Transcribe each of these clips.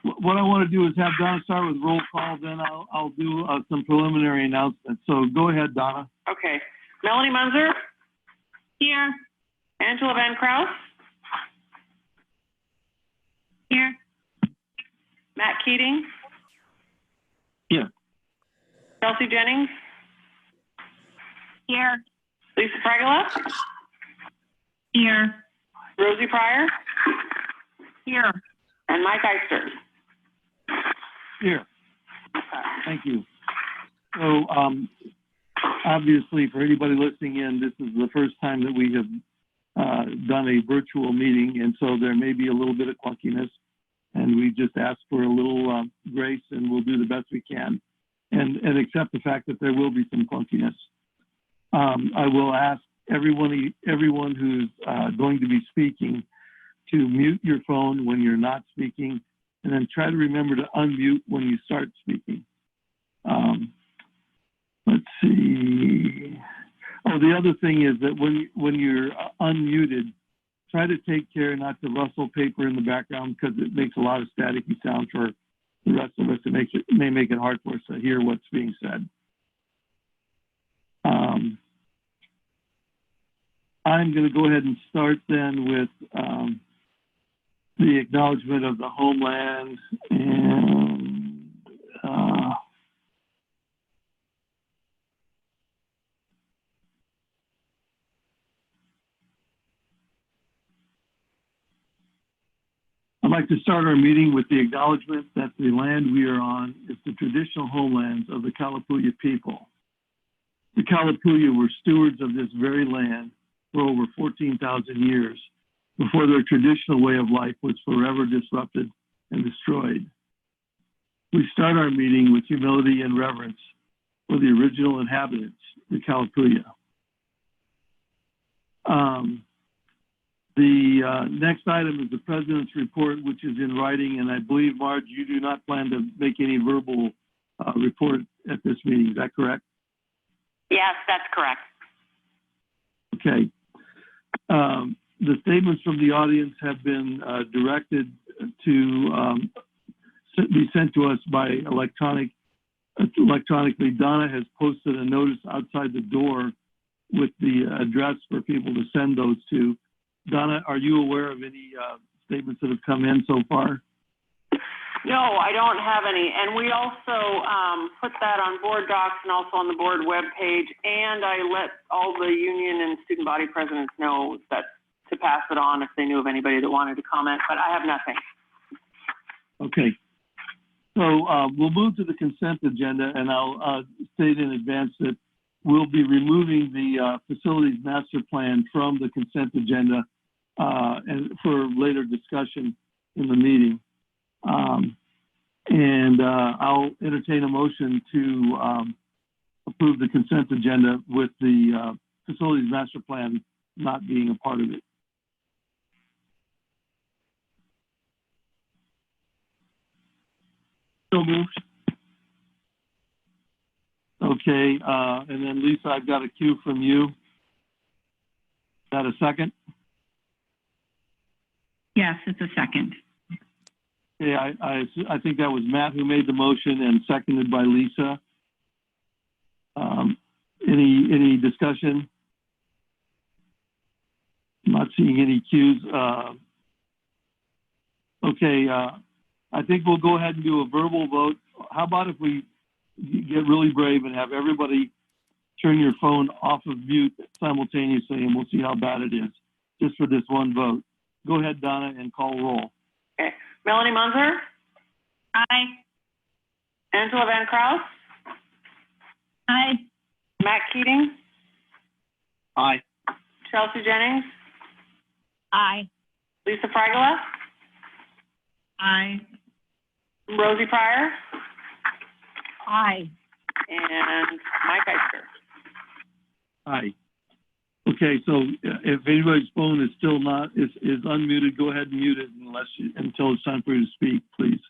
What I want to do is have Donna start with roll call, then I'll do some preliminary announcements. So go ahead, Donna. Okay. Melanie Munzer? Here. Angela Van Kraus? Here. Matt Keating? Here. Chelsea Jennings? Here. Lisa Fragala? Here. Rosie Pryor? Here. And Mike Eister? Here. Thank you. So obviously for anybody listening in, this is the first time that we have done a virtual meeting, and so there may be a little bit of clunkiness, and we just ask for a little grace, and we'll do the best we can and accept the fact that there will be some clunkiness. I will ask everyone who's going to be speaking to mute your phone when you're not speaking, and then try to remember to unmute when you start speaking. Let's see. Oh, the other thing is that when you're unmuted, try to take care not to rustle paper in the background, because it makes a lot of staticky sound for the rest of us. It may make it hard for us to hear what's being said. I'm going to go ahead and start then with the acknowledgement of the homeland, and I'd like to start our meeting with the acknowledgement that the land we are on is the traditional homelands of the Kalapuya people. The Kalapuya were stewards of this very land for over 14,000 years before their traditional way of life was forever disrupted and destroyed. We start our meeting with humility and reverence for the original inhabitants, the Kalapuya. The next item is the President's report, which is in writing, and I believe, Marge, you do not plan to make any verbal report at this meeting. Is that correct? Yes, that's correct. Okay. The statements from the audience have been directed to be sent to us by electronically. Donna has posted a notice outside the door with the address for people to send those to. Donna, are you aware of any statements that have come in so far? No, I don't have any. And we also put that on board docs and also on the board webpage. And I let all the union and student body presidents know that to pass it on if they knew of anybody that wanted to comment, but I have nothing. Okay. So we'll move to the consent agenda, and I'll state in advance that we'll be removing the facilities master plan from the consent agenda and for later discussion in the meeting. I'll entertain a motion to approve the consent agenda with the facilities master plan not being a part of it. So moved. Okay, and then Lisa, I've got a cue from you. Is that a second? Yes, it's a second. Okay, I think that was Matt who made the motion and seconded by Lisa. Any discussion? I'm not seeing any cues. Okay, I think we'll go ahead and do a verbal vote. How about if we get really brave and have everybody turn your phone off of mute simultaneously, and we'll see how bad it is, just for this one vote. Go ahead, Donna, and call roll. Okay. Melanie Munzer? Aye. Angela Van Kraus? Aye. Matt Keating? Aye. Chelsea Jennings? Aye. Lisa Fragala? Aye. Rosie Pryor? Aye. And Mike Eister? Aye. Okay, so if anybody's phone is still not is unmuted, go ahead and mute it until it's time for you to speak, please.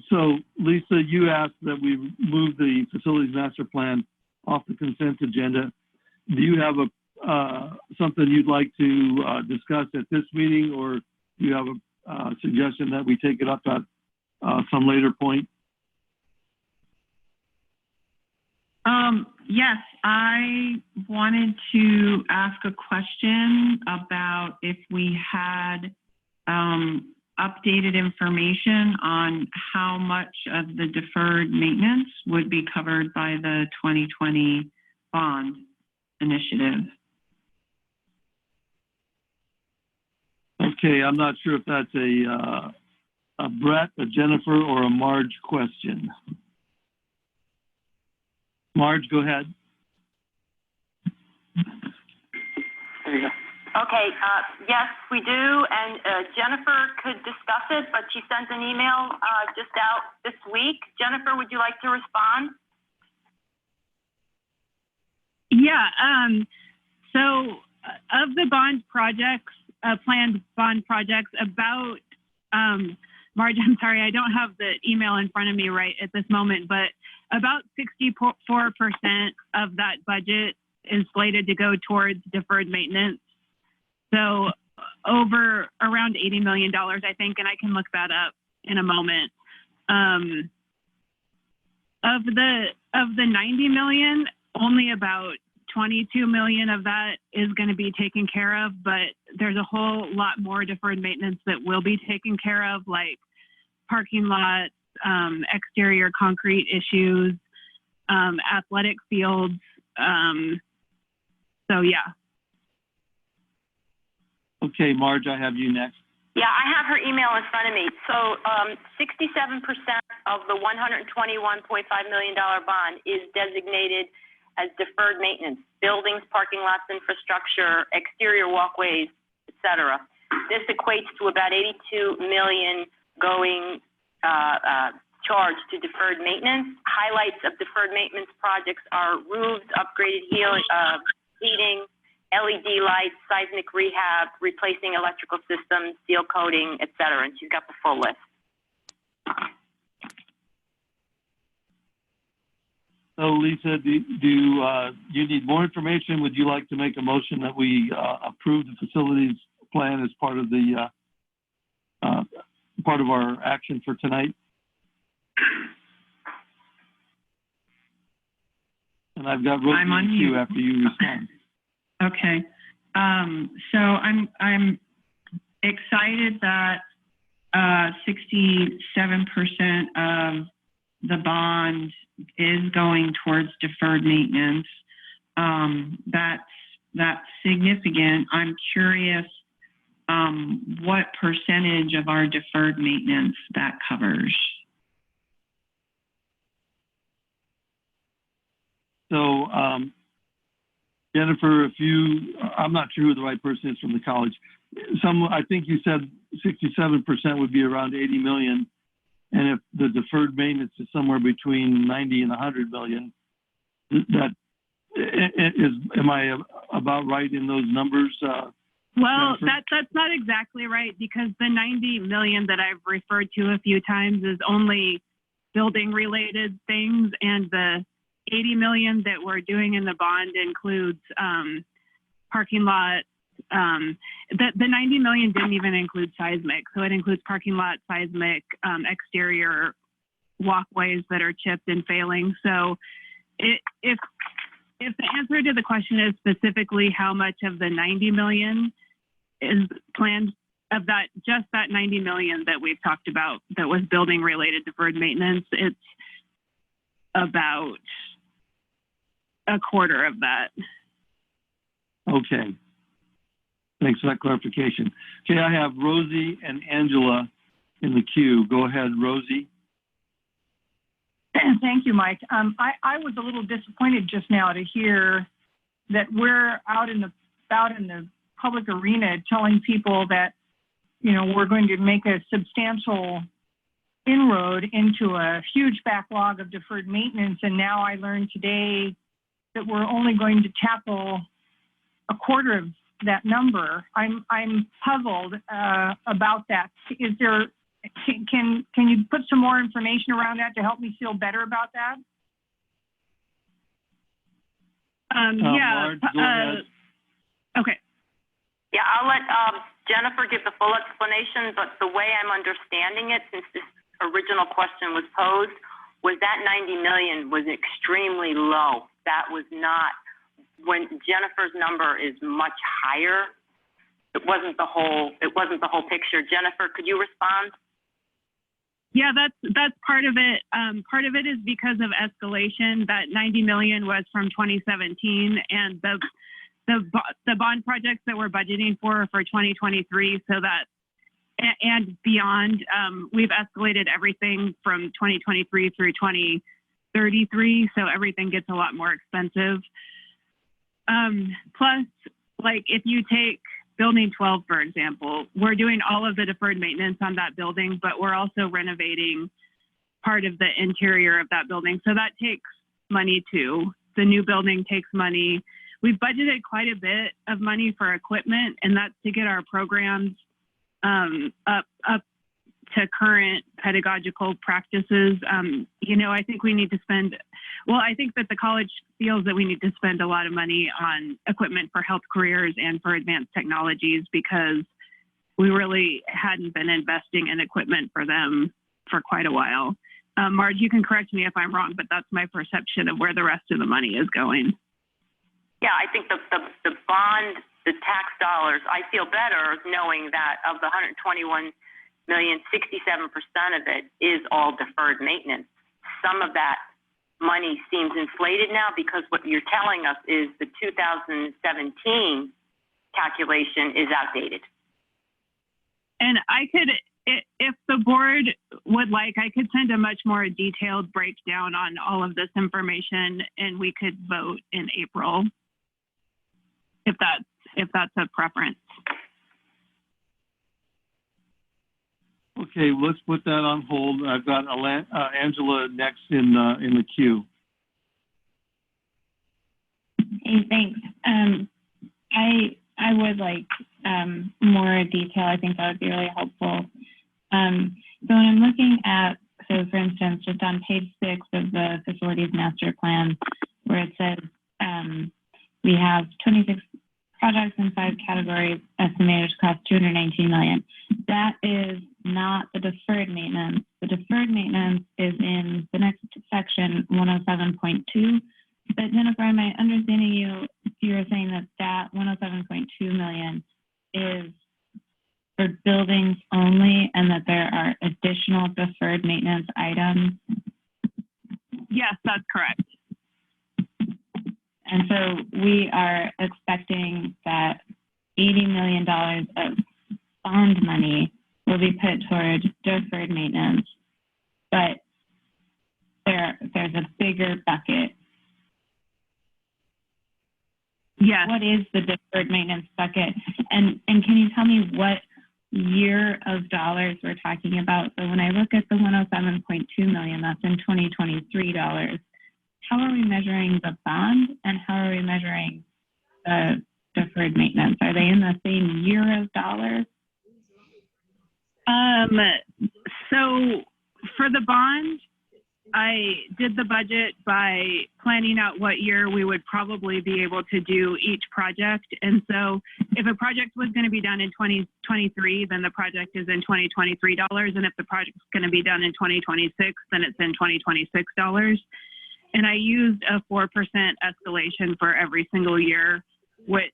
So Lisa, you asked that we move the facilities master plan off the consent agenda. Do you have something you'd like to discuss at this meeting, or do you have suggestion that we take it up at some later point? Yes, I wanted to ask a question about if we had updated information on how much of the deferred maintenance would be covered by the 2020 bond initiative. Okay, I'm not sure if that's a Brett, a Jennifer, or a Marge question. Marge, go ahead. There you go. Okay, yes, we do, and Jennifer could discuss it, but she sent an email just out this week. Jennifer, would you like to respond? Yeah, so of the bond projects, planned bond projects, about, Marge, I'm sorry, I don't have the email in front of me right at this moment, but about 64% of that budget is slated to go towards deferred maintenance. So over around $80 million, I think, and I can look that up in a moment. Of the 90 million, only about 22 million of that is going to be taken care of, but there's a whole lot more deferred maintenance that will be taken care of, like parking lots, exterior concrete issues, athletic fields. So yeah. Okay, Marge, I have you next. Yeah, I have her email in front of me. So 67% of the $121.5 million bond is designated as deferred maintenance, buildings, parking lots, infrastructure, exterior walkways, et cetera. This equates to about 82 million going charged to deferred maintenance. Highlights of deferred maintenance projects are roofs, upgraded heating, LED lights, seismic rehab, replacing electrical systems, seal coating, et cetera. And she's got the full list. So Lisa, do you need more information? Would you like to make a motion that we approve the facilities plan as part of the part of our action for tonight? And I've got Rosie I'm on in queue after you respond. Okay, so I'm excited that 67% of the bond is going towards deferred maintenance. That's significant. I'm curious what percentage of our deferred maintenance that covers. So, Jennifer, I'm not sure who the right person is from the college. I think you said 67% would be around 80 million. And if the deferred maintenance is somewhere between 90 and 100 million, am I about right in those numbers? Well, Jennifer? that's not exactly right, because the 90 million that I've referred to a few times is only building related things, and the 80 million that we're doing in the bond includes parking lot. The 90 million didn't even include seismic, so it includes parking lot, seismic, exterior walkways that are chipped and failing. So if the answer to the question is specifically how much of the 90 million is planned, of that, just that 90 million that we've talked about that was building related deferred maintenance, it's about a quarter of that. Okay. Thanks for that clarification. Okay, I have Rosie and Angela in the queue. Go ahead, Rosie. Thank you, Mike. I was a little disappointed just now to hear that we're out in the public arena telling people that, you know, we're going to make a substantial inroad into a huge backlog of deferred maintenance. And now I learned today that we're only going to tackle a quarter of that number. I'm puzzled about that. Is there, can you put some more information around that to help me feel better about that? Marge, go ahead. Okay. Yeah, I'll let Jennifer give the full explanation, but the way I'm understanding it, since this original question was posed, was that 90 million was extremely low. That was not, when Jennifer's number is much higher, it wasn't the whole picture. Jennifer, could you respond? Yeah, that's part of it. Part of it is because of escalation. That 90 million was from 2017, and the bond projects that we're budgeting for 2023. So that and beyond, we've escalated everything from 2023 through 2033. So everything gets a lot more expensive. Plus, like if you take Building 12, for example, we're doing all of the deferred maintenance on that building, but we're also renovating part of the interior of that building. So that takes money too. The new building takes money. We've budgeted quite a bit of money for equipment, and that's to get our programs up to current pedagogical practices. I think we need to spend, I think that the college feels that we need to spend a lot of money on equipment for health careers and for advanced technologies because we really hadn't been investing in equipment for them for quite a while. Marge, you can correct me if I'm wrong, but that's my perception of where the rest of the money is going. Yeah, I think the bond, the tax dollars, I feel better knowing that of the 121 million, 67% of it is all deferred maintenance. Some of that money seems inflated now because what you're telling us is the 2017 calculation is outdated. And I could, if the board would like, I could send a much more detailed breakdown on all of this information, and we could vote in April, if that's a preference. Okay, let's put that on hold. I've got Angela next in the queue. Hey, thanks. I would like more detail. I think that would be really helpful. So when I'm looking at, so for instance, just on page 6 of the facilities master plan, where it says we have 26 projects in 5 categories estimated to cost $219 million. That is not the deferred maintenance. The deferred maintenance is in the next section, 107.2. But Jennifer, am I understanding you were saying that 107.2 million is for buildings only and that there are additional deferred maintenance items? Yes, that's correct. And so we are expecting that $80 million of bond money will be put toward deferred maintenance, but there's a bigger bucket. Yes. What is the deferred maintenance bucket? And can you tell me what year of dollars we're talking about? So when I look at the 107.2 million, that's in 2023 dollars. How are we measuring the bond and how are we measuring the deferred maintenance? Are they in the same year of dollars? So for the bond, I did the budget by planning out what year we would probably be able to do each project. And so if a project was going to be done in 2023, then the project is in 2023 dollars. And if the project is going to be done in 2026, then it's in 2026 dollars. And I used a 4% escalation for every single year, which,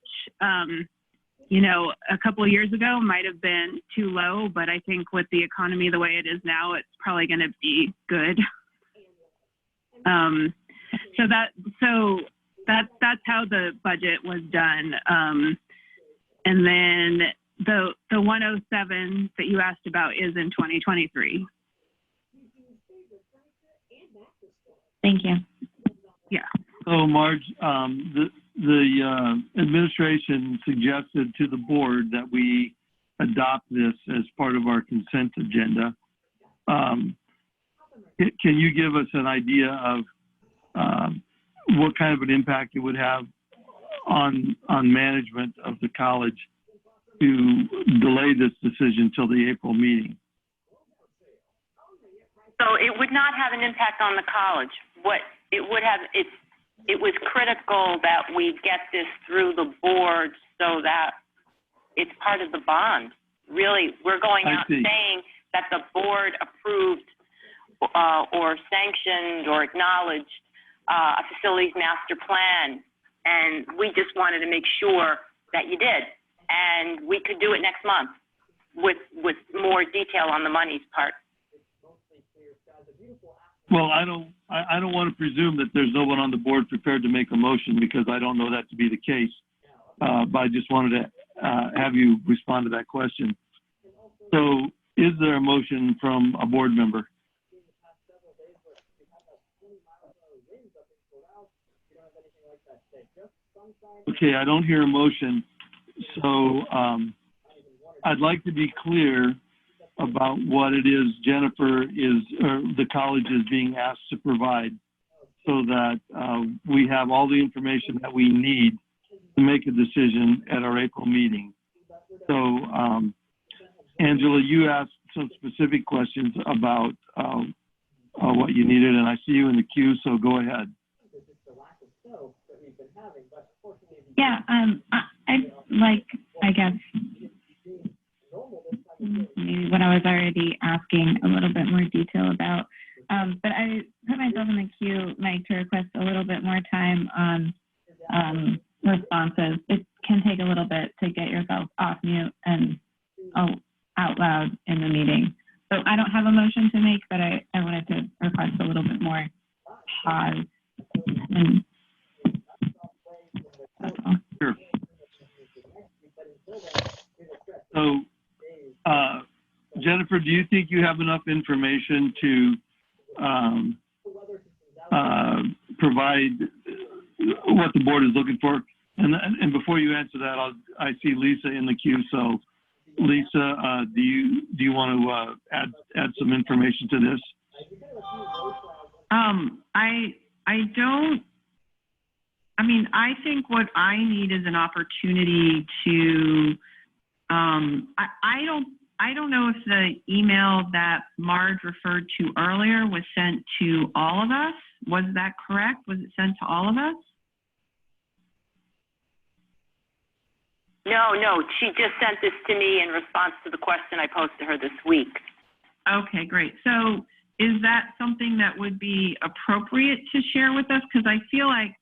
a couple of years ago might have been too low, but I think with the economy the way it is now, it's probably going to be good. So that's how the budget was done. And then the 107 that you asked about is in 2023. Thank you. Yeah. So Marge, the administration suggested to the board that we adopt this as part of our consent agenda. Can you give us an idea of what kind of an impact it would have on management of the college to delay this decision till the April meeting? So it would not have an impact on the college. What it would have, it was critical that we get this through the board so that It's part of the bond. Really, we're going I out see. saying that the board approved or sanctioned or acknowledged a facilities master plan. And we just wanted to make sure that you did. And we could do it next month with more detail on the money's part. Well, I don't want to presume that there's no one on the board prepared to make a motion because I don't know that to be the case. But I just wanted to have you respond to that question. So is there a motion from a board member? Okay, I don't hear a motion. So I'd like to be clear about what it is Jennifer is, or the college is being asked to provide so that we have all the information that we need to make a decision at our April meeting. So Angela, you asked some specific questions about what you needed, and I see you in the queue, so go ahead. Yeah, I guess maybe what I was already asking a little bit more detail about. But I put myself in the queue, Mike, to request a little bit more time on responses. It can take a little bit to get yourself off mute and out loud in the meeting. So I don't have a motion to make, but I wanted to request a little bit more pause. And that's all. Sure. So, Jennifer, do you think you have enough information to provide what the board is looking for? And before you answer that, I see Lisa in the queue. So, Lisa, do you want to add some information to this? I think what I need is an opportunity to, I don't know if the email that Marge referred to earlier was sent to all of us. Was that correct? Was it sent to all of us? No, she just sent this to me in response to the question I posed to her this week. Okay, great. So is that something that would be appropriate to share with us? Because I feel like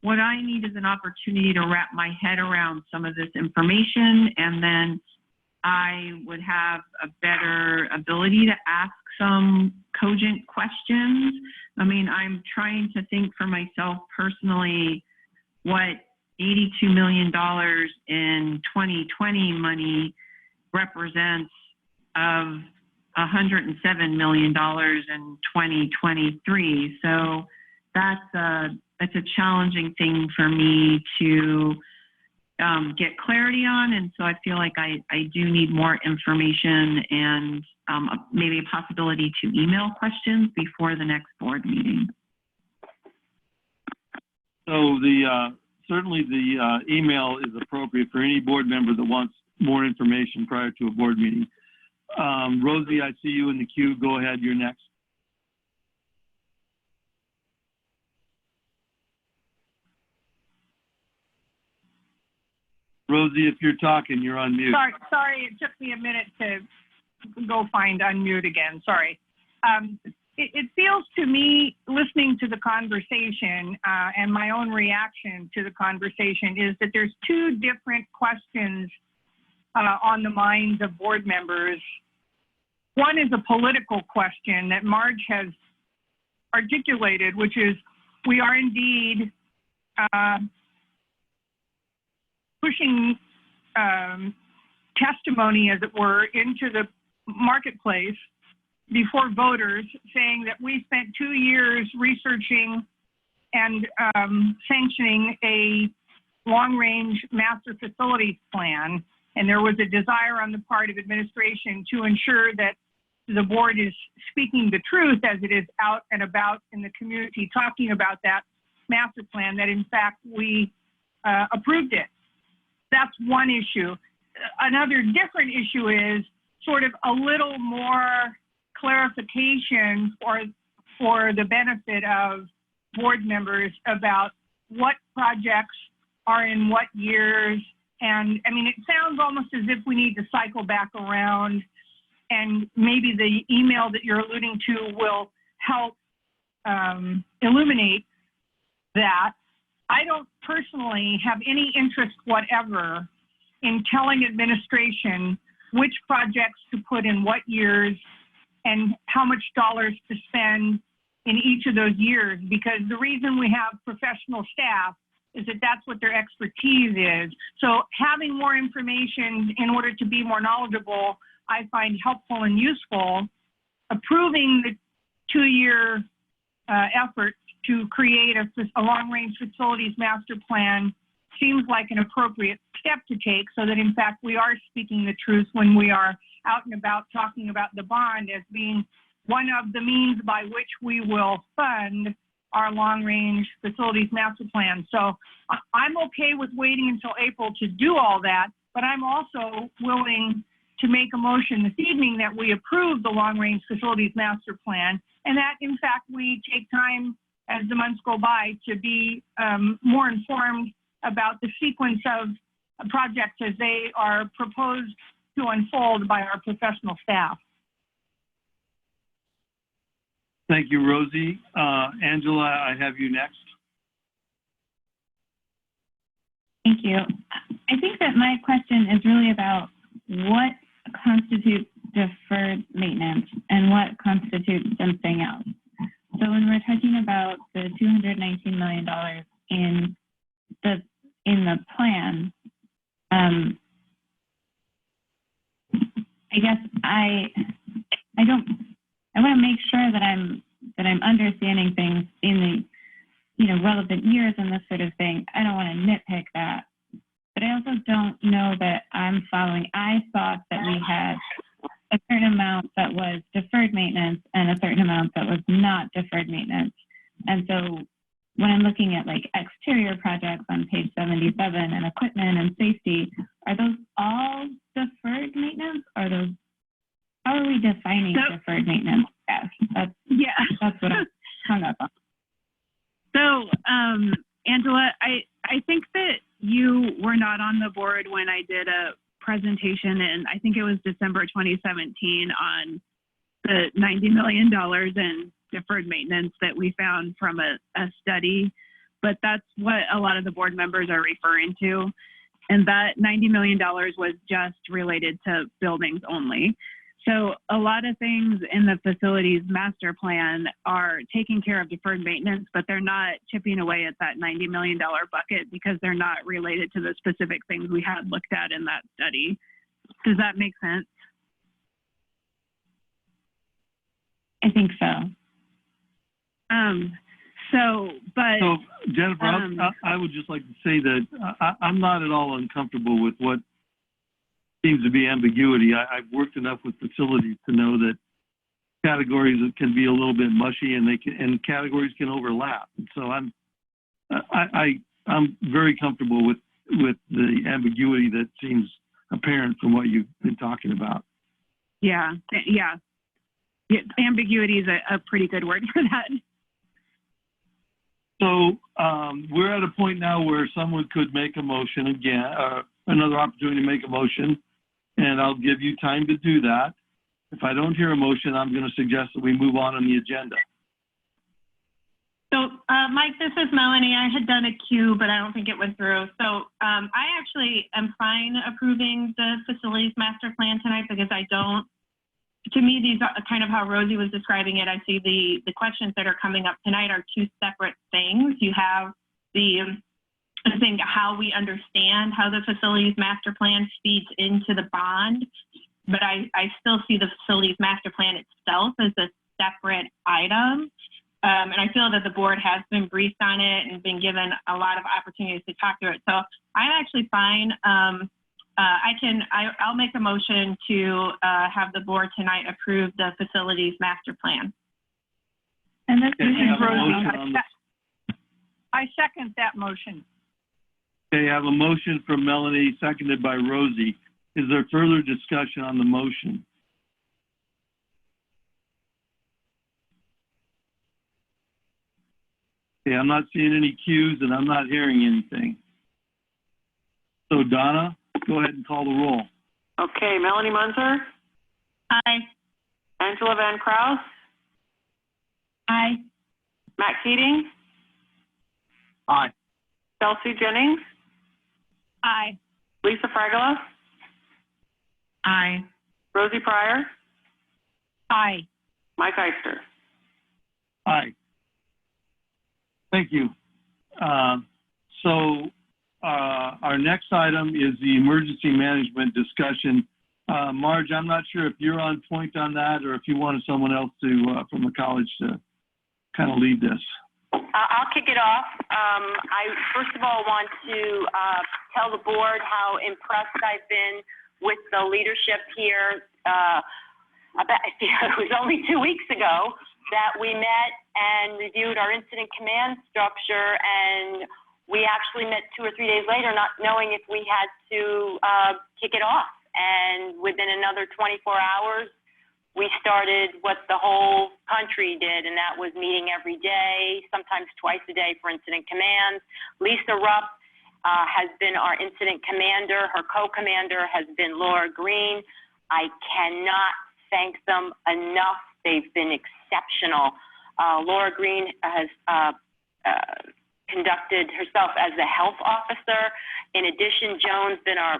what I need is an opportunity to wrap my head around some of this information, and then I would have a better ability to ask some cogent questions. I mean, I'm trying to think for myself personally what $82 million in 2020 money represents of $107 million in 2023. So that's a challenging thing for me to get clarity on. And so I feel like I do need more information and maybe a possibility to email questions before the next board meeting. So certainly the email is appropriate for any board member that wants more information prior to a board meeting. Rosie, I see you in the queue. Go ahead, you're next. Rosie, if you're talking, you're on mute. Sorry, it took me a minute to go find unmute again. Sorry. It feels to me, listening to the conversation and my own reaction to the conversation, is that there's two different questions on the minds of board members. One is a political question that Marge has articulated, which is we are indeed pushing testimony, as it were, into the marketplace before voters, saying that we spent 2 years researching and sanctioning a long-range master facilities plan, and there was a desire on the part of administration to ensure that the board is speaking the truth as it is out and about in the community talking about that master plan, that in fact we approved it. That's one issue. Another different issue is sort of a little more clarification for the benefit of board members about what projects are in what years, And I mean, it sounds almost as if we need to cycle back around, and maybe the email that you're alluding to will help illuminate that. I don't personally have any interest whatever in telling administration which projects to put in what years and how much dollars to spend in each of those years, because the reason we have professional staff is that that's what their expertise is. So having more information in order to be more knowledgeable, I find helpful and useful. Approving the 2-year effort to create a long-range facilities master plan seems like an appropriate step to take, so that in fact we are speaking the truth when we are out and about talking about the bond as being one of the means by which we will fund our long-range facilities master plan. So I'm okay with waiting until April to do all that, but I'm also willing to make a motion this evening that we approve the long-range facilities master plan, and that in fact we take time as the months go by to be more informed about the sequence of projects as they are proposed to unfold by our professional staff. Thank you, Rosie. Angela, I have you next. Thank you. I think that my question is really about what constitutes deferred maintenance and what constitutes something else. So when we're talking about the $219 million in the plan, I guess I want to make sure that I'm understanding things in the relevant years and this sort of thing. I don't want to nitpick that, but I also don't know that I'm following. I thought that we had a certain amount that was deferred maintenance and a certain amount that was not deferred maintenance. And so when I'm looking at like exterior projects on page 77 and equipment and safety, are those all deferred maintenance? How are we defining deferred maintenance? Yes, that's what I'm hung up on. So, Angela, I think that you were not on the board when I did a presentation in, I think it was December 2017, on the $90 million in deferred maintenance that we found from a study, but that's what a lot of the board members are referring to. And that $90 million was just related to buildings only. So a lot of things in the facilities master plan are taking care of deferred maintenance, but they're not chipping away at that $90 million bucket because they're not related to the specific things we had looked at in that study. Does that make sense? I think so. So Jennifer, I would just like to say that I'm not at all uncomfortable with what seems to be ambiguity. I've worked enough with facilities to know that categories can be a little bit mushy, and categories can overlap. And so I'm very comfortable with the ambiguity that seems apparent from what you've been talking about. Yeah. Ambiguity is a pretty good word for that. So we're at a point now where someone could make a motion again, another opportunity to make a motion, and I'll give you time to do that. If I don't hear a motion, I'm going to suggest that we move on the agenda. So, Mike, this is Melanie. I had done a queue, but I don't think it went through. So I actually am fine approving the facilities master plan tonight because to me, these are kind of how Rosie was describing it. I see the questions that are coming up tonight are two separate things. You have I think how we understand how the facilities master plan feeds into the bond, but I still see the facilities master plan itself as a separate item. And I feel that the board has been briefed on it and been given a lot of opportunities to talk through it. So I'm actually fine. I'll make a motion to have the board tonight approve the facilities master plan. And this Okay, is Rosie. I second that motion. Okay, I have a motion from Melanie, seconded by Rosie. Is there further discussion on the motion? Okay, I'm not seeing any cues and I'm not hearing anything. So Donna, go ahead and call the roll. Okay, Melanie Munzer, Aye. Angela Van Kraus, Aye. Matt Keating, Aye. Chelsea Jennings, Aye. Lisa Fragala, Aye. Rosie Pryor, Aye. Mike Eister. Aye. Thank you. Our next item is the emergency management discussion. Marge, I'm not sure if you're on point on that or if you wanted someone else to, from the college to kind of lead this. I'll kick it off. I first of all want to tell the board how impressed I've been with the leadership here. It was only 2 weeks ago that we met and reviewed our incident command structure, and we actually met 2 or 3 days later, not knowing if we had to kick it off. And within another 24 hours, we started what the whole country did, and that was meeting every day, sometimes twice a day for incident commands. Lisa Rupp has been our incident commander. Her co-commander has been Laura Green. I cannot thank them enough. They've been exceptional. Laura Green has conducted herself as the health officer. In addition, Joan's been our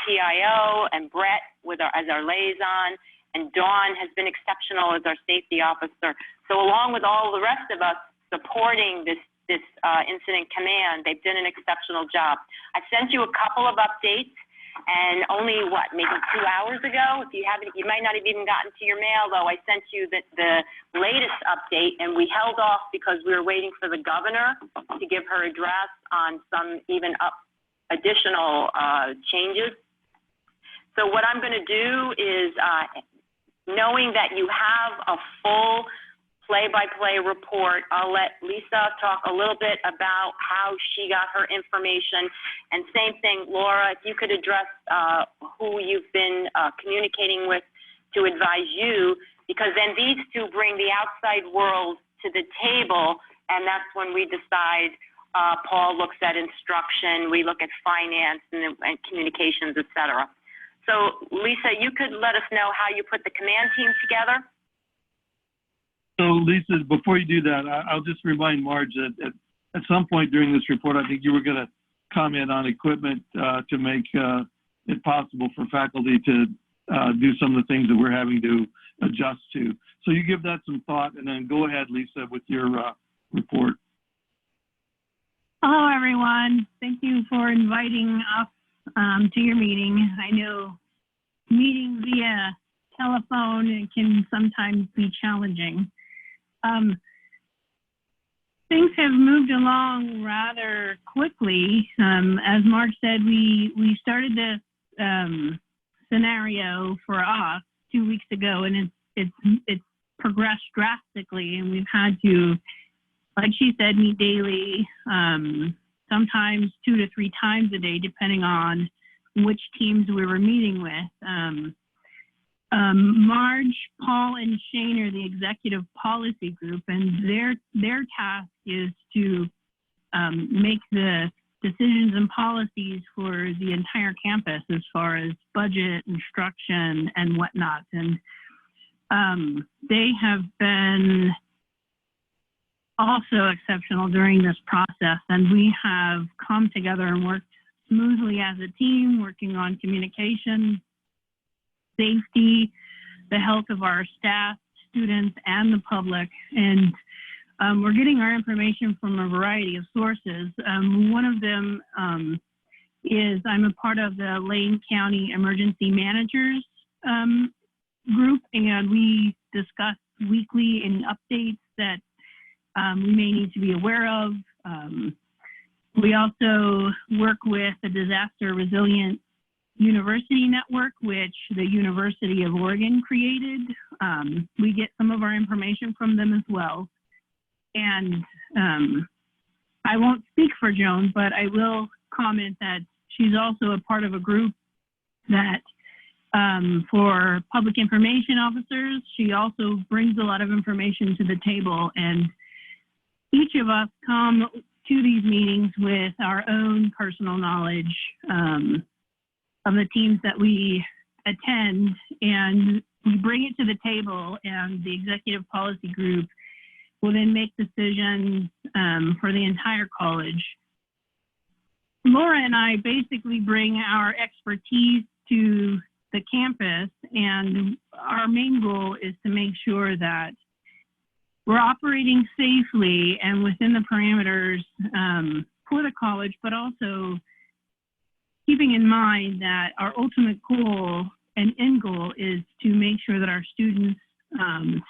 PIO, and Brett as our liaison, and Dawn has been exceptional as our safety officer. So along with all the rest of us supporting this incident command, they've done an exceptional job. I sent you a couple of updates, and only maybe 2 hours ago, if you haven't, you might not have even gotten to your mail, though, I sent you the latest update, and we held off because we were waiting for the governor to give her address on some even additional changes. So what I'm going to do is, knowing that you have a full play-by-play report, I'll let Lisa talk a little bit about how she got her information. And same thing, Laura, if you could address who you've been communicating with to advise you, because then these two bring the outside world to the table, and that's when we decide. Paul looks at instruction, we look at finance and communications, et cetera. So Lisa, you could let us know how you put the command team together? So Lisa, before you do that, I'll just remind Marge that at some point during this report, I think you were going to comment on equipment to make it possible for faculty to do some of the things that we're having to adjust to. So you give that some thought, and then go ahead, Lisa, with your report. Hello, everyone. Thank you for inviting us to your meeting. I know meeting via telephone can sometimes be challenging. Things have moved along rather quickly. As Mark said, we started this scenario for us 2 weeks ago, and it's progressed drastically, and we've had to, like she said, meet daily, sometimes 2 to 3 times a day, depending on which teams we were meeting with. Marge, Paul, and Shane are the executive policy group, and their task is to make the decisions and policies for the entire campus as far as budget, instruction, and whatnot. And they have been also exceptional during this process, and we have come together and worked smoothly as a team, working on communication, safety, the health of our staff, students, and the public. And we're getting our information from a variety of sources. One of them is I'm a part of the Lane County Emergency Managers group, and we discuss weekly any updates that we may need to be aware of. We also work with the Disaster Resilient University Network, which the University of Oregon created. We get some of our information from them as well. And I won't speak for Joan, but I will comment that she's also a part of a group that for public information officers, she also brings a lot of information to the table, and each of us come to these meetings with our own personal knowledge of the teams that we attend, and we bring it to the table, and the executive policy group will then make decisions for the entire college. Laura and I basically bring our expertise to the campus, and our main goal is to make sure that we're operating safely and within the parameters for the college, but also keeping in mind that our ultimate goal and end goal is to make sure that our students,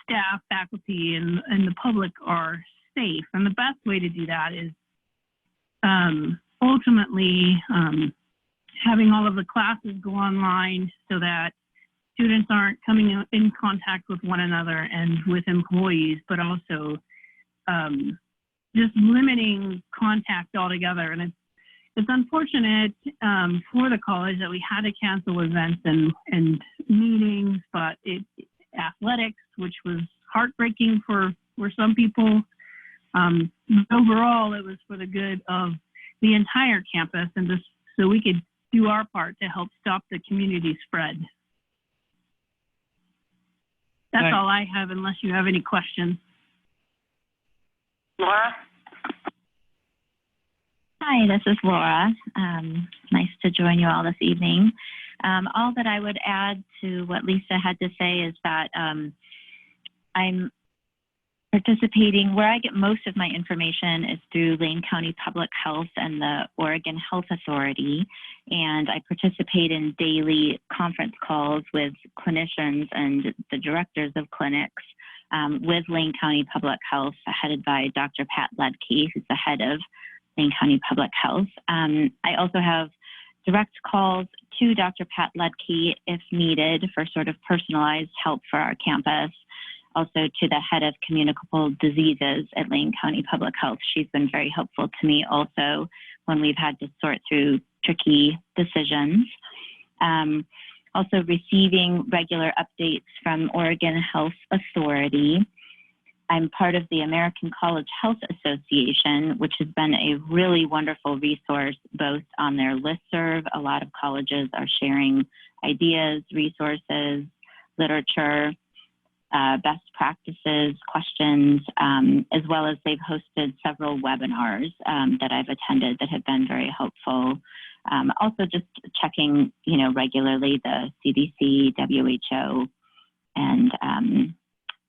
staff, faculty, and the public are safe. And the best way to do that is ultimately having all of the classes go online so that students aren't coming in contact with one another and with employees, but also just limiting contact altogether. And it's unfortunate for the college that we had to cancel events and meetings, but athletics, which was heartbreaking for some people. Overall, it was for the good of the entire campus, and just so we could do our part to help stop the community spread. That's Thanks. all I have, unless you have any questions. Laura? Hi, this is Laura. Nice to join you all this evening. All that I would add to what Lisa had to say is that I'm participating, where I get most of my information is through Lane County Public Health and the Oregon Health Authority, and I participate in daily conference calls with clinicians and the directors of clinics with Lane County Public Health, headed by Dr. Pat Ledke, who's the head of Lane County Public Health. I also have direct calls to Dr. Pat Ledke if needed for sort of personalized help for our campus. Also to the head of communicable diseases at Lane County Public Health. She's been very helpful to me also when we've had to sort through tricky decisions. Also receiving regular updates from Oregon Health Authority. I'm part of the American College Health Association, which has been a really wonderful resource, both on their listserv. A lot of colleges are sharing ideas, resources, literature, best practices, questions, as well as they've hosted several webinars that I've attended that have been very helpful. Also just checking, regularly the CDC, WHO, and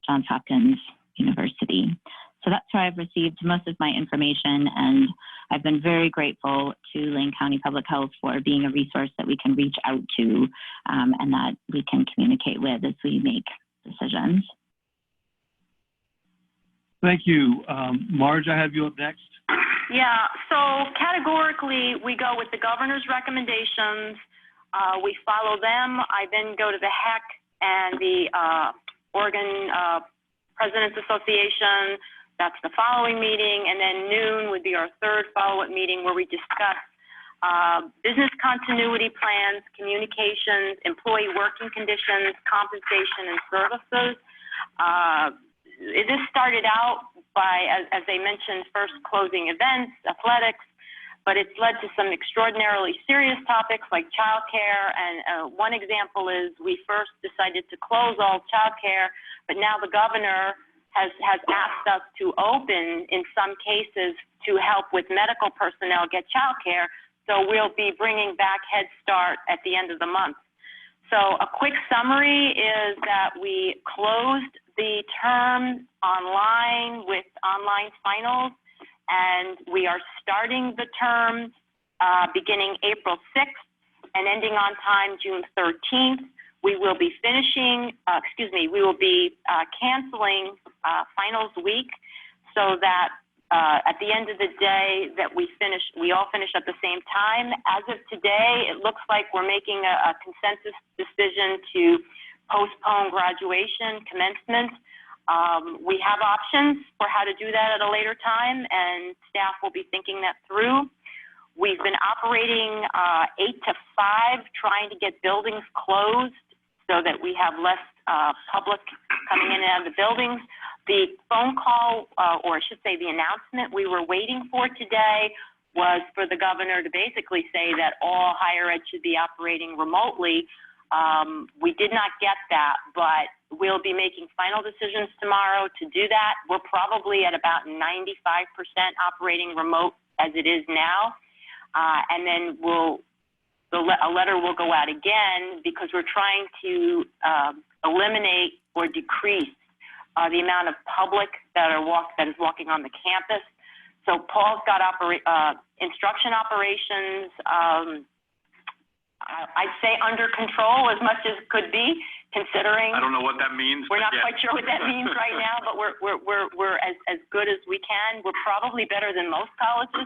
Johns Hopkins University. So that's where I've received most of my information, and I've been very grateful to Lane County Public Health for being a resource that we can reach out to and that we can communicate with as we make decisions. Thank you. Marge, I have you up next. Yeah, so categorically, we go with the governor's recommendations. We follow them. I then go to the HEC and the Oregon President's Association. That's the following meeting. And then noon would be our third follow-up meeting where we discuss business continuity plans, communications, employee working conditions, compensation, and services. This started out by, as they mentioned, first closing events, athletics, but it's led to some extraordinarily serious topics like childcare. And one example is we first decided to close all childcare, but now the governor has asked us to open, in some cases, to help with medical personnel get childcare. So we'll be bringing back Head Start at the end of the month. So a quick summary is that we closed the term online with online finals, and we are starting the term beginning April 6th and ending on time June 13th. We will be finishing, we will be canceling finals week so that at the end of the day that we all finish at the same time. As of today, it looks like we're making a consensus decision to postpone graduation commencement. We have options for how to do that at a later time, and staff will be thinking that through. We've been operating 8 to 5, trying to get buildings closed so that we have less public coming in and out of the buildings. The phone call, or I should say the announcement we were waiting for today was for the governor to basically say that all higher ed should be operating remotely. We did not get that, but we'll be making final decisions tomorrow to do that. We're probably at about 95% operating remote as it is now. And then a letter will go out again because we're trying to eliminate or decrease the amount of public that is walking on the campus. So Paul's got instruction operations, I'd say under control as much as could be, considering. I don't know what that means. We're not quite sure what that means right now, but we're as good as we can. We're probably better than most colleges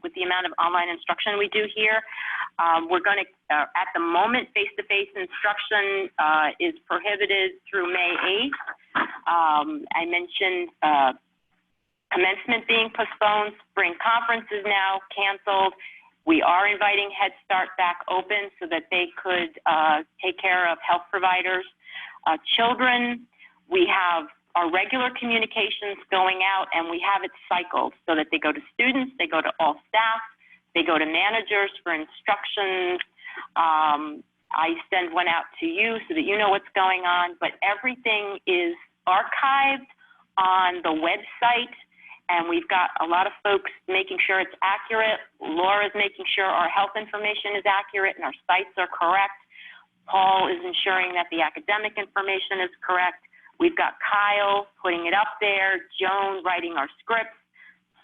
with the amount of online instruction we do here. We're going to, at the moment, face-to-face instruction is prohibited through May 8th. I mentioned commencement being postponed, spring conference is now canceled. We are inviting Head Start back open so that they could take care of health providers. Children, we have our regular communications going out, and we have it cycled so that they go to students, they go to all staff, they go to managers for instructions. I send one out to you so that you know what's going on, but everything is archived on the website, and we've got a lot of folks making sure it's accurate. Laura's making sure our health information is accurate and our sites are correct. Paul is ensuring that the academic information is correct. We've got Kyle putting it up there, Joan writing our scripts.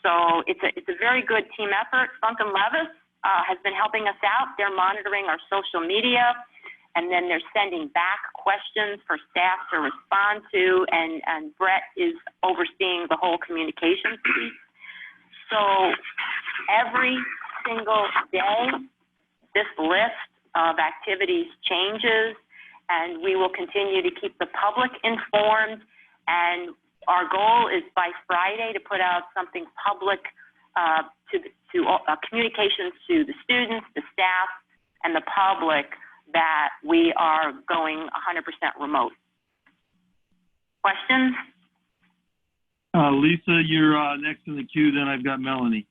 So it's a very good team effort. Funk and Levis has been helping us out. They're monitoring our social media, and then they're sending back questions for staff to respond to, and Brett is overseeing the whole communications piece. So every single day, this list of activities changes, and we will continue to keep the public informed. And our goal is by Friday to put out something public communications to the students, the staff, and the public that we are going 100% remote. Questions? Lisa, you're next in the queue, then I've got Melanie.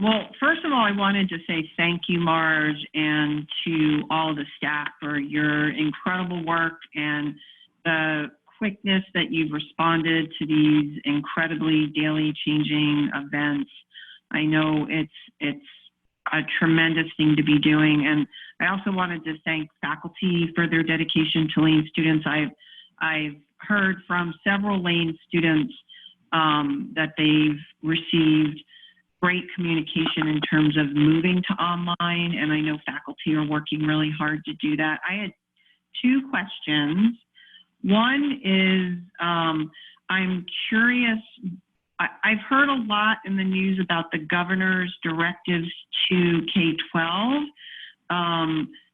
Well, first of all, I wanted to say thank you, Marge, and to all the staff for your incredible work and the quickness that you've responded to these incredibly daily changing events. I know it's a tremendous thing to be doing. And I also wanted to thank faculty for their dedication to Lane students. I've heard from several Lane students that they've received great communication in terms of moving to online, and I know faculty are working really hard to do that. I had two questions. One is, I'm curious, I've heard a lot in the news about the governor's directives to K-12,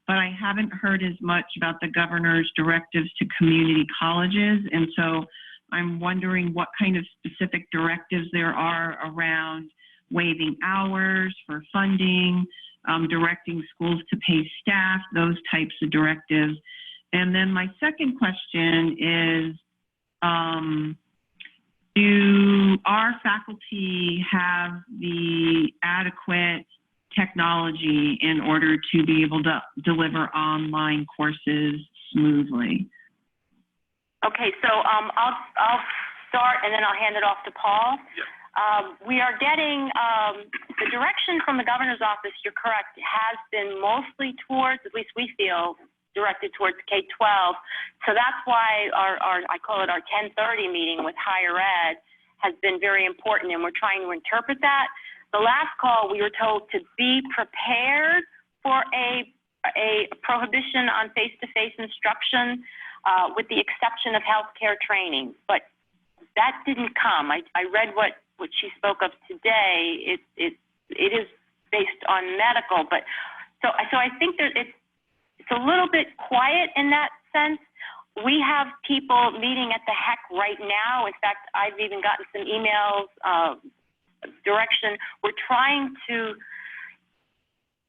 but I haven't heard as much about the governor's directives to community colleges, and so I'm wondering what kind of specific directives there are around waiving hours for funding, directing schools to pay staff, those types of directives. And then my second question is, do our faculty have the adequate technology in order to be able to deliver online courses smoothly? Okay, so I'll start and then I'll hand it off to Paul. Yeah. We are getting the direction from the governor's office, you're correct, has been mostly towards, at least we feel, directed towards K-12. So that's why our I call it our 10:30 meeting with higher ed has been very important, and we're trying to interpret that. The last call, we were told to be prepared for a prohibition on face-to-face instruction with the exception of healthcare training. But that didn't come. I read what she spoke of today. It is based on medical, but so I think that it's a little bit quiet in that sense. We have people meeting at the HEC right now. In fact, I've even gotten some emails, direction. We're trying to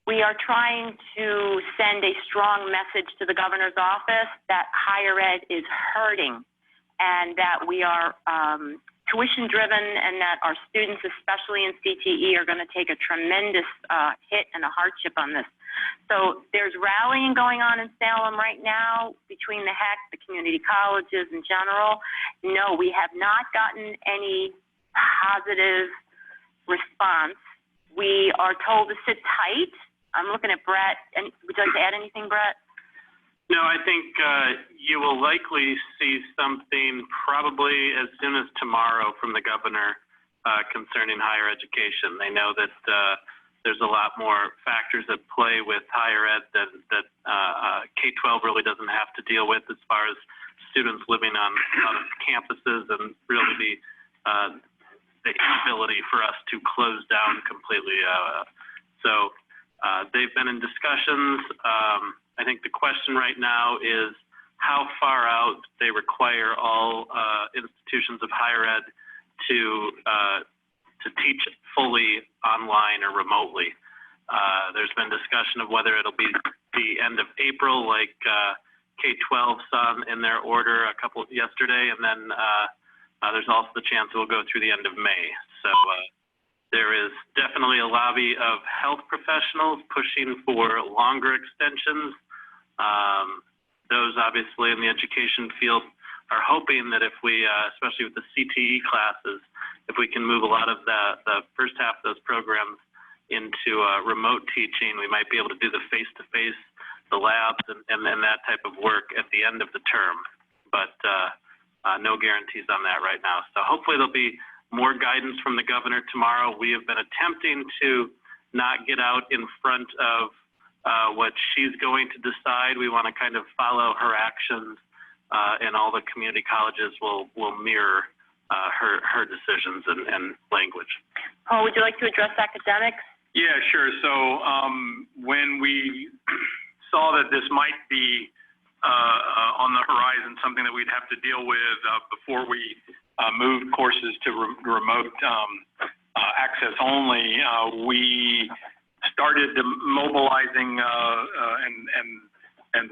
we are trying to send a strong message to the governor's office that higher ed is hurting and that we are tuition driven and that our students, especially in CTE, are going to take a tremendous hit and a hardship on this. So there's rallying going on in Salem right now between the HEC, the community colleges in general. No, we have not gotten any positive response. We are told to sit tight. I'm looking at Brett. And would you like to add anything, Brett? No, I think you will likely see something probably as soon as tomorrow from the governor concerning higher education. They know that there's a lot more factors at play with higher ed that K-12 really doesn't have to deal with as far as students living on campuses and really the inability for us to close down completely. So they've been in discussions. I think the question right now is how far out they require all institutions of higher ed to teach fully online or remotely. There's been discussion of whether it'll be the end of April, like K-12 saw in their order yesterday, and then there's also the chance it will go through the end of May. So there is definitely a lobby of health professionals pushing for longer extensions. Those obviously in the education field are hoping that if we, especially with the CTE classes, if we can move a lot of the first half of those programs into remote teaching, we might be able to do the face-to-face, the labs, and that type of work at the end of the term. But no guarantees on that right now. So hopefully there'll be more guidance from the governor tomorrow. We have been attempting to not get out in front of what she's going to decide. We want to kind of follow her actions, and all the community colleges will mirror her decisions and language. Paul, would you like to address academics? Yeah, sure. So when we saw that this might be on the horizon, something that we'd have to deal with before we moved courses to remote access only, we started mobilizing and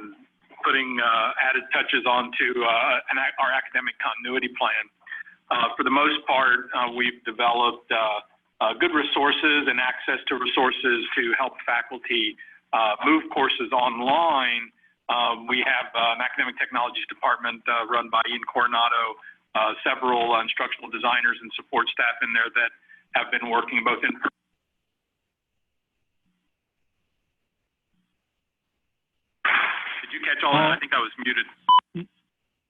putting added touches onto our academic continuity plan. For the most part, we've developed good resources and access to resources to help faculty move courses online. We have an academic technologies department run by Ian Coronado, several instructional designers and support staff in there that have been working both in person. Did you catch all that? I think I was muted.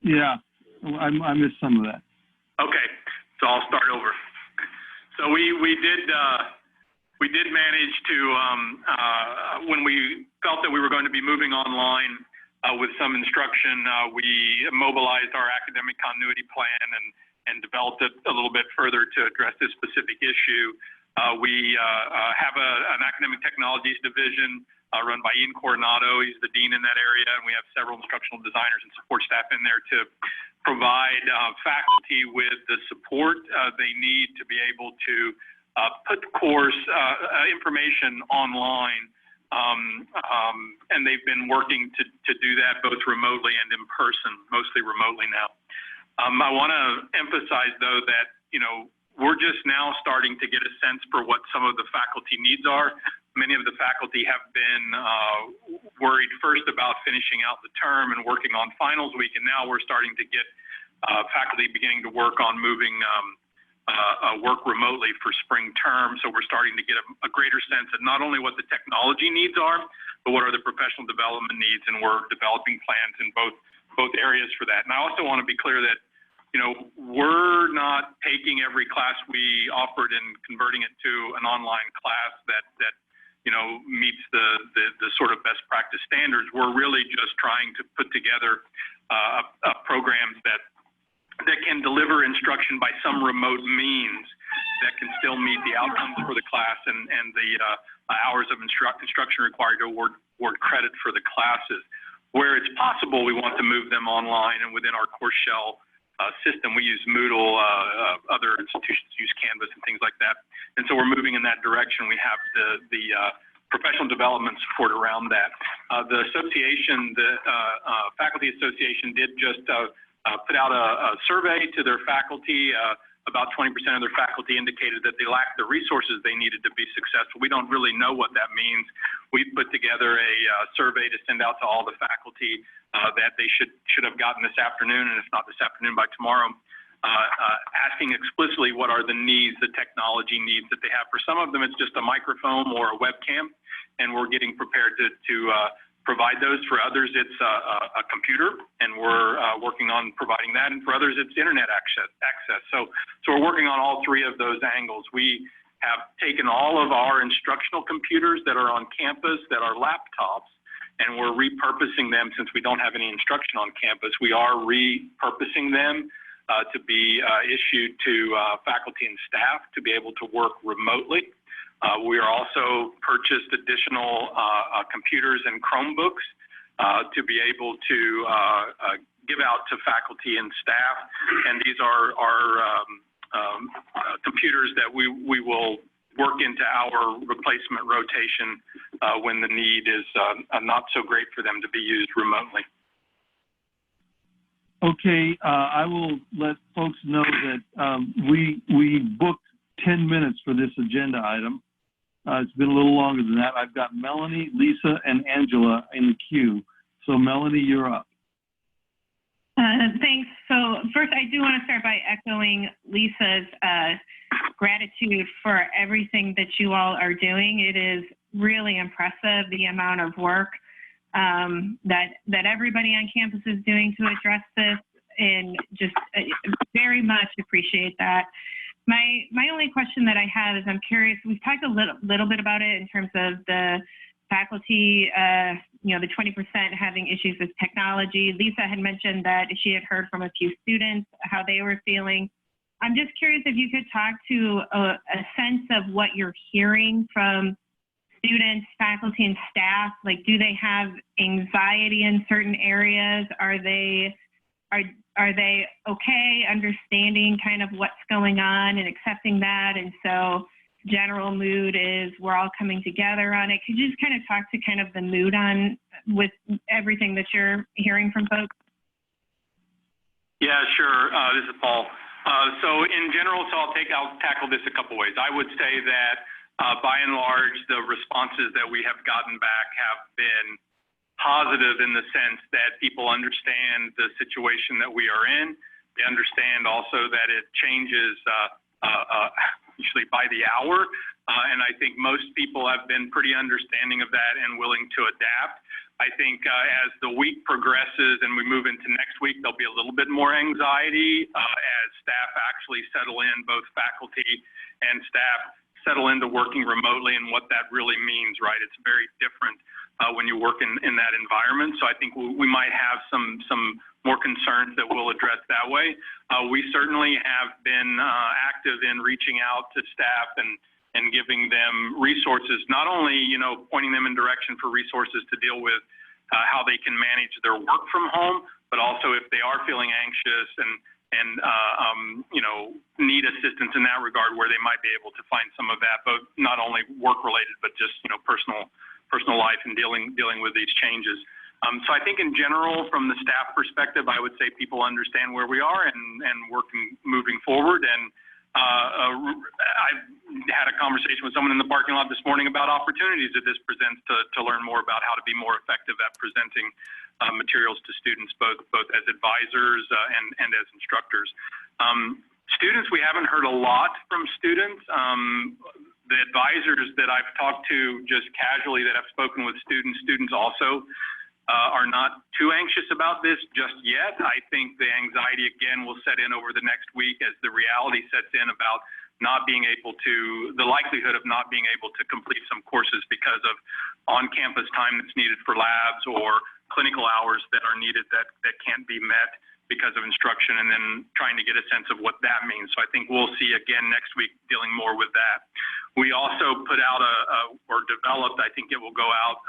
Yeah, I missed some of that. Okay, so I'll start over. So we did manage to when we felt that we were going to be moving online with some instruction, we mobilized our academic continuity plan and developed it a little bit further to address this specific issue. We have an academic technologies division run by Ian Coronado. He's the dean in that area, and we have several instructional designers and support staff in there to provide faculty with the support they need to be able to put course information online. And they've been working to do that both remotely and in person, mostly remotely now. I want to emphasize, though, that, we're just now starting to get a sense for what some of the faculty needs are. Many of the faculty have been worried first about finishing out the term and working on finals week, and now we're starting to get faculty beginning to work on moving work remotely for spring term. So we're starting to get a greater sense of not only what the technology needs are, but what are the professional development needs, and we're developing plans in both areas for that. And I also want to be clear that, we're not taking every class we offered and converting it to an online class that meets the sort of best practice standards. We're really just trying to put together programs that can deliver instruction by some remote means that can still meet the outcomes for the class and the hours of instruction required to award credit for the classes. Where it's possible, we want to move them online, and within our course shell system, we use Moodle, other institutions use Canvas and things like that. And so we're moving in that direction. We have the professional development support around that. The association, the Faculty Association did just put out a survey to their faculty. About 20% of their faculty indicated that they lacked the resources they needed to be successful. We don't really know what that means. We put together a survey to send out to all the faculty that they should have gotten this afternoon, and if not this afternoon, by tomorrow, asking explicitly what are the needs, the technology needs that they have. For some of them, it's just a microphone or a webcam, and we're getting prepared to provide those. For others, it's a computer, and we're working on providing that. And for others, it's internet access. So we're working on all three of those angles. We have taken all of our instructional computers that are on campus, that are laptops, and we're repurposing them. Since we don't have any instruction on campus, we are repurposing them to be issued to faculty and staff to be able to work remotely. We are also purchased additional computers and Chromebooks to be able to give out to faculty and staff. And these are computers that we will work into our replacement rotation when the need is not so great for them to be used remotely. Okay, I will let folks know that we booked 10 minutes for this agenda item. It's been a little longer than that. I've got Melanie, Lisa, and Angela in the queue. So Melanie, you're up. Thanks. So first, I do want to start by echoing Lisa's gratitude for everything that you all are doing. It is really impressive, the amount of work that everybody on campus is doing to address this, and just very much appreciate that. My only question that I have is, I'm curious, we've talked a little bit about it in terms of the faculty, the 20% having issues with technology. Lisa had mentioned that she had heard from a few students how they were feeling. I'm just curious if you could talk to a sense of what you're hearing from students, faculty, and staff. Like, do they have anxiety in certain areas? Are they okay understanding kind of what's going on and accepting that? And so general mood is we're all coming together on it. Could you just kind of talk to kind of the mood on with everything that you're hearing from folks? Yeah, sure. This is Paul. So in general, I'll tackle this a couple ways. I would say that by and large, the responses that we have gotten back have been positive in the sense that people understand the situation that we are in. They understand also that it changes usually by the hour. And I think most people have been pretty understanding of that and willing to adapt. I think as the week progresses and we move into next week, there'll be a little bit more anxiety as staff actually settle in, both faculty and staff settle into working remotely and what that really means, right? It's very different when you work in that environment. So I think we might have some more concerns that we'll address that way. We certainly have been active in reaching out to staff and giving them resources, not only, pointing them in direction for resources to deal with how they can manage their work from home, but also if they are feeling anxious and need assistance in that regard, where they might be able to find some of that, both not only work related, but just, personal life and dealing with these changes. So I think in general, from the staff perspective, I would say people understand where we are and moving forward. And I've had a conversation with someone in the parking lot this morning about opportunities that this presents to learn more about how to be more effective at presenting materials to students, both as advisors and as instructors. Students, we haven't heard a lot from students. The advisors that I've talked to just casually that have spoken with students also are not too anxious about this just yet. I think the anxiety again will set in over the next week as the reality sets in about the likelihood of not being able to complete some courses because of on-campus time that's needed for labs or clinical hours that are needed that can't be met because of instruction, and then trying to get a sense of what that means. So I think we'll see again next week dealing more with that. We also put out or developed, I think it will go out,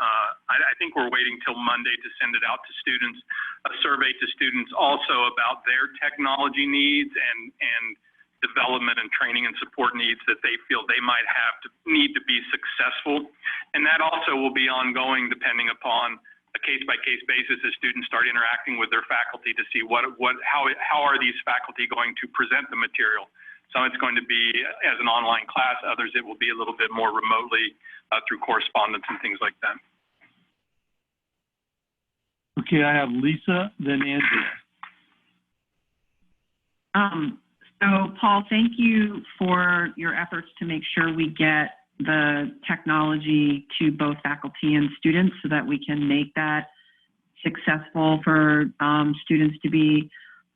I think we're waiting till Monday to send it out to students, a survey to students also about their technology needs and development and training and support needs that they feel they might need to be successful. And that also will be ongoing depending upon a case-by-case basis as students start interacting with their faculty to see how are these faculty going to present the material. Some it's going to be as an online class, others it will be a little bit more remotely through correspondence and things like that. Okay, I have Lisa, then Angela. So Paul, thank you for your efforts to make sure we get the technology to both faculty and students so that we can make that successful for students to be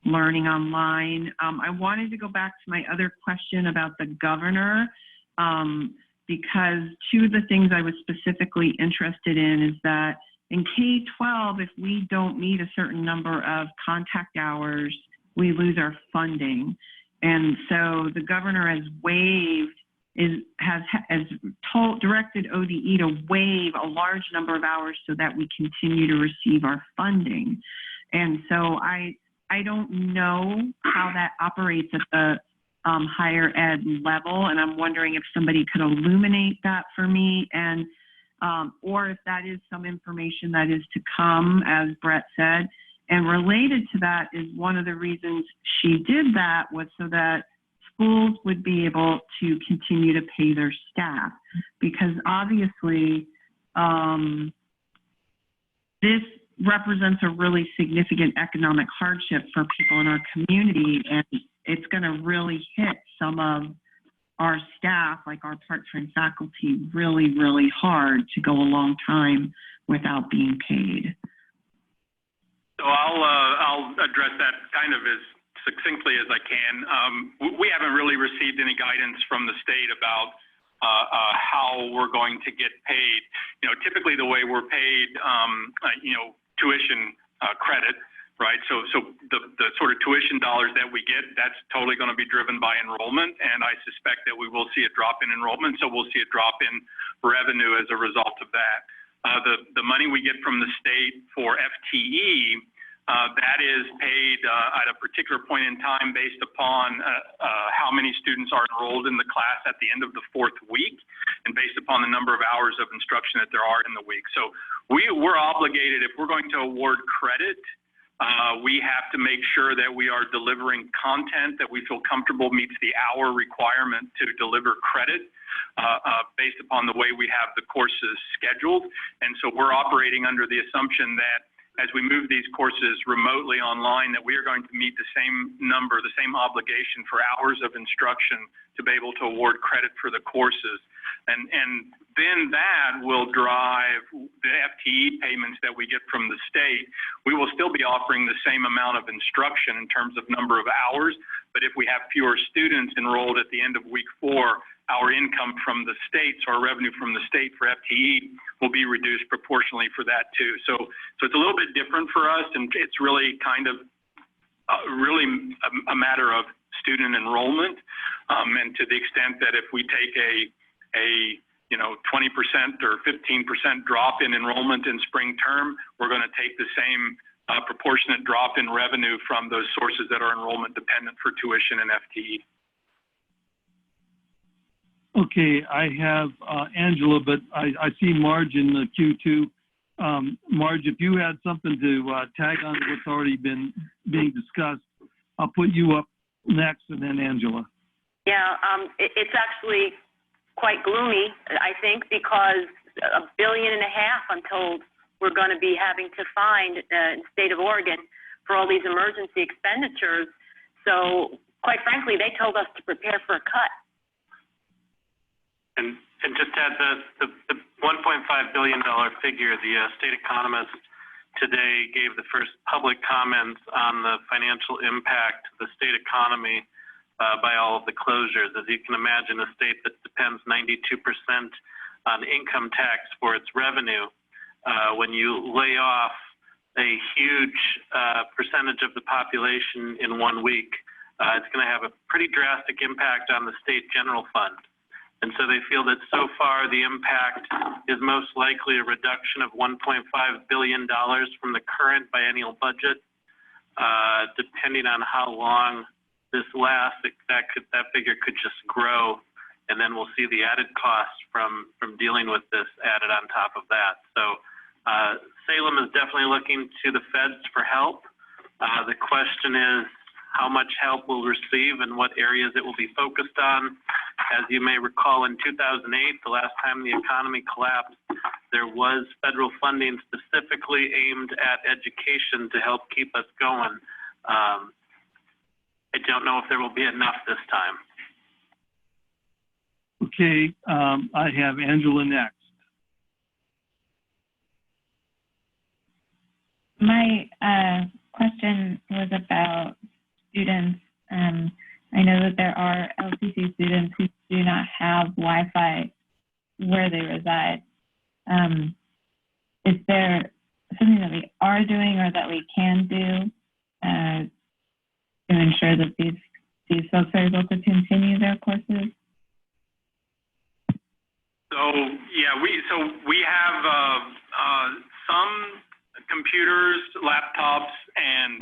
learning online. I wanted to go back to my other question about the governor, because two of the things I was specifically interested in is that in K-12, if we don't meet a certain number of contact hours, we lose our funding. And so the governor has directed ODE to waive a large number of hours so that we continue to receive our funding. And so I don't know how that operates at the higher ed level, and I'm wondering if somebody could illuminate that for me, and or if that is some information that is to come, as Brett said. And related to that is one of the reasons she did that was so that schools would be able to continue to pay their staff, because obviously this represents a really significant economic hardship for people in our community, and it's going to really hit some of our staff, like our part-time faculty, really, really hard to go a long time without being paid. So I'll address that kind of as succinctly as I can. We haven't really received any guidance from the state about how we're going to get paid. Typically the way we're paid, tuition credit, right? So the sort of tuition dollars that we get, that's totally going to be driven by enrollment, and I suspect that we will see a drop in enrollment, so we'll see a drop in revenue as a result of that. The money we get from the state for FTE, that is paid at a particular point in time based upon how many students are enrolled in the class at the end of the 4th week, and based upon the number of hours of instruction that there are in the week. So we're obligated, if we're going to award credit, we have to make sure that we are delivering content that we feel comfortable meets the hour requirement to deliver credit based upon the way we have the courses scheduled. And so we're operating under the assumption that as we move these courses remotely online, that we are going to meet the same number, the same obligation for hours of instruction to be able to award credit for the courses. And then that will drive the FTE payments that we get from the state. We will still be offering the same amount of instruction in terms of number of hours, but if we have fewer students enrolled at the end of week 4, our income from the state, so our revenue from the state for FTE will be reduced proportionally for that too. So it's a little bit different for us, and it's really kind of really a matter of student enrollment, and to the extent that if we take a 20% or 15% drop in enrollment in spring term, we're going to take the same proportionate drop in revenue from those sources that are enrollment dependent for tuition and FTE. Okay, I have Angela, but I see Marge in the queue too. Marge, if you had something to tag on to what's already been being discussed, I'll put you up next and then Angela. Yeah, it's actually quite gloomy, I think, because $1.5 billion, I'm told, we're going to be having to find in the state of Oregon for all these emergency expenditures. So, quite frankly, they told us to prepare for a cut. And just to add the $1.5 billion figure, the state economist today gave the first public comments on the financial impact to the state economy by all of the closures. As you can imagine, a state that depends 92% on income tax for its revenue, when you lay off a huge percentage of the population in 1 week, it's going to have a pretty drastic impact on the state general fund. And so they feel that so far the impact is most likely a reduction of $1.5 billion from the current biennial budget. Depending on how long this lasts, that figure could just grow, and then we'll see the added cost from dealing with this added on top of that. So Salem is definitely looking to the feds for help. The question is how much help we'll receive and what areas it will be focused on. As you may recall, in 2008, the last time the economy collapsed, there was federal funding specifically aimed at education to help keep us going. I don't know if there will be enough this time. Okay, I have Angela next. My question was about students. I know that there are LCC students who do not have Wi-Fi where they reside. Is there something that we are doing or that we can do to ensure that these folks are able to continue their courses? So yeah, we have some computers, laptops, and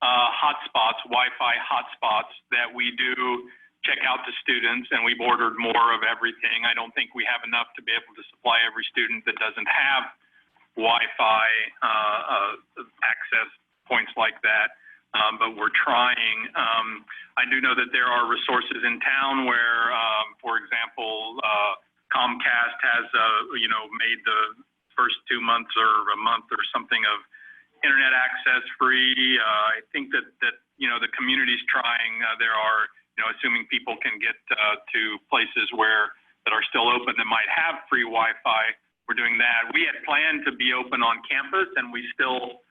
hotspots, Wi-Fi hotspots that we do check out to students, and we've ordered more of everything. I don't think we have enough to be able to supply every student that doesn't have Wi-Fi access points like that, but we're trying. I do know that there are resources in town where, for example, Comcast has, made the first 2 months or a month or something of internet access free. I think that the community's trying. There are, assuming people can get to places that are still open that might have free Wi-Fi, we're doing that. We had planned to be open on campus, and we still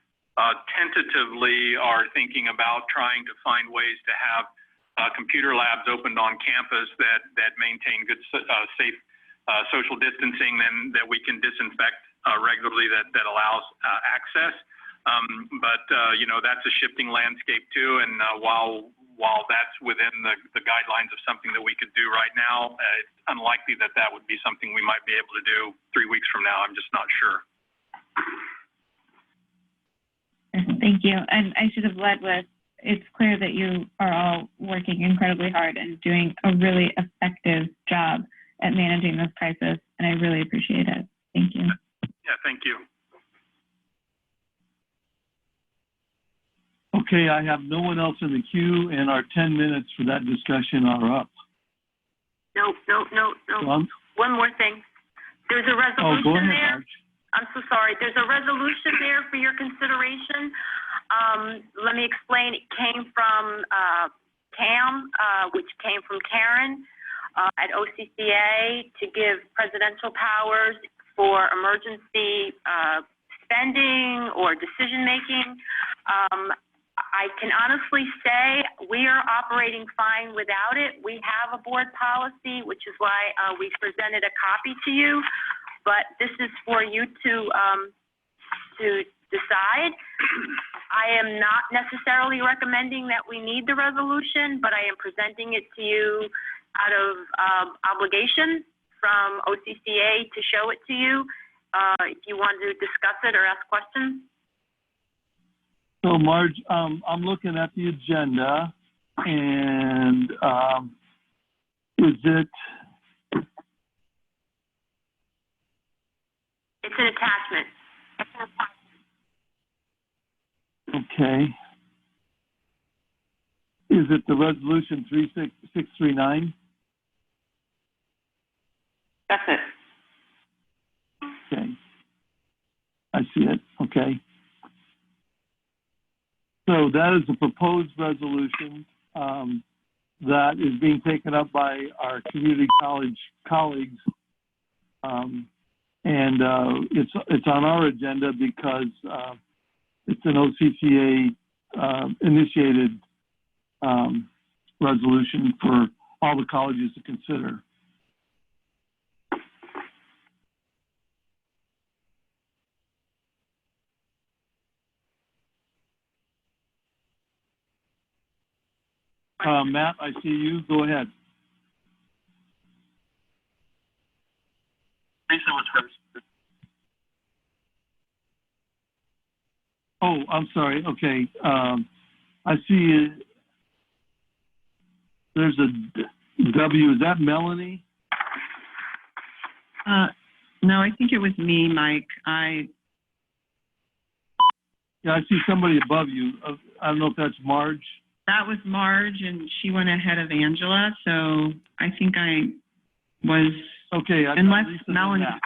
tentatively are thinking about trying to find ways to have computer labs opened on campus that maintain good, safe social distancing, and that we can disinfect regularly that allows access. But that's a shifting landscape too. And while that's within the guidelines of something that we could do right now, it's unlikely that would be something we might be able to do 3 weeks from now. I'm just not sure. Thank you. And I should have led with, it's clear that you are all working incredibly hard and doing a really effective job at managing this crisis, and I really appreciate it. Thank you. Yeah, thank you. Okay, I have no one else in the queue, and our 10 minutes for that discussion are up. No. One more thing. There's a resolution go ahead, there. Marge. I'm so sorry. There's a resolution there for your consideration. Let me explain. It came from CAM, which came from Karen at OCCA to give presidential powers for emergency spending or decision-making. I can honestly say we are operating fine without it. We have a board policy, which is why we presented a copy to you. But this is for you to decide. I am not necessarily recommending that we need the resolution, but I am presenting it to you out of obligation from OCCA to show it to you. If you want to discuss it or ask questions. So, Marge, I'm looking at the agenda, and is it? It's an attachment. Okay. Is it the resolution 36639? That's it. Okay. I see it. Okay. So that is a proposed resolution that is being taken up by our community college colleagues. And it's on our agenda because it's an OCCA initiated resolution for all the colleges to consider. Matt, I see you. Go ahead. Lisa was first. Oh, I'm sorry. Okay. I see There's a W. Is that Melanie? No, I think it was me, Mike. Yeah, I see somebody above you. I don't know if that's Marge. That was Marge, and she went ahead of Angela, so I think I was, Okay, I've unless got Lisa then Melanie. Matt.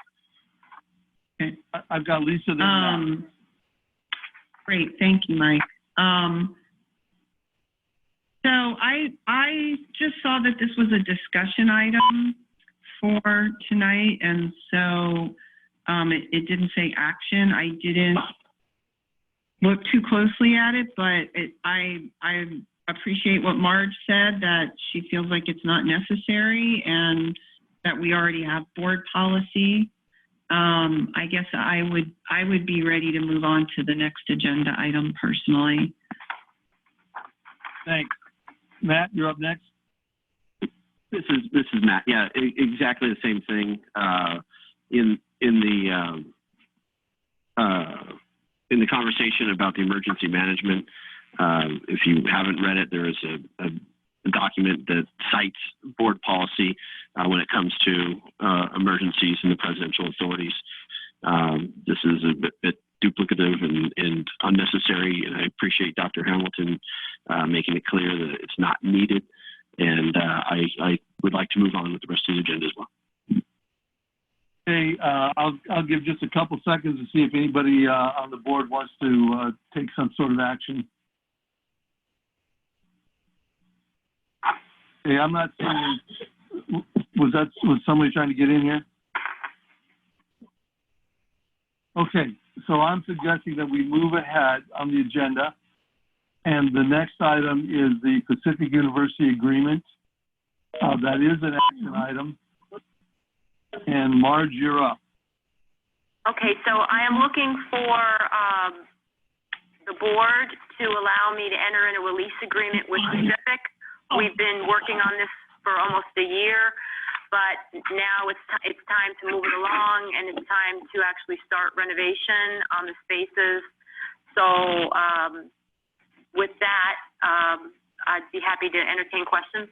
Okay. I've got Lisa then Matt. Great, thank you, Mike. So I just saw that this was a discussion item for tonight, and so it didn't say action. I didn't look too closely at it, but I appreciate what Marge said, that she feels like it's not necessary and that we already have board policy. I guess I would be ready to move on to the next agenda item personally. Thanks. Matt, you're up next. This is Matt. Yeah, exactly the same thing. In the conversation about the emergency management, if you haven't read it, there is a document that cites board policy when it comes to emergencies and the presidential authorities. This is a bit duplicative and unnecessary, and I appreciate Dr. Hamilton making it clear that it's not needed. And I would like to move on with the rest of the agenda as well. Okay, I'll give just a couple seconds to see if anybody on the board wants to take some sort of action. Okay, I'm not seeing. Was somebody trying to get in here? Okay, so I'm suggesting that we move ahead on the agenda. And the next item is the Pacific University Agreement. That is an action item. And Marge, you're up. Okay, so I am looking for the board to allow me to enter in a release agreement with Pacific. We've been working on this for almost a year, but now it's time to move it along, and it's time to actually start renovation on the spaces. So with that, I'd be happy to entertain questions.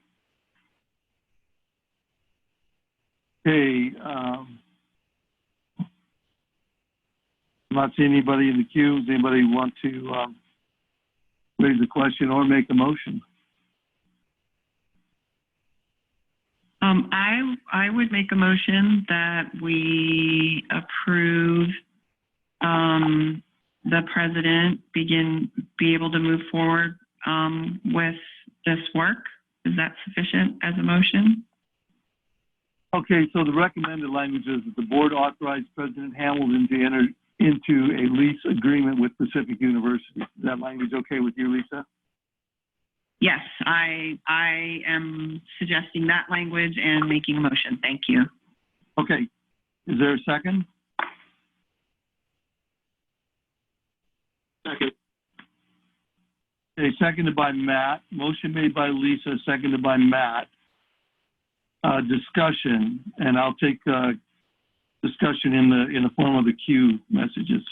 Okay. I'm not seeing anybody in the queue. Does anybody want to raise a question or make a motion? I would make a motion that we approve the president be able to move forward with this work. Is that sufficient as a motion? Okay, so the recommended language is that the board authorized President Hamilton to enter into a lease agreement with Pacific University. Is that language okay with you, Lisa? Yes, I am suggesting that language and making a motion. Thank you. Okay, is there a second? Second. Okay, seconded by Matt. Motion made by Lisa, seconded by Matt. Discussion, and I'll take discussion in the form of the Q messages.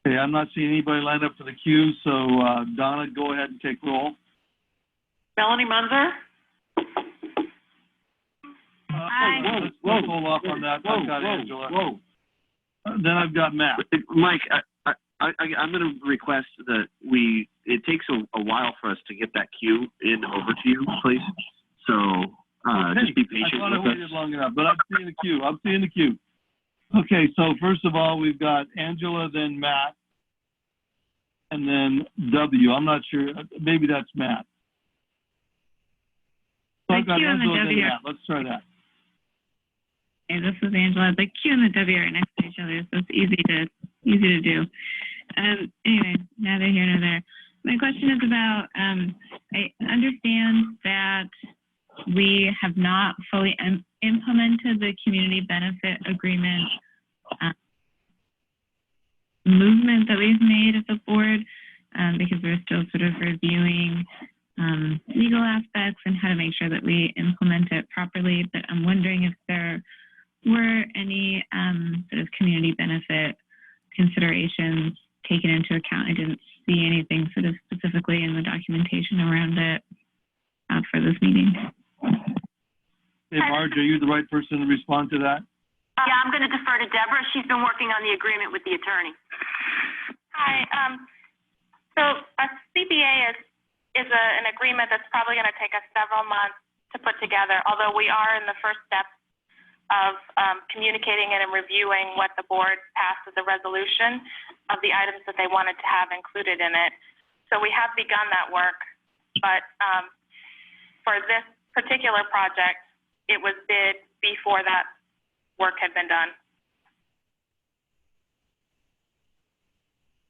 Okay, I'm not seeing anybody lined up for the queue, so Donna, go ahead and take roll. Melanie Munzer? Let's hold off on that. I've got Angela. Then I've got Matt. Mike, I'm going to request that it takes a while for us to get that queue in over to you, please. So just be patient I thought I with waited us. long enough, but I'm seeing the queue. Okay, so first of all, we've got Angela, then Matt, and then W. I'm not sure. Maybe that's Matt. So I've got Angela, then Matt. Let's try that. Okay, this is Angela. The Q and the W are next to each other, so it's easy to do. Anyway, neither here nor there. My question is about, I understand that we have not fully implemented the community benefit agreement movement that we've made at the board because we're still sort of reviewing legal aspects and how to make sure that we implement it properly. But I'm wondering if there were any sort of community benefit considerations taken into account. I didn't see anything sort of specifically in the documentation around it for this meeting. Hey, Marge, are you the right person to respond to that? Yeah, I'm going to defer to Deborah. She's been working on the agreement with the attorney. Hi. So a CBA is an agreement that's probably going to take us several months to put together, although we are in the first steps of communicating it and reviewing what the board passed as a resolution of the items that they wanted to have included in it. So we have begun that work, but for this particular project, it was bid before that work had been done.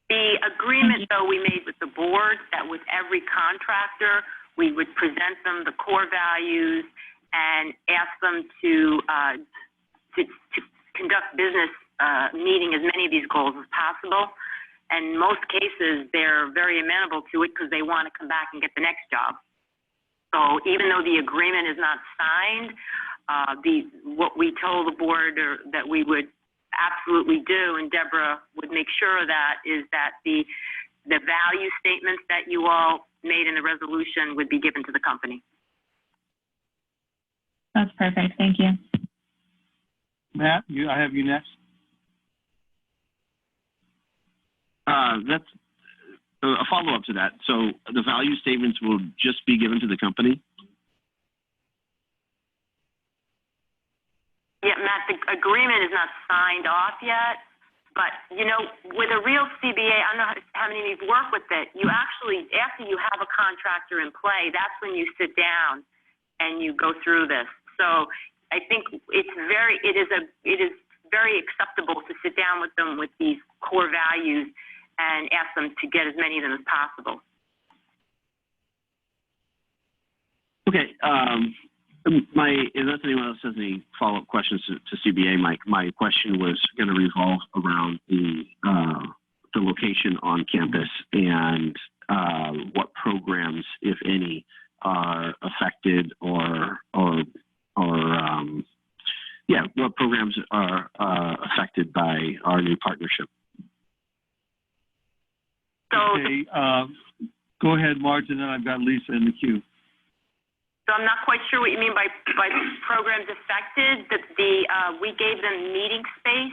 The agreement, though, we made with the board that with every contractor, we would present them the core values and ask them to conduct business meeting as many of these goals as possible. And in most cases, they're very amenable to it because they want to come back and get the next job. So even though the agreement is not signed, what we told the board that we would absolutely do, and Deborah would make sure of that, is that the value statements that you all made in the resolution would be given to the company. That's perfect. Thank you. Matt, I have you next. That's a follow-up to that. So the value statements will just be given to the company? Yeah, Matt, the agreement is not signed off yet, but, you know, with a real CBA, I don't know how many of you have worked with it, you actually, after you have a contractor in play, that's when you sit down and you go through this. So I think it is very acceptable to sit down with them with these core values and ask them to get as many of them as possible. Okay. Unless anyone else has any follow-up questions to CBA, my question was going to revolve around the location on campus and what programs, if any, are affected what programs are affected by our new partnership. Okay, go ahead, Marge, and then I've got Lisa in the queue. So I'm not quite sure what you mean by programs affected. We gave them meeting space,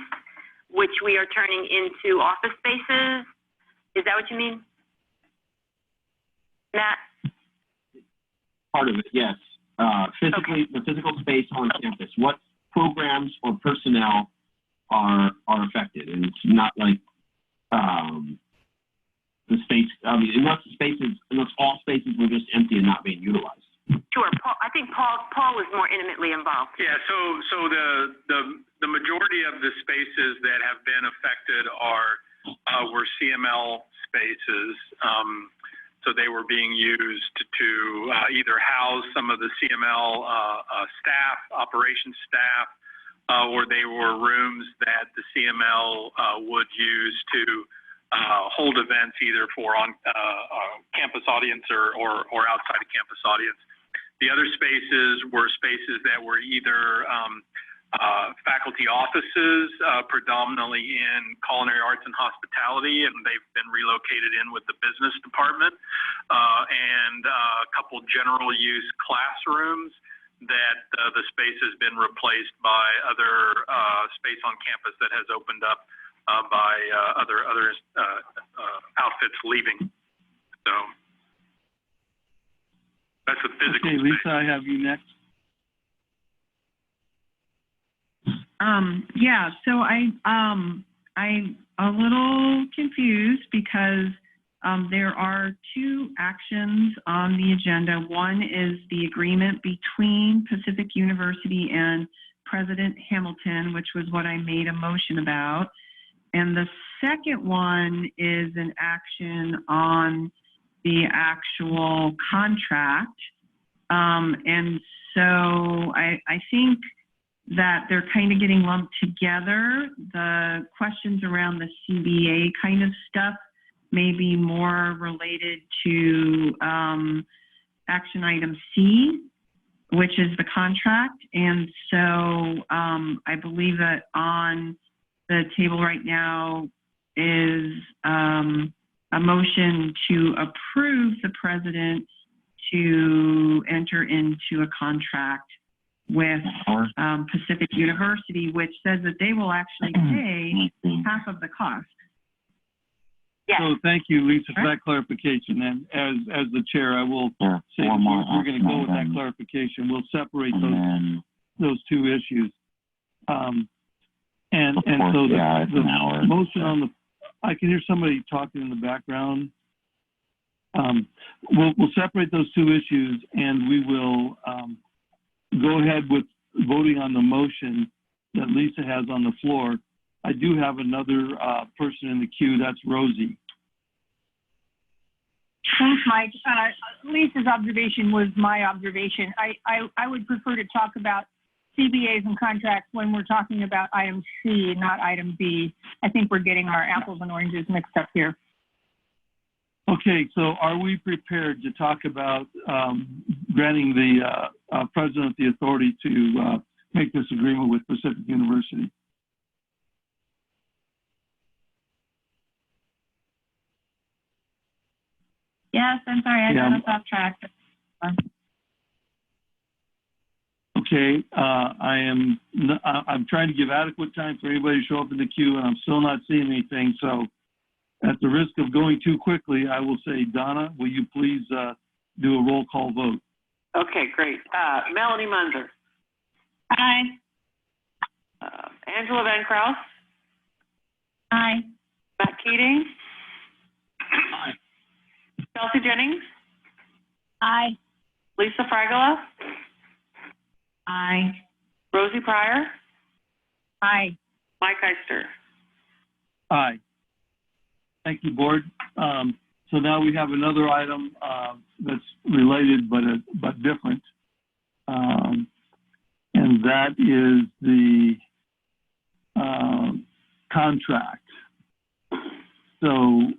which we are turning into office spaces. Is that what you mean, Matt? Part of it, yes. Physically, the physical space on campus. What programs or personnel are affected? And it's not like the space. I mean, unless all spaces were just empty and not being utilized. Sure, Paul. I think Paul was more intimately involved. Yeah, so the majority of the spaces that have been affected were CML spaces. So they were being used to either house some of the CML staff, operations staff, or they were rooms that the CML would use to hold events either for on campus audience or outside of campus audience. The other spaces were spaces that were either faculty offices, predominantly in culinary arts and hospitality, and they've been relocated in with the business department, and a couple general use classrooms that the space has been replaced by other space on campus that has opened up by other outfits leaving. So that's the physical space. Lisa, I have you next. Yeah, so I'm a little confused because there are two actions on the agenda. One is the agreement between Pacific University and President Hamilton, which was what I made a motion about. And the second one is an action on the actual contract. And so I think that they're kind of getting lumped together. The questions around the CBA kind of stuff may be more related to action item C, which is the contract. And so I believe that on the table right now, is a motion to approve the president to enter into a contract with Pacific University, which says that they will actually pay half of the cost. Yes. So thank you, Lisa, for that clarification. And as the chair, I will say we're going to go with that clarification. We'll separate those two issues. And so the motion on the, I can hear somebody talking in the background. We'll separate those two issues, and we will go ahead with voting on the motion that Lisa has on the floor. I do have another person in the queue. That's Rosie. Thanks, Mike. Lisa's observation was my observation. I would prefer to talk about CBAs and contracts when we're talking about item C, not item B. I think we're getting our apples and oranges mixed up here. Okay, so are we prepared to talk about granting the president the authority to make this agreement with Pacific University? Yes, I'm sorry, I got us off track. Okay, I'm trying to give adequate time for anybody to show up in the queue, and I'm still not seeing anything. So, at the risk of going too quickly, I will say, Donna, will you please do a roll call vote? Okay, great. Melanie Munzer. Aye. Angela Van Kraus. Aye. Matt Keating. Aye. Chelsea Jennings. Aye. Lisa Fragola. Aye. Rosie Pryor. Aye. Mike Heister. Aye. Thank you, board. So now we have another item that's related but different, and that is the contract. So,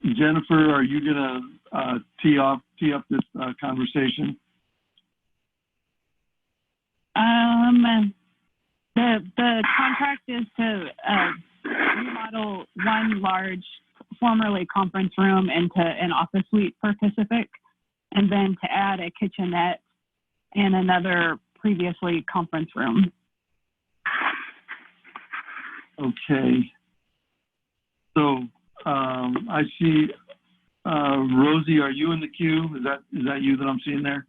Jennifer, are you going to tee up this conversation? The contract is to remodel one large, formerly conference room into an office suite for Pacific, and then to add a kitchenette and another previously conference room. Okay. So I see Rosie. Are you in the queue? Is that you that I'm seeing there?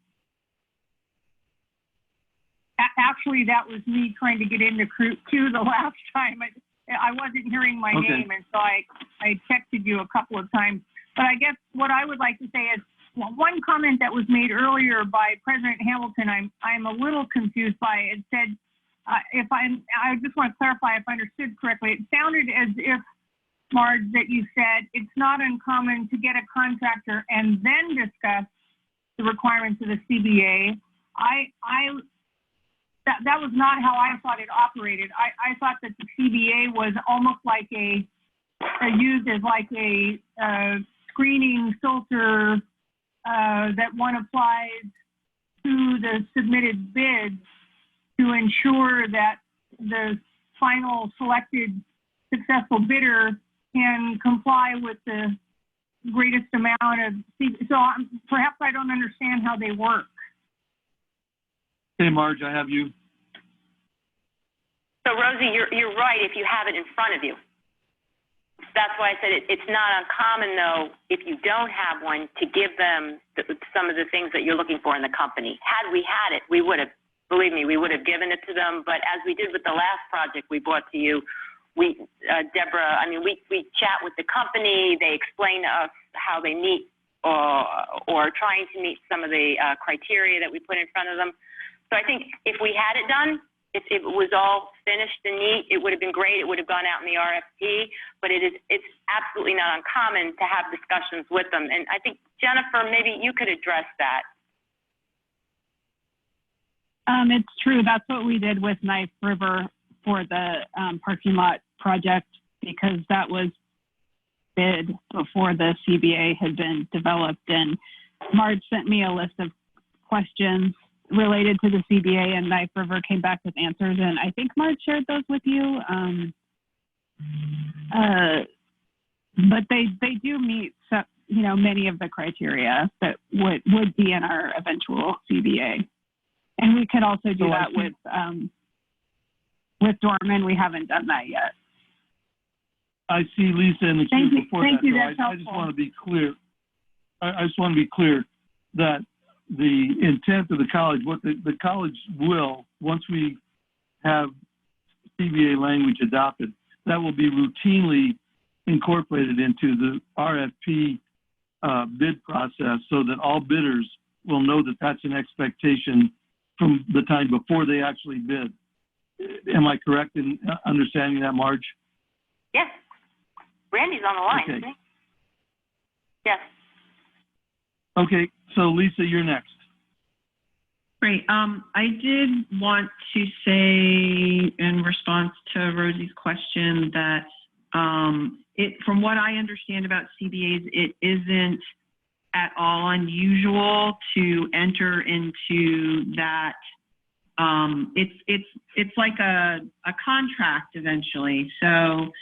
Actually, that was me trying to get into queue the last time. I wasn't hearing my name, and so I texted you a couple of times. But I guess what I would like to say is, one comment that was made earlier by President Hamilton, I'm a little confused by. It said, I just want to clarify if I understood correctly. It sounded as if, Marge, that you said it's not uncommon to get a contractor and then discuss the requirements of the CBA. That was not how I thought it operated. I thought that the CBA was almost like used as like a screening filter that one applies to the submitted bids to ensure that the final selected successful bidder can comply with the greatest amount of CBA. So perhaps I don't understand how they work. Hey, Marge, I have you. So Rosie, you're right if you have it in front of you. That's why I said it's not uncommon, though, if you don't have one, to give them some of the things that you're looking for in the company. Had we had it, we would have, believe me, we would have given it to them. But as we did with the last project we brought to you, Deborah, we chat with the company. They explain to us how they meet or trying to meet some of the criteria that we put in front of them. So I think if we had it done, if it was all finished and neat, it would have been great. It would have gone out in the RFP, but it's absolutely not uncommon to have discussions with them. And I think, Jennifer, maybe you could address that. It's true. That's what we did with Knife River for the parking lot project, because that was bid before the CBA had been developed. And Marge sent me a list of questions related to the CBA, and Knife River came back with answers. And I think Marge shared those with you. But they do meet some, many of the criteria that would be in our eventual CBA. And we could also do that with Dorman. We haven't done that yet. I see Lisa in the queue before that. Thank you. So That's I just helpful. want to be clear. I just want to be clear that the intent of the college, what the college will, once we have CBA language adopted, that will be routinely incorporated into the RFP bid process so that all bidders will know that that's an expectation from the time before they actually bid. Am I correct in understanding that, Marge? Yes. Randy's on the line, Okay. isn't he? Yes. Okay, so Lisa, you're next. Great. I did want to say in response to Rosie's question that from what I understand about CBAs, it isn't at all unusual to enter into that. It's like a contract eventually. So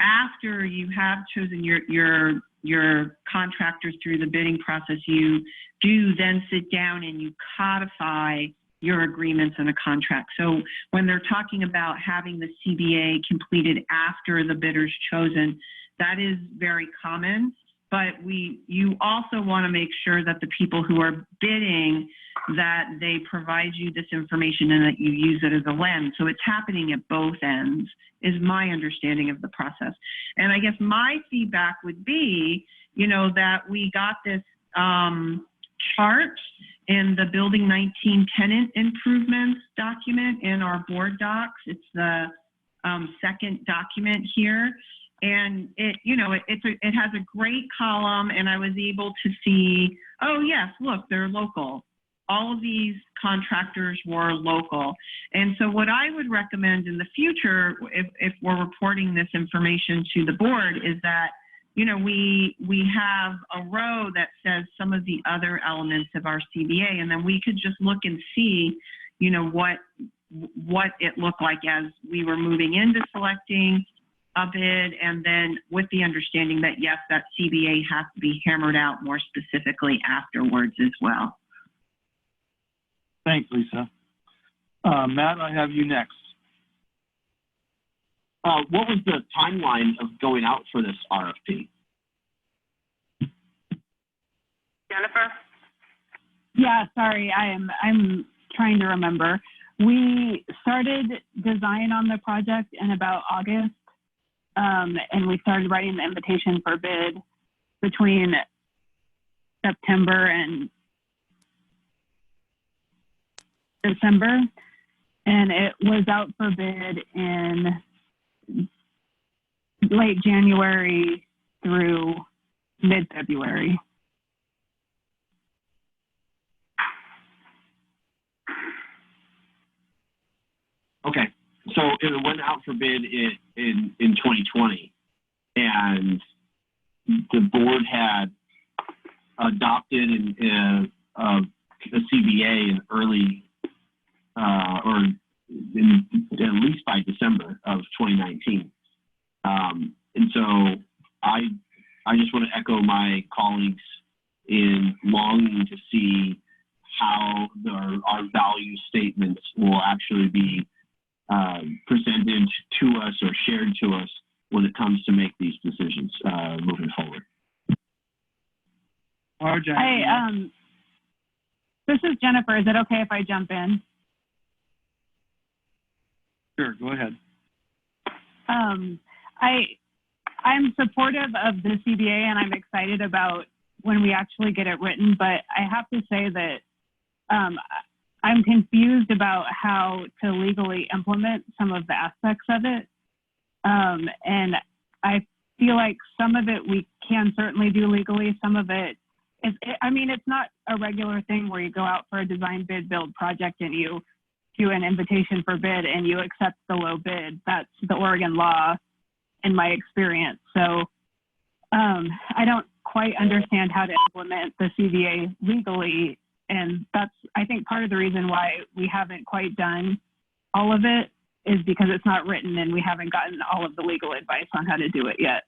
after you have chosen your contractors through the bidding process, you do then sit down and you codify your agreements in a contract. So when they're talking about having the CBA completed after the bidder's chosen, that is very common. But you also want to make sure that the people who are bidding, that they provide you this information and that you use it as a lens. So it's happening at both ends, is my understanding of the process. And I guess my feedback would be, that we got this chart in the Building 19 tenant improvements document in our board docs. It's the second document here. And it has a great column, and I was able to see, oh yes, look, they're local. All of these contractors were local. And so what I would recommend in the future, if we're reporting this information to the board, is that, we have a row that says some of the other elements of our CBA, and then we could just look and see, what it looked like as we were moving into selecting a bid, and then with the understanding that, yes, that CBA has to be hammered out more specifically afterwards as well. Thanks, Lisa. Matt, I have you next. What was the timeline of going out for this RFP? Jennifer? Yeah, sorry, I'm trying to remember. We started design on the project in about August, and we started writing the invitation for bid between September and December, and it was out for bid in late January through mid-February. Okay, so it went out for bid in 2020, and the board had adopted a CBA in early, or at least by December of 2019. And so I just want to echo my colleagues in longing to see how our value statements will actually be presented to us or shared to us when it comes to make these decisions moving forward. Marge, Hey, this is Jennifer. Is it okay if I jump in? Sure, go ahead. I'm supportive of the CBA, and I'm excited about when we actually get it written, but I have to say that I'm confused about how to legally implement some of the aspects of it. And I feel like some of it we can certainly do legally. Some of it is, it's not a regular thing where you go out for a design bid build project and you do an invitation for bid and you accept the low bid. That's the Oregon law in my experience. So I don't quite understand how to implement the CBA legally. And that's, I think, part of the reason why we haven't quite done all of it. is because it's not written and we haven't gotten all of the legal advice on how to do it yet.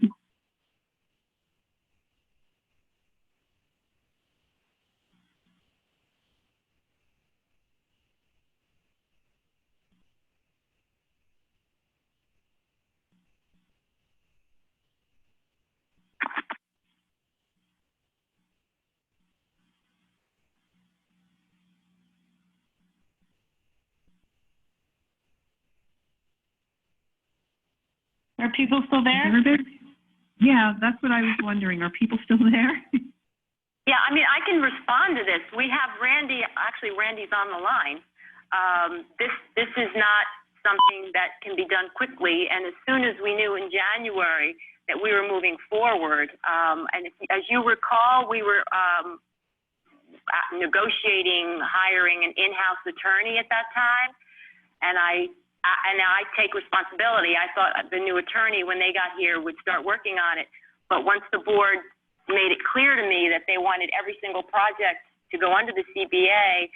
Are people still there? Yeah, that's what I was wondering. Are people still there? Yeah, I mean, I can respond to this. We have Randy, actually Randy's on the line. This is not something that can be done quickly, and as soon as we knew in January that we were moving forward, and as you recall, we were negotiating hiring an in-house attorney at that time, and I take responsibility. I thought the new attorney, when they got here, would start working on it. But once the board made it clear to me that they wanted every single project to go under the CBA,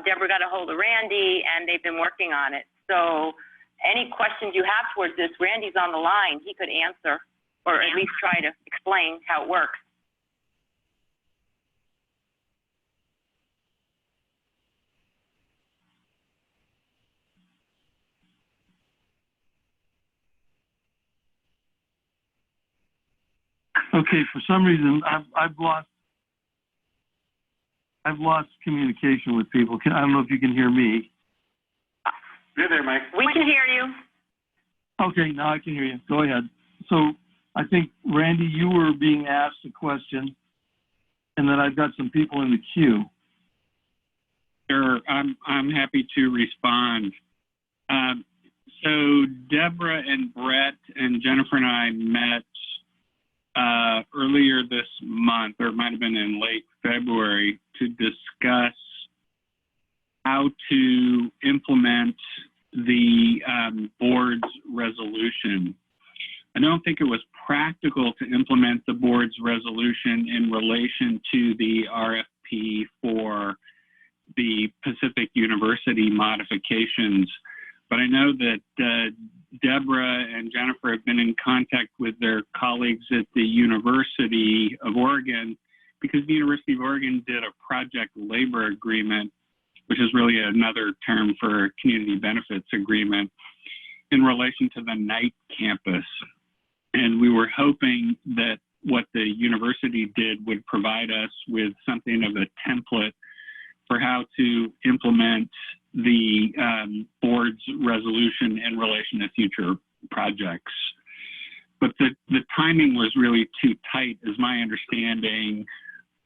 Deborah got a hold of Randy, and they've been working on it. So any questions you have towards this, Randy's on the line. He could answer, or at least try to explain how it works. Okay, for some reason, I've lost communication with people. I don't know if you can hear me. You're there, Mike. We can hear you. Okay, now I can hear you. Go ahead. So I think, Randy, you were being asked a question, and then I've got some people in the queue. Sure, I'm happy to respond. So Deborah and Brett and Jennifer and I met earlier this month, or it might have been in late February, to discuss how to implement the board's resolution. I don't think it was practical to implement the board's resolution in relation to the RFP for the Pacific University modifications, but I know that Deborah and Jennifer have been in contact with their colleagues at the University of Oregon, because the University of Oregon did a project labor agreement, which is really another term for community benefits agreement, in relation to the Knight campus. And we were hoping that what the university did would provide us with something of a template for how to implement the board's resolution in relation to future projects. But the timing was really too tight, is my understanding,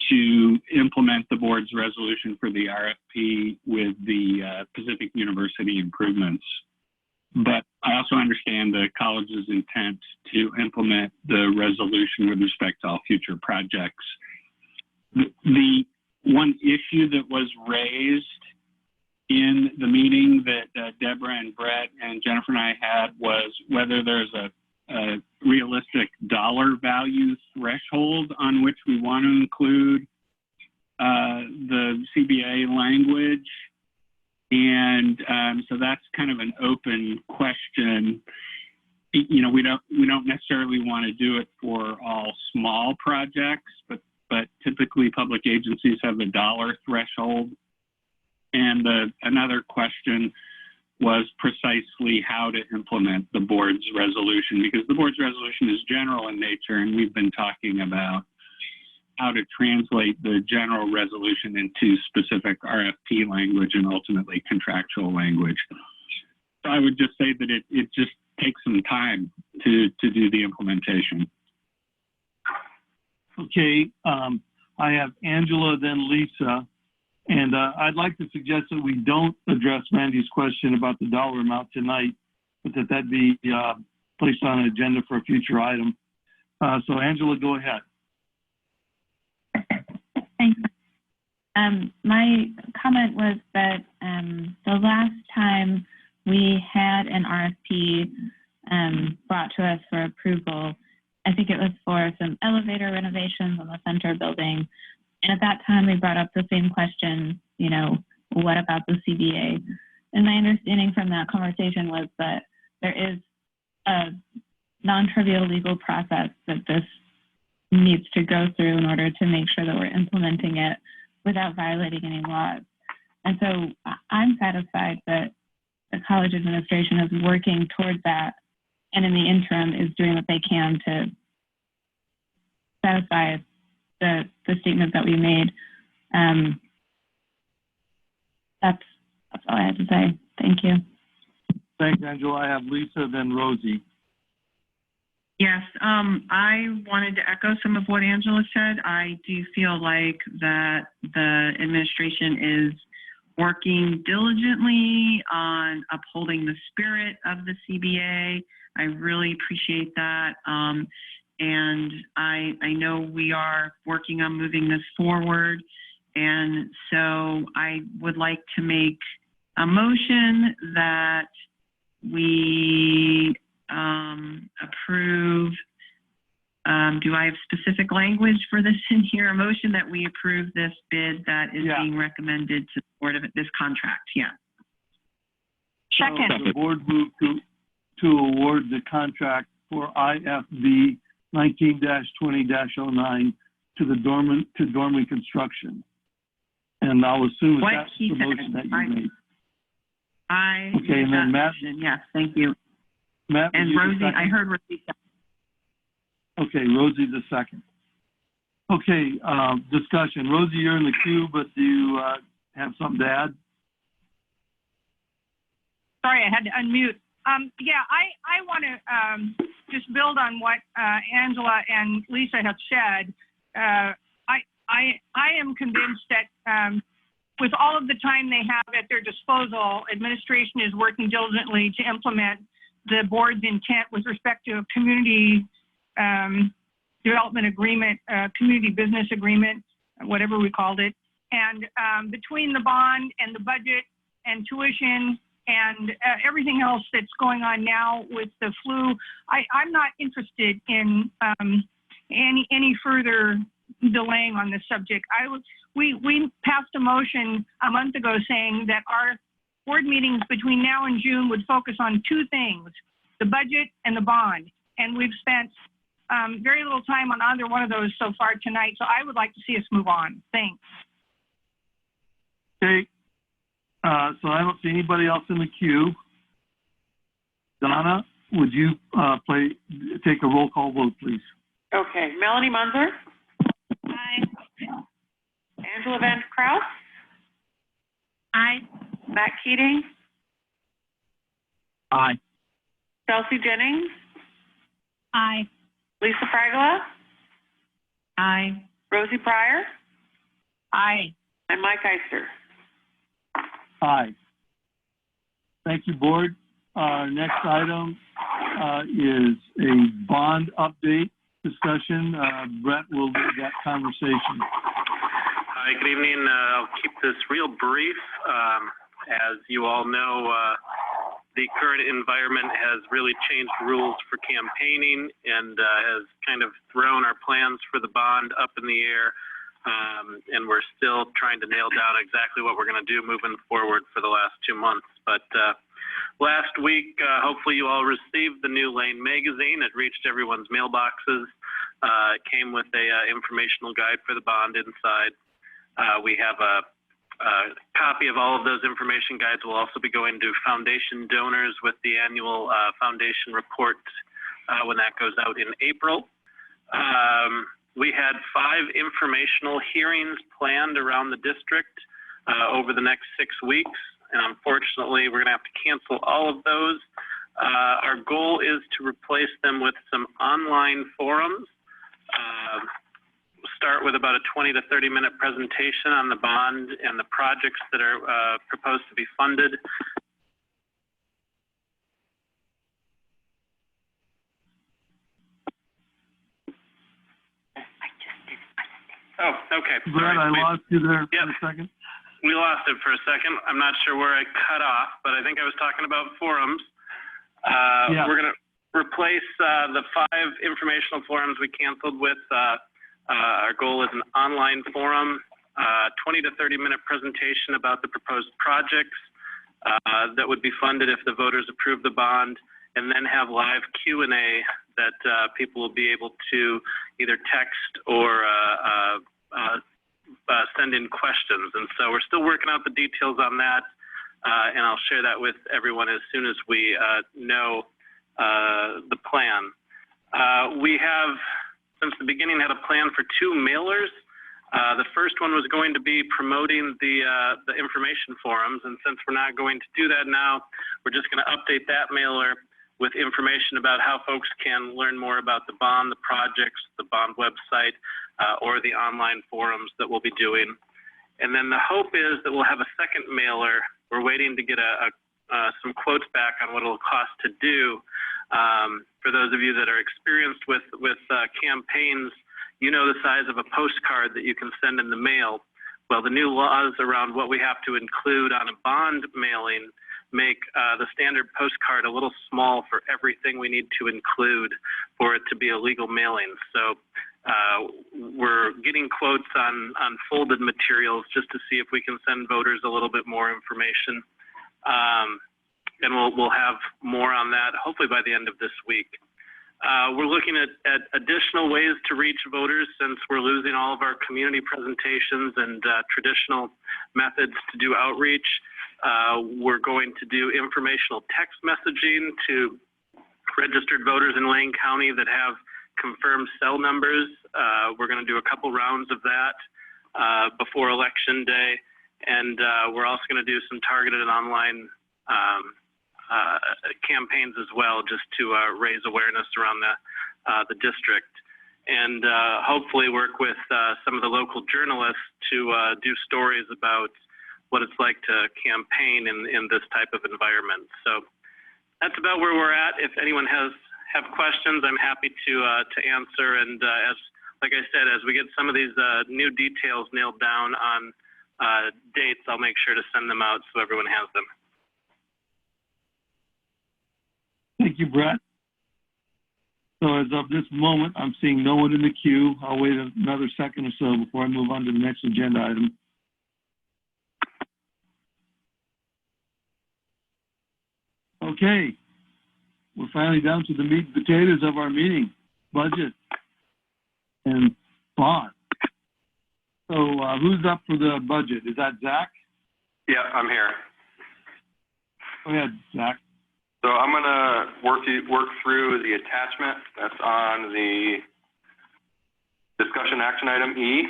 to implement the board's resolution for the RFP with the Pacific University improvements. But I also understand the college's intent to implement the resolution with respect to all future projects. The one issue that was raised in the meeting that Deborah and Brett and Jennifer and I had was whether there's a realistic dollar value threshold on which we want to include the CBA language. And so that's kind of an open question. You know, we don't necessarily want to do it for all small projects, but typically public agencies have a dollar threshold. And another question was precisely how to implement the board's resolution, because the board's resolution is general in nature, and we've been talking about how to translate the general resolution into specific RFP language and ultimately contractual language. So I would just say that it just takes some time to do the implementation. Okay, I have Angela, then Lisa, and I'd like to suggest that we don't address Randy's question about the dollar amount tonight, but that be placed on an agenda for a future item. So Angela, go ahead. Thanks. My comment was that the last time we had an RFP brought to us for approval, I think it was for some elevator renovations on the center building. And at that time, we brought up the same question, you know, what about the CBA? and my understanding from that conversation was that there is a non-trivial legal process that this needs to go through in order to make sure that we're implementing it without violating any laws. And so I'm satisfied that the college administration is working towards that, and in the interim is doing what they can to satisfy the statement that we made. That's all I had to say. Thank you. Thanks, Angela. I have Lisa, then Rosie. Yes, I wanted to echo some of what Angela said. I do feel like that the administration is working diligently on upholding the spirit of the CBA. I really appreciate that. And I know we are working on moving this forward. And so I would like to make a motion that we approve, do I have specific language for this in here? A motion that we approve this bid that is being recommended to the board of this contract. Yeah. Second. So the board moved to award the contract for IFB 19-20-09 to Dorman Construction. And I'll assume What that's he the said. motion that you made. Okay, and then Matt. Yes, thank you. Matt, And Rosie, I heard Rosie. Okay, Rosie's the second. Okay, discussion. Rosie, you're in the queue, but do you have something to add? Sorry, I had to unmute. Yeah, I want to just build on what Angela and Lisa have said. I am convinced that with all of the time they have at their disposal, administration is working diligently to implement the board's intent with respect to a community development agreement, community business agreement, whatever we called it. And between the bond and the budget and tuition and everything else that's going on now with the flu, I'm not interested in any further delaying on this subject. We passed a motion a month ago saying that our board meetings between now and June would focus on two things, the budget and the bond. And we've spent very little time on either one of those so far tonight. So I would like to see us move on. Thanks. Okay. So I don't see anybody else in the queue. Donna, would you take a roll call vote, please? Okay, Melanie Munzer, Aye. Angela Van Kraus, Aye. Matt Keating, Aye. Chelsea Jennings, Aye. Lisa Fragola, Aye. Rosie Pryor, Aye. and Mike Eister. Aye. Thank you, board. Our next item is a bond update discussion. Brett will lead that conversation. Hi, good evening. I'll keep this real brief. As you all know, the current environment has really changed rules for campaigning and has kind of thrown our plans for the bond up in the air. And we're still trying to nail down exactly what we're going to do moving forward for the last 2 months. But last week, hopefully you all received the new Lane magazine. It reached everyone's mailboxes. It came with a informational guide for the bond inside. We have a copy of all of those information guides. Will also be going to foundation donors with the annual foundation report when that goes out in April. We had 5 informational hearings planned around the district over the next 6 weeks, and unfortunately, we're going to have to cancel all of those. Our goal is to replace them with some online forums. We'll start with about a 20 to 30-minute presentation on the bond and the projects that are proposed to be funded. Oh, okay. Brett, I lost you there for a second. We lost it for a second. I'm not sure where I cut off, but I think I was talking about forums. We're going to replace the 5 informational forums we canceled with. Our goal is an online forum, 20 to 30-minute presentation about the proposed projects, that would be funded if the voters approve the bond, and then have live Q&A that people will be able to either text or send in questions. And so we're still working out the details on that, and I'll share that with everyone as soon as we know the plan. We have, since the beginning, had a plan for 2 mailers. The first one was going to be promoting the information forums, and since we're not going to do that now, we're just going to update that mailer with information about how folks can learn more about the bond, the projects, the bond website, or the online forums that we'll be doing. And then the hope is that we'll have a second mailer. We're waiting to get some quotes back on what it'll cost to do. For those of you that are experienced with campaigns, you know the size of a postcard that you can send in the mail. Well, the new laws around what we have to include on a bond mailing make the standard postcard a little small for everything we need to include for it to be a legal mailing. So we're getting quotes on folded materials just to see if we can send voters a little bit more information. And we'll have more on that hopefully by the end of this week. We're looking at additional ways to reach voters since we're losing all of our community presentations and traditional methods to do outreach. We're going to do informational text messaging to registered voters in Lane County that have confirmed cell numbers. We're going to do a couple rounds of that before Election Day. And we're also going to do some targeted online campaigns as well, just to raise awareness around the district, and hopefully work with some of the local journalists to do stories about what it's like to campaign in this type of environment. So that's about where we're at. If anyone have questions, I'm happy to answer. And like I said, as we get some of these new details nailed down on dates, I'll make sure to send them out so everyone has them. Thank you, Brett. So as of this moment, I'm seeing no one in the queue. I'll wait another second or so before I move on to the next agenda item. Okay, we're finally down to the meat and potatoes of our meeting, budget and bond. So who's up for the budget? Is that Zach? Yeah, I'm here. Go ahead, Zach. So I'm going to work through the attachment that's on the discussion action item E.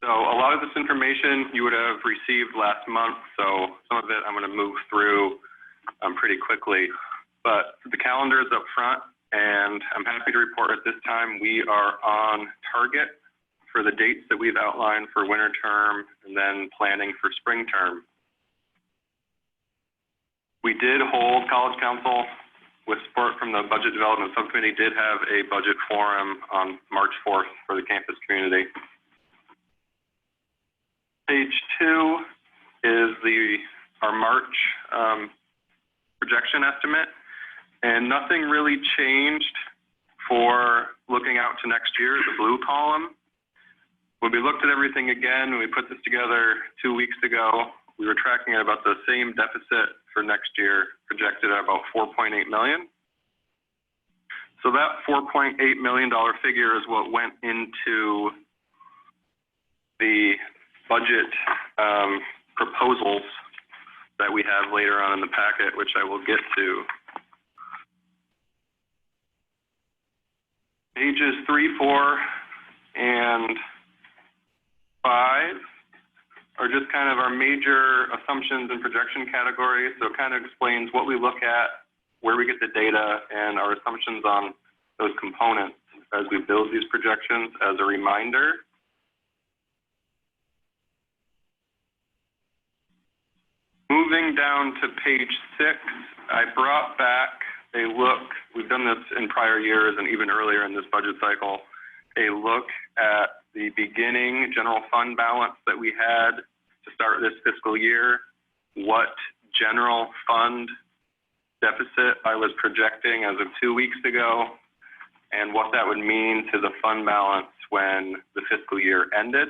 So a lot of this information you would have received last month, so some of it I'm going to move through pretty quickly. But the calendar is up front, and I'm happy to report at this time we are on target for the dates that we've outlined for winter term and then planning for spring term. We did hold College Council with support from the Budget Development Subcommittee, did have a budget forum on March 4th for the campus community. Page 2 is our March projection estimate, and nothing really changed for looking out to next year, the blue column. When we looked at everything again, when we put this together 2 weeks ago, we were tracking at about the same deficit for next year, projected at about $4.8 million. So that $4.8 million figure is what went into the budget proposals that we have later on in the packet, which I will get to. Pages 3, 4, and 5 are just kind of our major assumptions and projection categories. So it kind of explains what we look at, where we get the data, and our assumptions on those components as we build these projections. As a reminder, moving down to page 6, I brought back a look. We've done this in prior years and even earlier in this budget cycle, a look at the beginning general fund balance that we had to start this fiscal year, what general fund deficit I was projecting as of 2 weeks ago, and what that would mean to the fund balance when the fiscal year ended.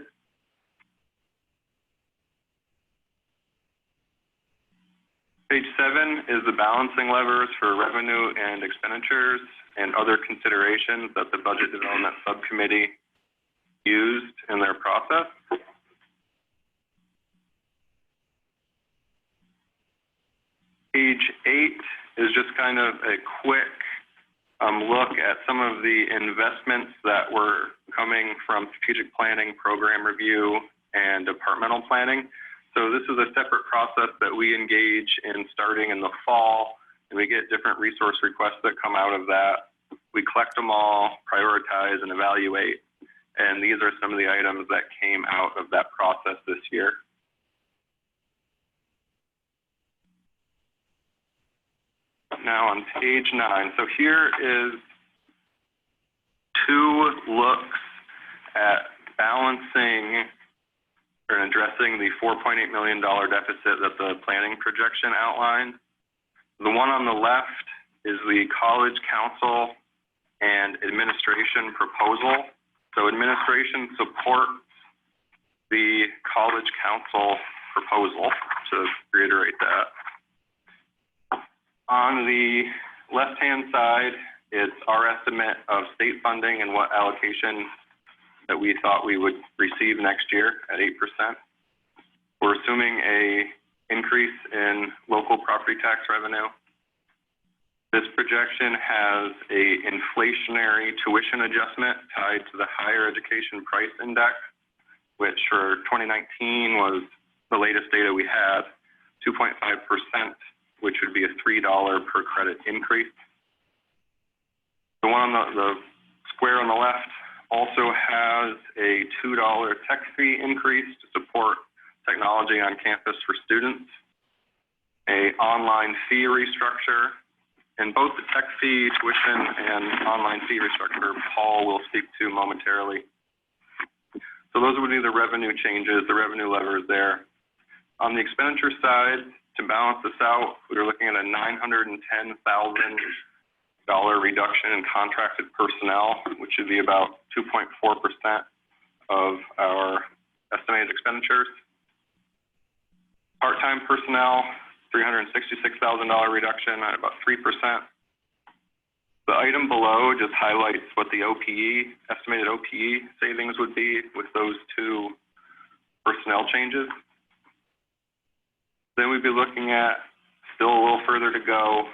Page 7 is the balancing levers for revenue and expenditures and other considerations that the Budget Development Subcommittee used in their process. Page 8 is just kind of a quick look at some of the investments that were coming from strategic planning, program review, and departmental planning. So this is a separate process that we engage in starting in the fall, and we get different resource requests that come out of that. We collect them all, prioritize, and evaluate, and these are some of the items that came out of that process this year. Now on page 9, so here is 2 looks at balancing or addressing the $4.8 million deficit that the planning projection outlined. The one on the left is the College Council and administration proposal. So administration supports the College Council proposal, to reiterate that. On the left-hand side, it's our estimate of state funding and what allocation that we thought we would receive next year at 8%. We're assuming a increase in local property tax revenue. This projection has a inflationary tuition adjustment tied to the Higher Education Price Index, which for 2019 was the latest data we had, 2.5%, which would be a $3 per credit increase. The one on the square on the left also has a $2 tech fee increase to support technology on campus for students, a online fee restructure, and both the tech fee, tuition, and online fee restructure, Paul will speak to momentarily. So those would be the revenue changes, the revenue levers there. On the expenditure side, to balance this out, we were looking at a $910,000 reduction in contracted personnel, which would be about 2.4% of our estimated expenditures. Part-time personnel, $366,000 reduction at about 3%. The item below just highlights what the OPE, estimated OPE savings would be with those 2 personnel changes. Then we'd be looking at, still a little further to go,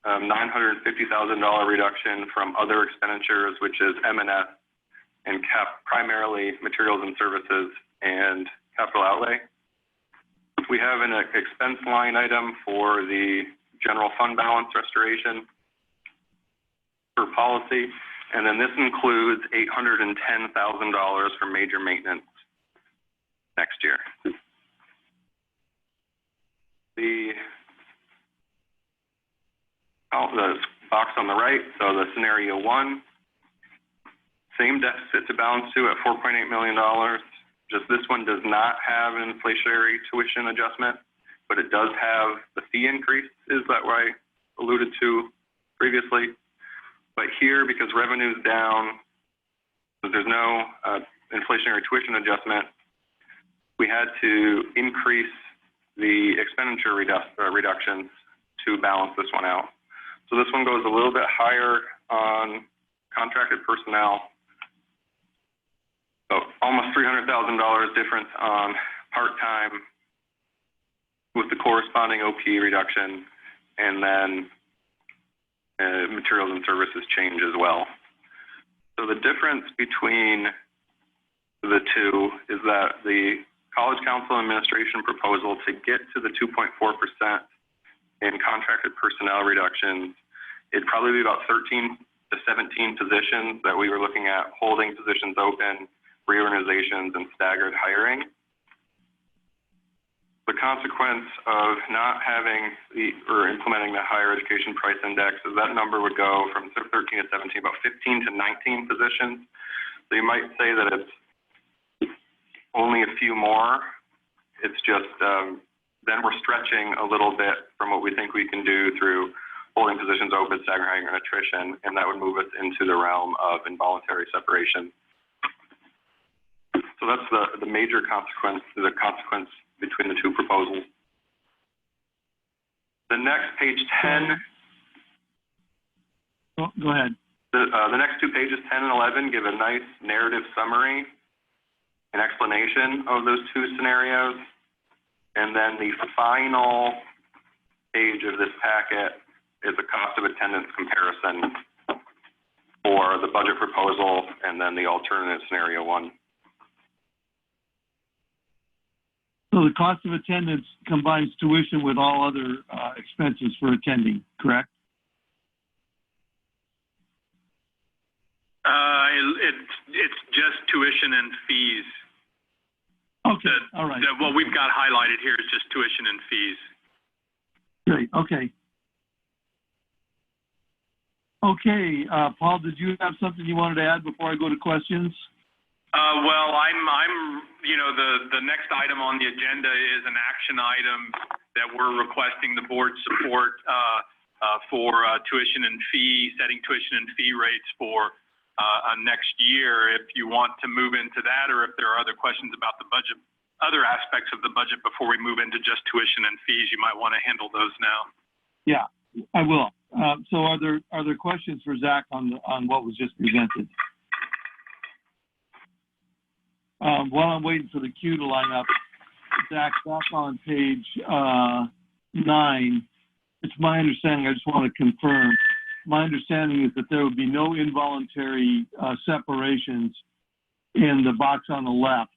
$950,000 reduction from other expenditures, which is M&S and primarily materials and services and capital outlay. We have an expense line item for the general fund balance restoration for policy, and then this includes $810,000 for major maintenance next year. The box on the right, so the scenario 1, same deficit to balance to at $4.8 million. Just this one does not have an inflationary tuition adjustment, but it does have the fee increase, is that what I alluded to previously. But here, because revenue's down, there's no inflationary tuition adjustment, we had to increase the expenditure reductions to balance this one out. So this one goes a little bit higher on contracted personnel. So almost $300,000 difference on part-time with the corresponding OPE reduction, and then materials and services change as well. So the difference between the 2 is that the College Council Administration proposal to get to the 2.4% in contracted personnel reductions, it'd probably be about 13 to 17 positions that we were looking at holding positions open, reorganizations, and staggered hiring. The consequence of not having or implementing the Higher Education Price Index is that number would go from 13 to 17, about 15 to 19 positions. So you might say that it's only a few more. It's just then we're stretching a little bit from what we think we can do through holding positions open, staggering hiring, and attrition, and that would move us into the realm of involuntary separation. So that's the major consequence, the consequence between the 2 proposals. The next page 10, Go ahead. the next two pages, 10 and 11, give a nice narrative summary and explanation of those two scenarios. And then the final page of this packet is a cost of attendance comparison for the budget proposal and then the alternate scenario 1. So the cost of attendance combines tuition with all other expenses for attending, correct? It's just tuition and fees. Okay, all right. What we've got highlighted here is just tuition and fees. Great, okay. Okay, Paul, did you have something you wanted to add before I go to questions? Well, I'm, the next item on the agenda is an action item that we're requesting the board support for tuition and setting tuition and fee rates for next year. If you want to move into that, or if there are other questions about the budget, other aspects of the budget before we move into just tuition and fees, you might want to handle those now. Yeah, I will. So are there questions for Zach on what was just presented? While I'm waiting for the queue to line up, Zach, back on page 9, it's my understanding, I just want to confirm, my understanding is that there would be no involuntary separations in the box on the left,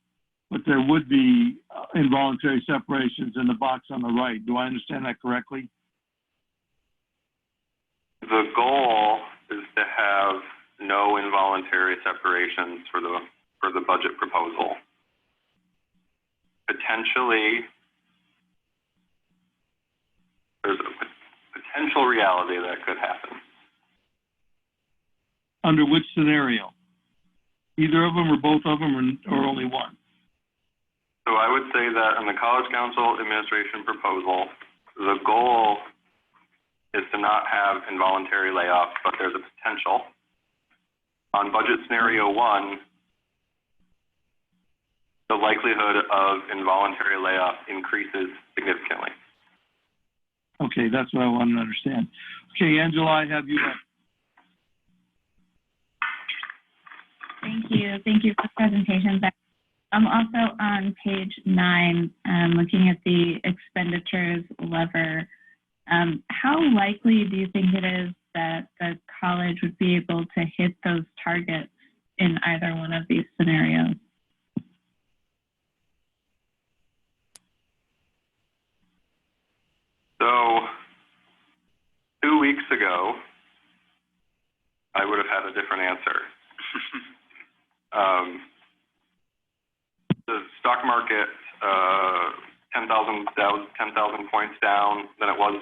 but there would be involuntary separations in the box on the right. Do I understand that correctly? The goal is to have no involuntary separations for the budget proposal. Potentially, there's a potential reality that could happen. Under which scenario? Either of them or both of them or only one? So I would say that in the College Council administration proposal, the goal is to not have involuntary layoffs, but there's a potential. On budget scenario 1, the likelihood of involuntary layoff increases significantly. Okay, that's what I wanted to understand. Okay, Angela, I have you up. Thank you. Thank you for the presentation. I'm also on page 9, looking at the expenditures lever. How likely do you think it is that the college would be able to hit those targets in either one of these scenarios? So 2 weeks ago, I would have had a different answer. The stock market, 10,000 points down than it was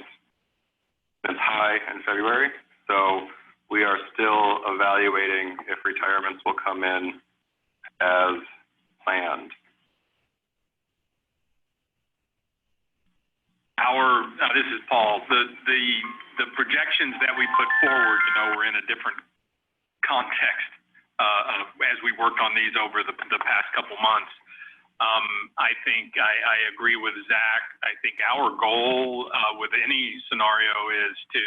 its high in February. So we are still evaluating if retirements will come in as planned. This is Paul. The projections that we put forward, were in a different context as we worked on these over the past couple months. I think I agree with Zach. I think our goal with any scenario is to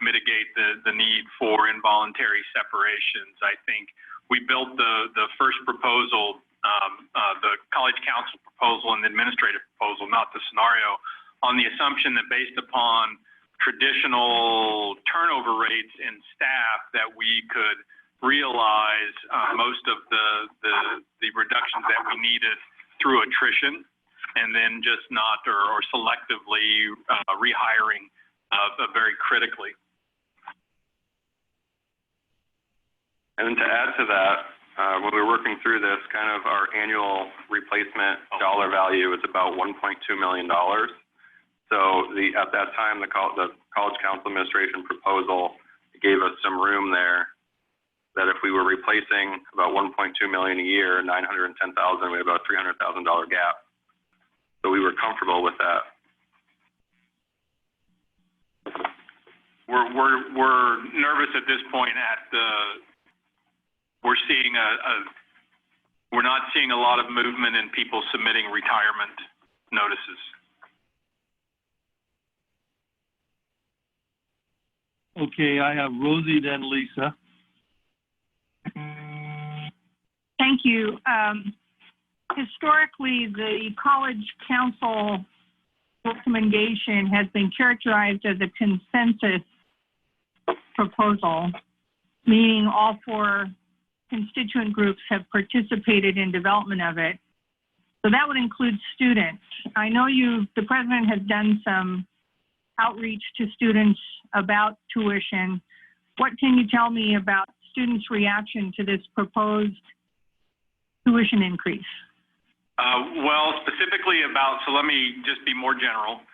mitigate the need for involuntary separations. I think we built the first proposal, the College Council proposal and the administrative proposal, not the scenario, on the assumption that based upon traditional turnover rates in staff that we could realize most of the reductions that we needed through attrition, and then just not or selectively rehiring very critically. And to add to that, when we were working through this, kind of our annual replacement dollar value is about $1.2 million. So at that time, the College Council administration proposal gave us some room there that if we were replacing about $1.2 million a year, $910,000, we had about a $300,000 gap. So we were comfortable with that. We're nervous at this point we're seeing we're not seeing a lot of movement in people submitting retirement notices. Okay, I have Rosie, then Lisa. Thank you. Historically, the college council recommendation has been characterized as a consensus proposal, meaning all four constituent groups have participated in development of it. So that would include students. I know the president has done some outreach to students about tuition. What can you tell me about students' reaction to this proposed tuition increase? Well, specifically so let me just be more general.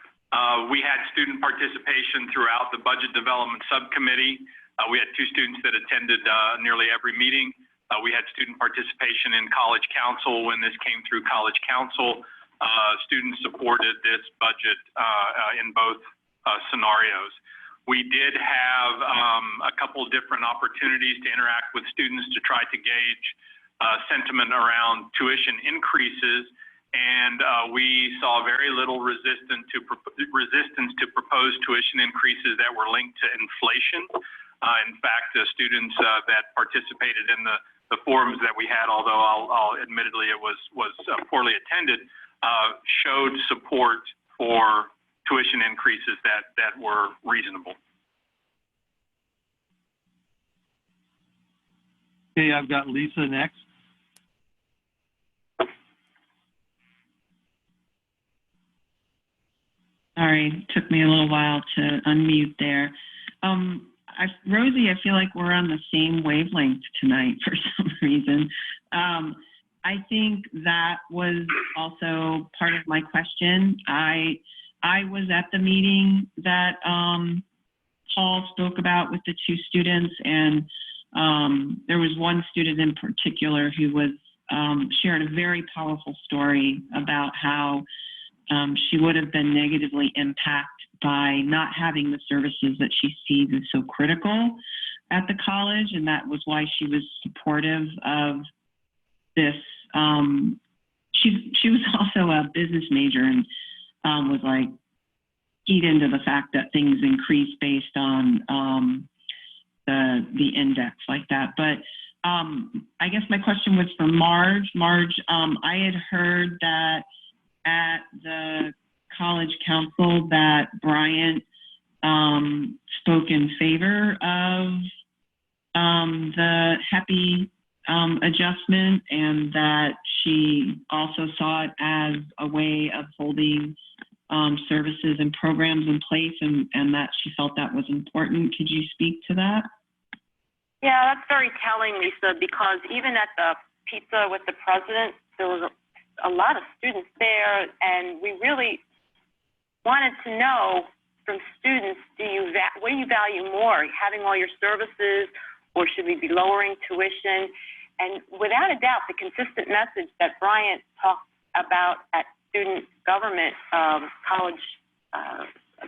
We had student participation throughout the budget development subcommittee. We had 2 students that attended nearly every meeting. We had student participation in college council when this came through college council. Students supported this budget in both scenarios. We did have a couple different opportunities to interact with students to try to gauge sentiment around tuition increases, and we saw very little resistance to proposed tuition increases that were linked to inflation. In fact, the students that participated in the forums that we had, although I'll admittedly it was poorly attended, showed support for tuition increases that were reasonable. Okay, I've got Lisa next. Sorry, it took me a little while to unmute there. Rosie, I feel like we're on the same wavelength tonight for some reason. I think that was also part of my question. I was at the meeting that Paul spoke about with the 2 students, and there was one student in particular who was shared a very powerful story about how she would have been negatively impacted by not having the services that she sees as so critical at the college, and that was why she was supportive of this. She was also a business major and was like keyed into the fact that things increase based on the index like that. But I guess my question was for Marge. Marge, I had heard that at the college council that Bryant spoke in favor of the HEPI adjustment, and that she also saw it as a way of holding services and programs in place, and that she felt that was important. Could you speak to that? Yeah, that's very telling, Lisa, because even at the pizza with the president, there was a lot of students there, and we really wanted to know from students, what do you value more, having all your services, or should we be lowering tuition? And without a doubt, the consistent message that Bryant talked about at student government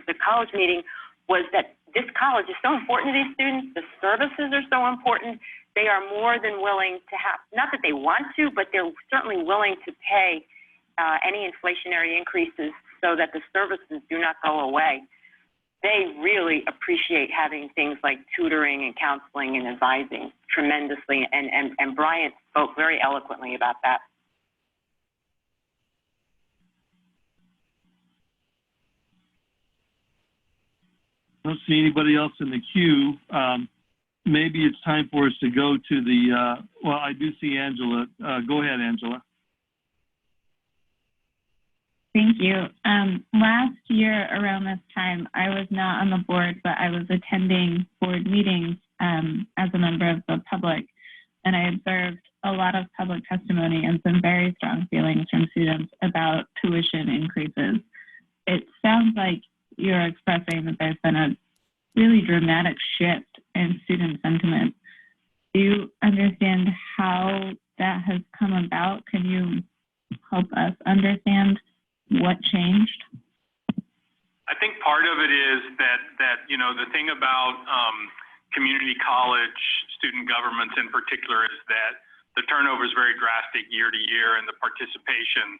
the college meeting was that this college is so important to these students. The services are so important. They are more than willing to have, not that they want to, but they're certainly willing to pay any inflationary increases so that the services do not go away. They really appreciate having things like tutoring and counseling and advising tremendously, and Bryant spoke very eloquently about that. I don't see anybody else in the queue. Maybe it's time for us to go to the, well, I do see Angela. Go ahead, Angela. Thank you. Last year around this time, I was not on the board, but I was attending board meetings as a member of the public, and I observed a lot of public testimony and some very strong feelings from students about tuition increases. It sounds like you're expressing that there's been a really dramatic shift in student sentiment. Do you understand how that has come about? Can you help us understand what changed? I think part of it is that you know, the thing about community college student governments in particular is that the turnover is very drastic year to year, and the participation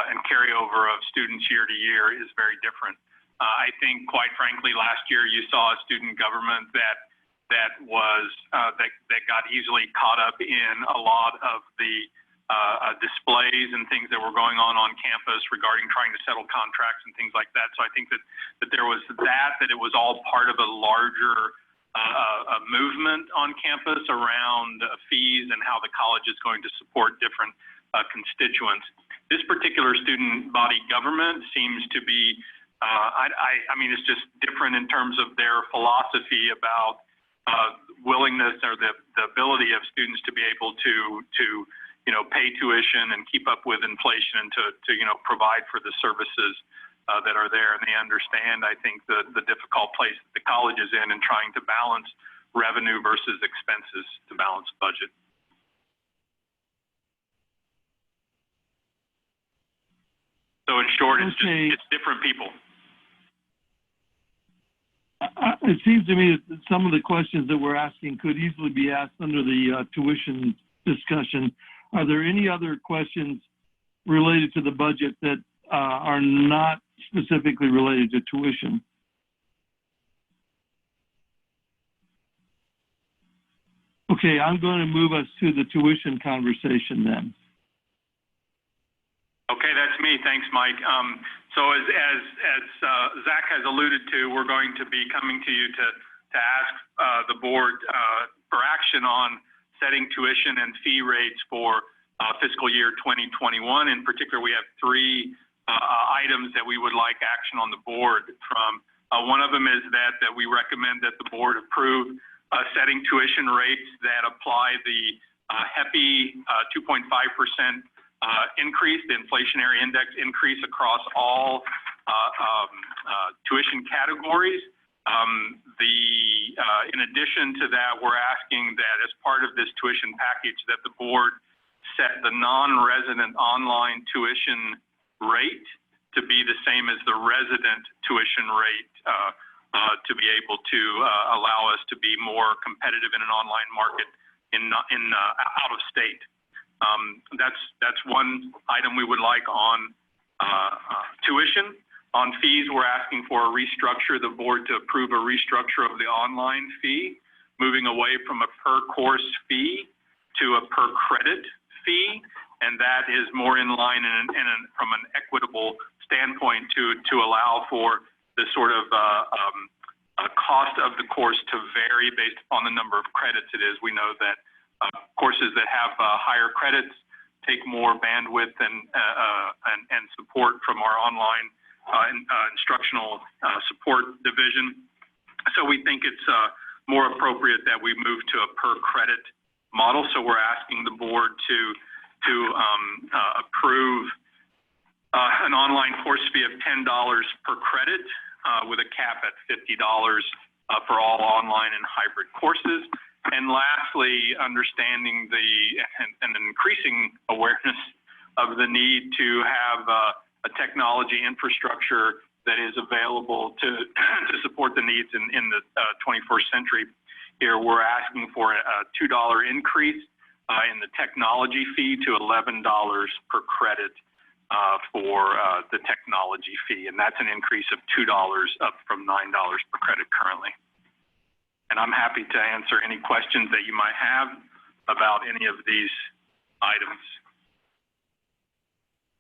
and carryover of students year to year is very different. I think, quite frankly, last year you saw a student government that got easily caught up in a lot of the displays and things that were going on campus regarding trying to settle contracts and things like that. So I think that there was that it was all part of a larger movement on campus around fees and how the college is going to support different constituents. This particular student body government seems to be, I mean, it's just different in terms of their philosophy about willingness or the ability of students to be able to pay tuition and keep up with inflation and to provide for the services that are there. And they understand, I think, the difficult place that the college is in trying to balance revenue versus expenses to balance budget. So in short, it's different people. It seems to me that some of the questions that we're asking could easily be asked under the tuition discussion. Are there any other questions related to the budget that are not specifically related to tuition? Okay, I'm going to move us to the tuition conversation then. Okay, that's me. Thanks, Mike. So as Zach has alluded to, we're going to be coming to you to ask the board for action on setting tuition and fee rates for fiscal year 2021. In particular, we have three items that we would like action on the board from. One of them is that we recommend that the board approve setting tuition rates that apply the HEPI 2.5% increase, the inflationary index increase across all tuition categories. In addition to that, we're asking that as part of this tuition package that the board set the non-resident online tuition rate to be the same as the resident tuition rate to be able to allow us to be more competitive in an online market out of state. That's one item we would like on tuition. On fees, we're asking for a restructure, the board to approve a restructure of the online fee, moving away from a per course fee to a per credit fee. And that is more in line from an equitable standpoint to allow for the sort of cost of the course to vary based upon the number of credits it is. We know that courses that have higher credits take more bandwidth and support from our online instructional support division. So we think it's more appropriate that we move to a per credit model. So we're asking the board to approve an online course fee of $10 per credit with a cap at $50 for all online and hybrid courses. And lastly, understanding and increasing awareness of the need to have a technology infrastructure that is available to support the needs in the 21st century. Here, we're asking for a $2 increase in the technology fee to $11 per credit for the technology fee, and that's an increase of $2 up from $9 per credit currently. And I'm happy to answer any questions that you might have about any of these items.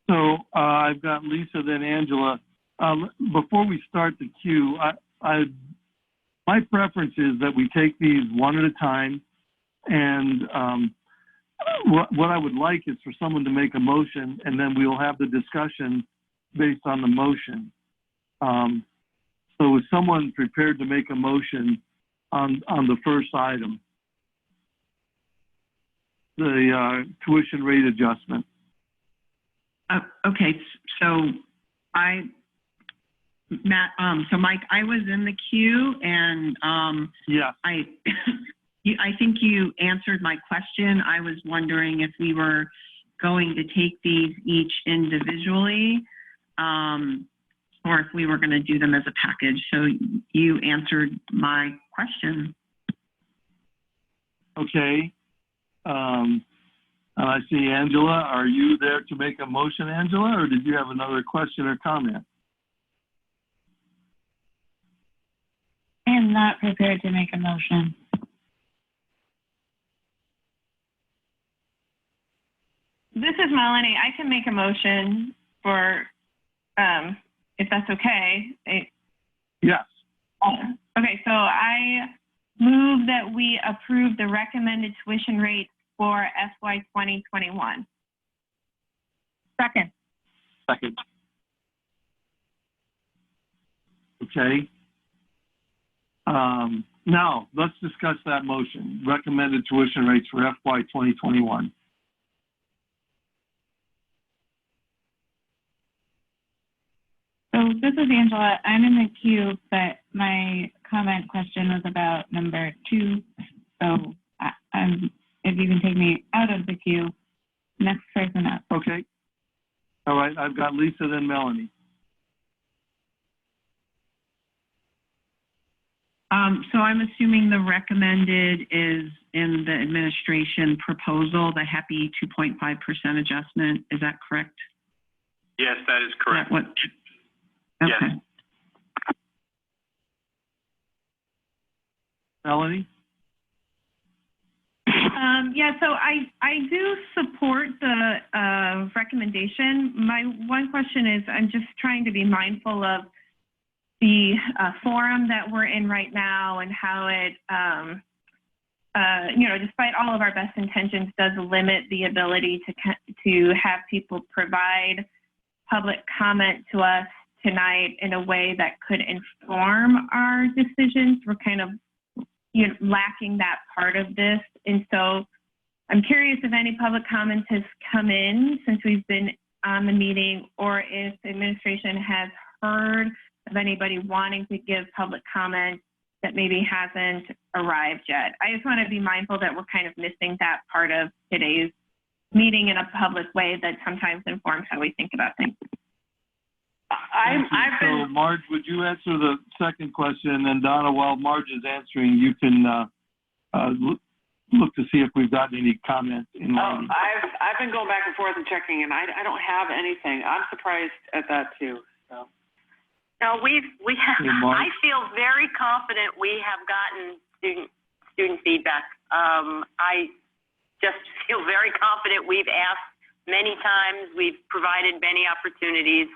So I've got Lisa, then Angela. Before we start the queue, my preference is that we take these one at a time. And what I would like is for someone to make a motion, and then we'll have the discussion based on the motion. So is someone prepared to make a motion on the first item, the tuition rate adjustment? Okay, so Mike, I was in the queue, and yeah, I think you answered my question. I was wondering if we were going to take these each individually, or if we were going to do them as a package. So you answered my question. Okay. I see Angela. Are you there to make a motion, Angela, or did you have another question or comment? I'm not prepared to make a motion. This is Melanie. I can make a motion for, if that's okay. Yes. Okay, so I move that we approve the recommended tuition rate for FY 2021. Second. Second. Okay. Now, let's discuss that motion. Recommended tuition rates for FY 2021. So this is Angela. I'm in the queue, but my comment question was about number 2. So if you can take me out of the queue, next person up. Okay. All right, I've got Lisa, then Melanie. So I'm assuming the recommended is in the administration proposal, the HEPI 2.5% adjustment. Is that correct? Yes, that is correct. What? Okay. Yes. Melanie? Yeah, so I do support the recommendation. My one question is, I'm just trying to be mindful of the forum that we're in right now and how it, despite all of our best intentions, does limit the ability to have people provide public comment to us tonight in a way that could inform our decisions. We're kind of lacking that part of this. And so I'm curious if any public comments has come in since we've been on the meeting, or if the administration has heard of anybody wanting to give public comment that maybe hasn't arrived yet. I just want to be mindful that we're kind of missing that part of today's meeting in a public way that sometimes informs how we think about things. So Marge, would you answer the second question? And then Donna, while Marge is answering, you can look to see if we've gotten any comments in line. I've been going back and forth and checking, and I don't have anything. I'm surprised at that too. So. No, we have, Hey, Mark. I feel very confident we have gotten student feedback. I just feel very confident. We've asked many times. We've provided many opportunities.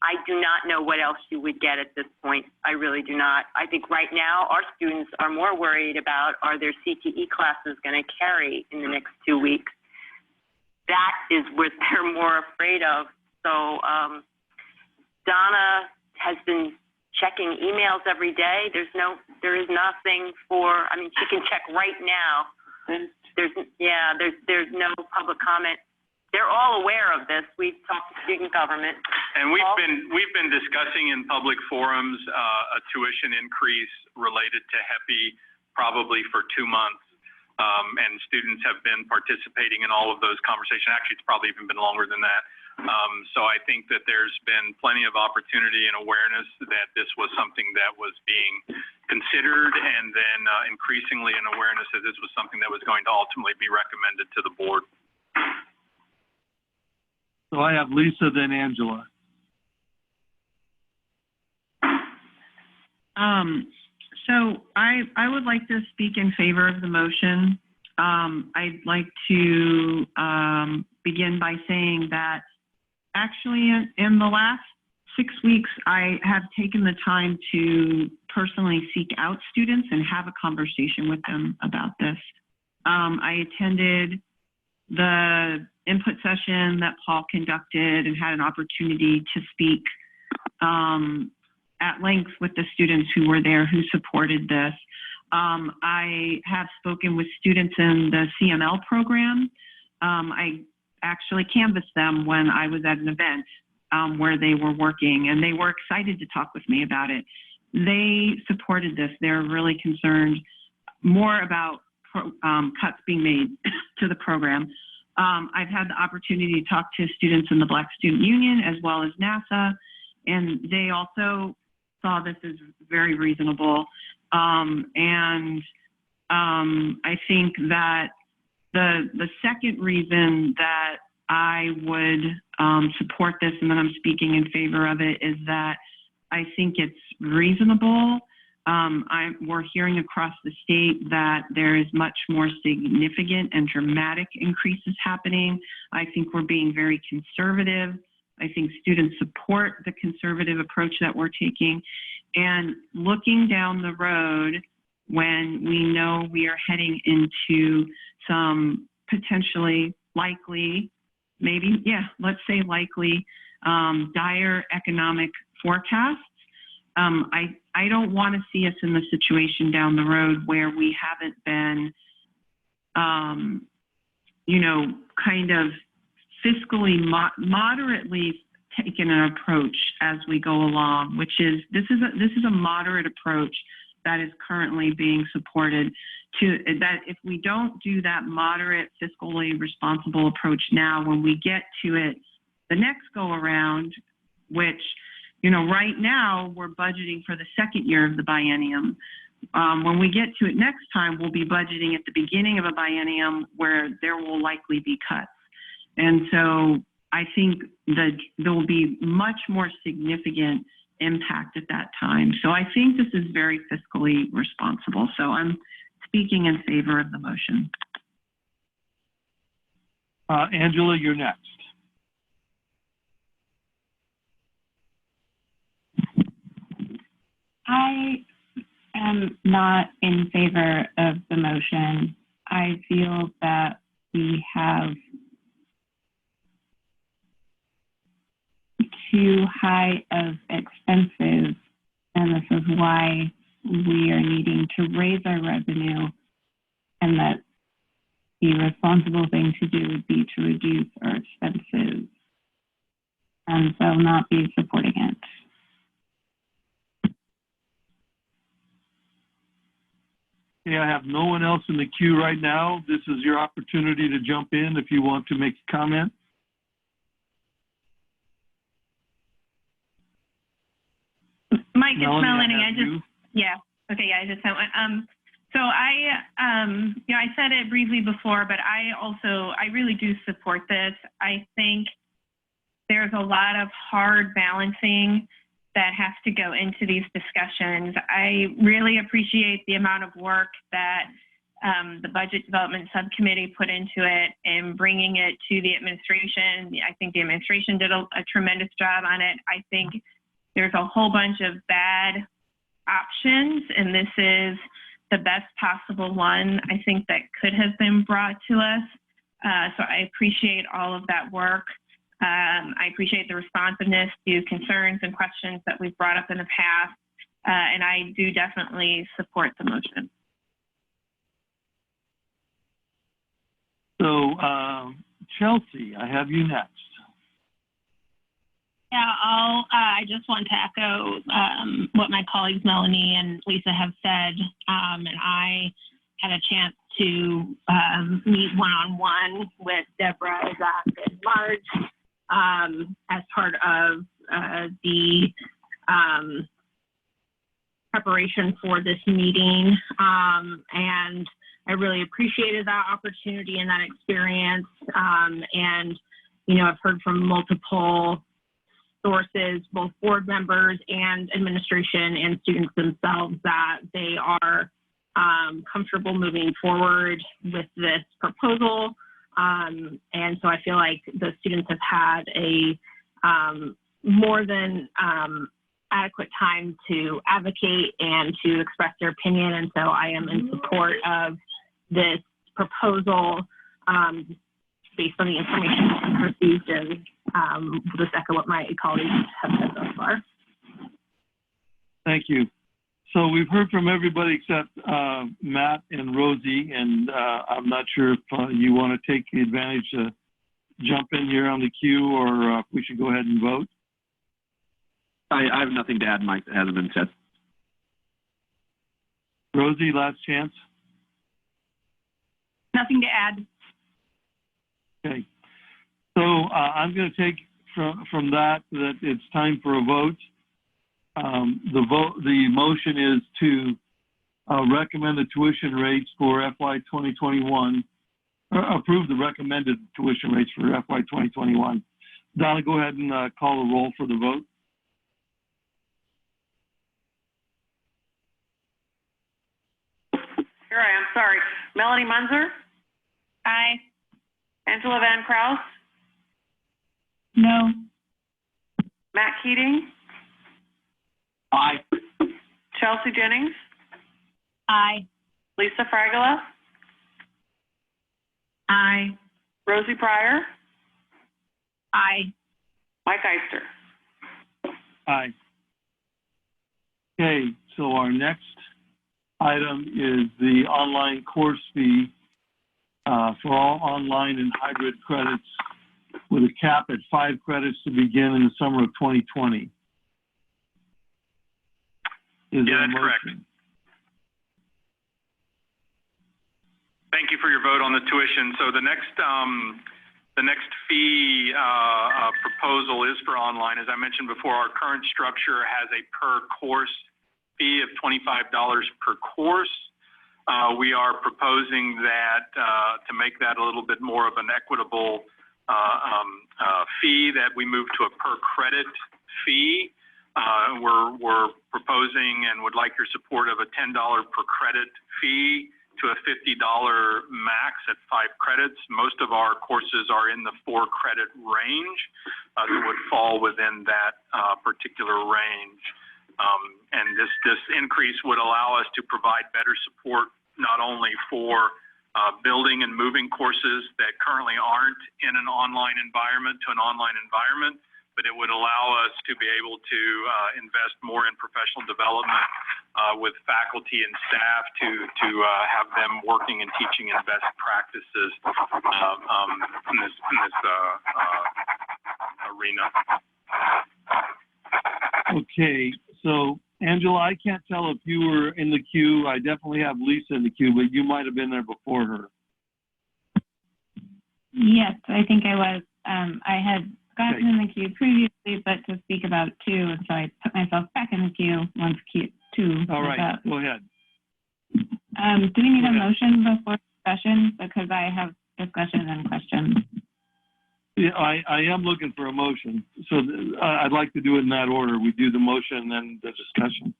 I do not know what else you would get at this point. I really do not. I think right now our students are more worried about, are their CTE classes going to carry in the next 2 weeks? That is what they're more afraid of. So, Donna has been checking emails every day. There is nothing for, I mean, she can check right now. There's no public comment. They're all aware of this. We've talked to student government. And we've been discussing in public forums a tuition increase related to HEPI probably for 2 months. And students have been participating in all of those conversations. Actually, it's probably even been longer than that. So I think that there's been plenty of opportunity and awareness that this was something that was being considered, and then increasingly an awareness that this was something that was going to ultimately be recommended to the board. So I have Lisa, then Angela. So I would like to speak in favor of the motion. I'd like to begin by saying that actually in the last 6 weeks, I have taken the time to personally seek out students and have a conversation with them about this. I attended the input session that Paul conducted and had an opportunity to speak at length with the students who were there who supported this. I have spoken with students in the CML program. I actually canvassed them when I was at an event where they were working, and they were excited to talk with me about it. They supported this. They're really concerned more about cuts being made to the program. I've had the opportunity to talk to students in the Black Student Union as well as NASA, and they also saw this as very reasonable. I think that the second reason that I would support this, and that I'm speaking in favor of it, is that I think it's reasonable. We're hearing across the state that there is much more significant and dramatic increases happening. I think we're being very conservative. I think students support the conservative approach that we're taking. And looking down the road, when we know we are heading into some potentially likely, maybe, yeah, let's say likely, dire economic forecasts, I don't want to see us in the situation down the road where we haven't been, kind of fiscally moderately taken an approach as we go along, which is this is a moderate approach that is currently being supported. To that, if we don't do that moderate, fiscally responsible approach now, when we get to it the next go around, which right now we're budgeting for the second year of the biennium. When we get to it next time, we'll be budgeting at the beginning of a biennium where there will likely be cuts. And so I think that there will be much more significant impact at that time. So I think this is very fiscally responsible. So I'm speaking in favor of the motion. Angela, you're next. I am not in favor of the motion. I feel that we have too high of expenses, and this is why we are needing to raise our revenue, and that the responsible thing to do would be to reduce our expenses, and so not be supporting it. Okay, I have no one else in the queue right now. This is your opportunity to jump in if you want to make a comment. Mike, it's Melanie, Melanie. I just sent one. So I said it briefly before, but I really do support this. I think there's a lot of hard balancing that has to go into these discussions. I really appreciate the amount of work that the Budget Development Subcommittee put into it and bringing it to the administration. I think the administration did a tremendous job on it. I think there's a whole bunch of bad options, and this is the best possible one I think that could have been brought to us. So I appreciate all of that work. I appreciate the responsiveness to concerns and questions that we've brought up in the past, and I do definitely support the motion. So, Chelsea, I have you next. Yeah, I just want to echo what my colleagues Melanie and Lisa have said, and I had a chance to meet one-on-one with Deborah, Zach, and Marge as part of the preparation for this meeting, and I really appreciated that opportunity and that experience, and I've heard from multiple sources, both board members and administration and students themselves, that they are comfortable moving forward with this proposal. And so I feel like the students have had a more than adequate time to advocate and to express their opinion. And so I am in support of this proposal based on the information received, and just echo what my colleagues have said so far. Thank you. So we've heard from everybody except Matt and Rosie, and I'm not sure if you want to take the advantage to jump in here on the queue, or if we should go ahead and vote. I have nothing to add, Mike, that hasn't been said. Rosie, last chance. Nothing to add. Okay. So I'm going to take from that it's time for a vote. The motion is to recommend the tuition rates for FY 2021, approve the recommended tuition rates for FY 2021. Donna, go ahead and call the roll for the vote. Here I am, sorry. Melanie Munzer, Aye. Angela Van Kraus, No. Matt Keating, Aye. Chelsea Jennings, Aye. Lisa Fragala, Aye. Rosie Pryor, Aye. Mike Eister. Aye. Okay, so our next item is the online course fee for all online and hybrid credits with a cap at 5 credits to begin in the summer of 2020. Is there a that's correct. motion? Thank you for your vote on the tuition. So the next fee proposal is for online. As I mentioned before, our current structure has a per course fee of $25 per course. We are proposing that to make that a little bit more of an equitable fee, that we move to a per credit fee. We're proposing and would like your support of a $10 per credit fee to a $50 max at 5 credits. Most of our courses are in the 4 credit range, so would fall within that particular range. And this increase would allow us to provide better support not only for building and moving courses that currently aren't in an online environment to an online environment, but it would allow us to be able to invest more in professional development with faculty and staff to have them working and teaching in best practices in this arena. Okay, so Angela, I can't tell if you were in the queue. I definitely have Lisa in the queue, but you might have been there before her. Yes, I think I was. I had gotten in the queue previously, but to speak about 2, and so I put myself back in the queue once queue 2 All was right, up. go ahead. Do we need a motion before discussion? Because I have discussion and questions. Yeah, I am looking for a motion. So I'd like to do it in that order. We do the motion and then the discussion.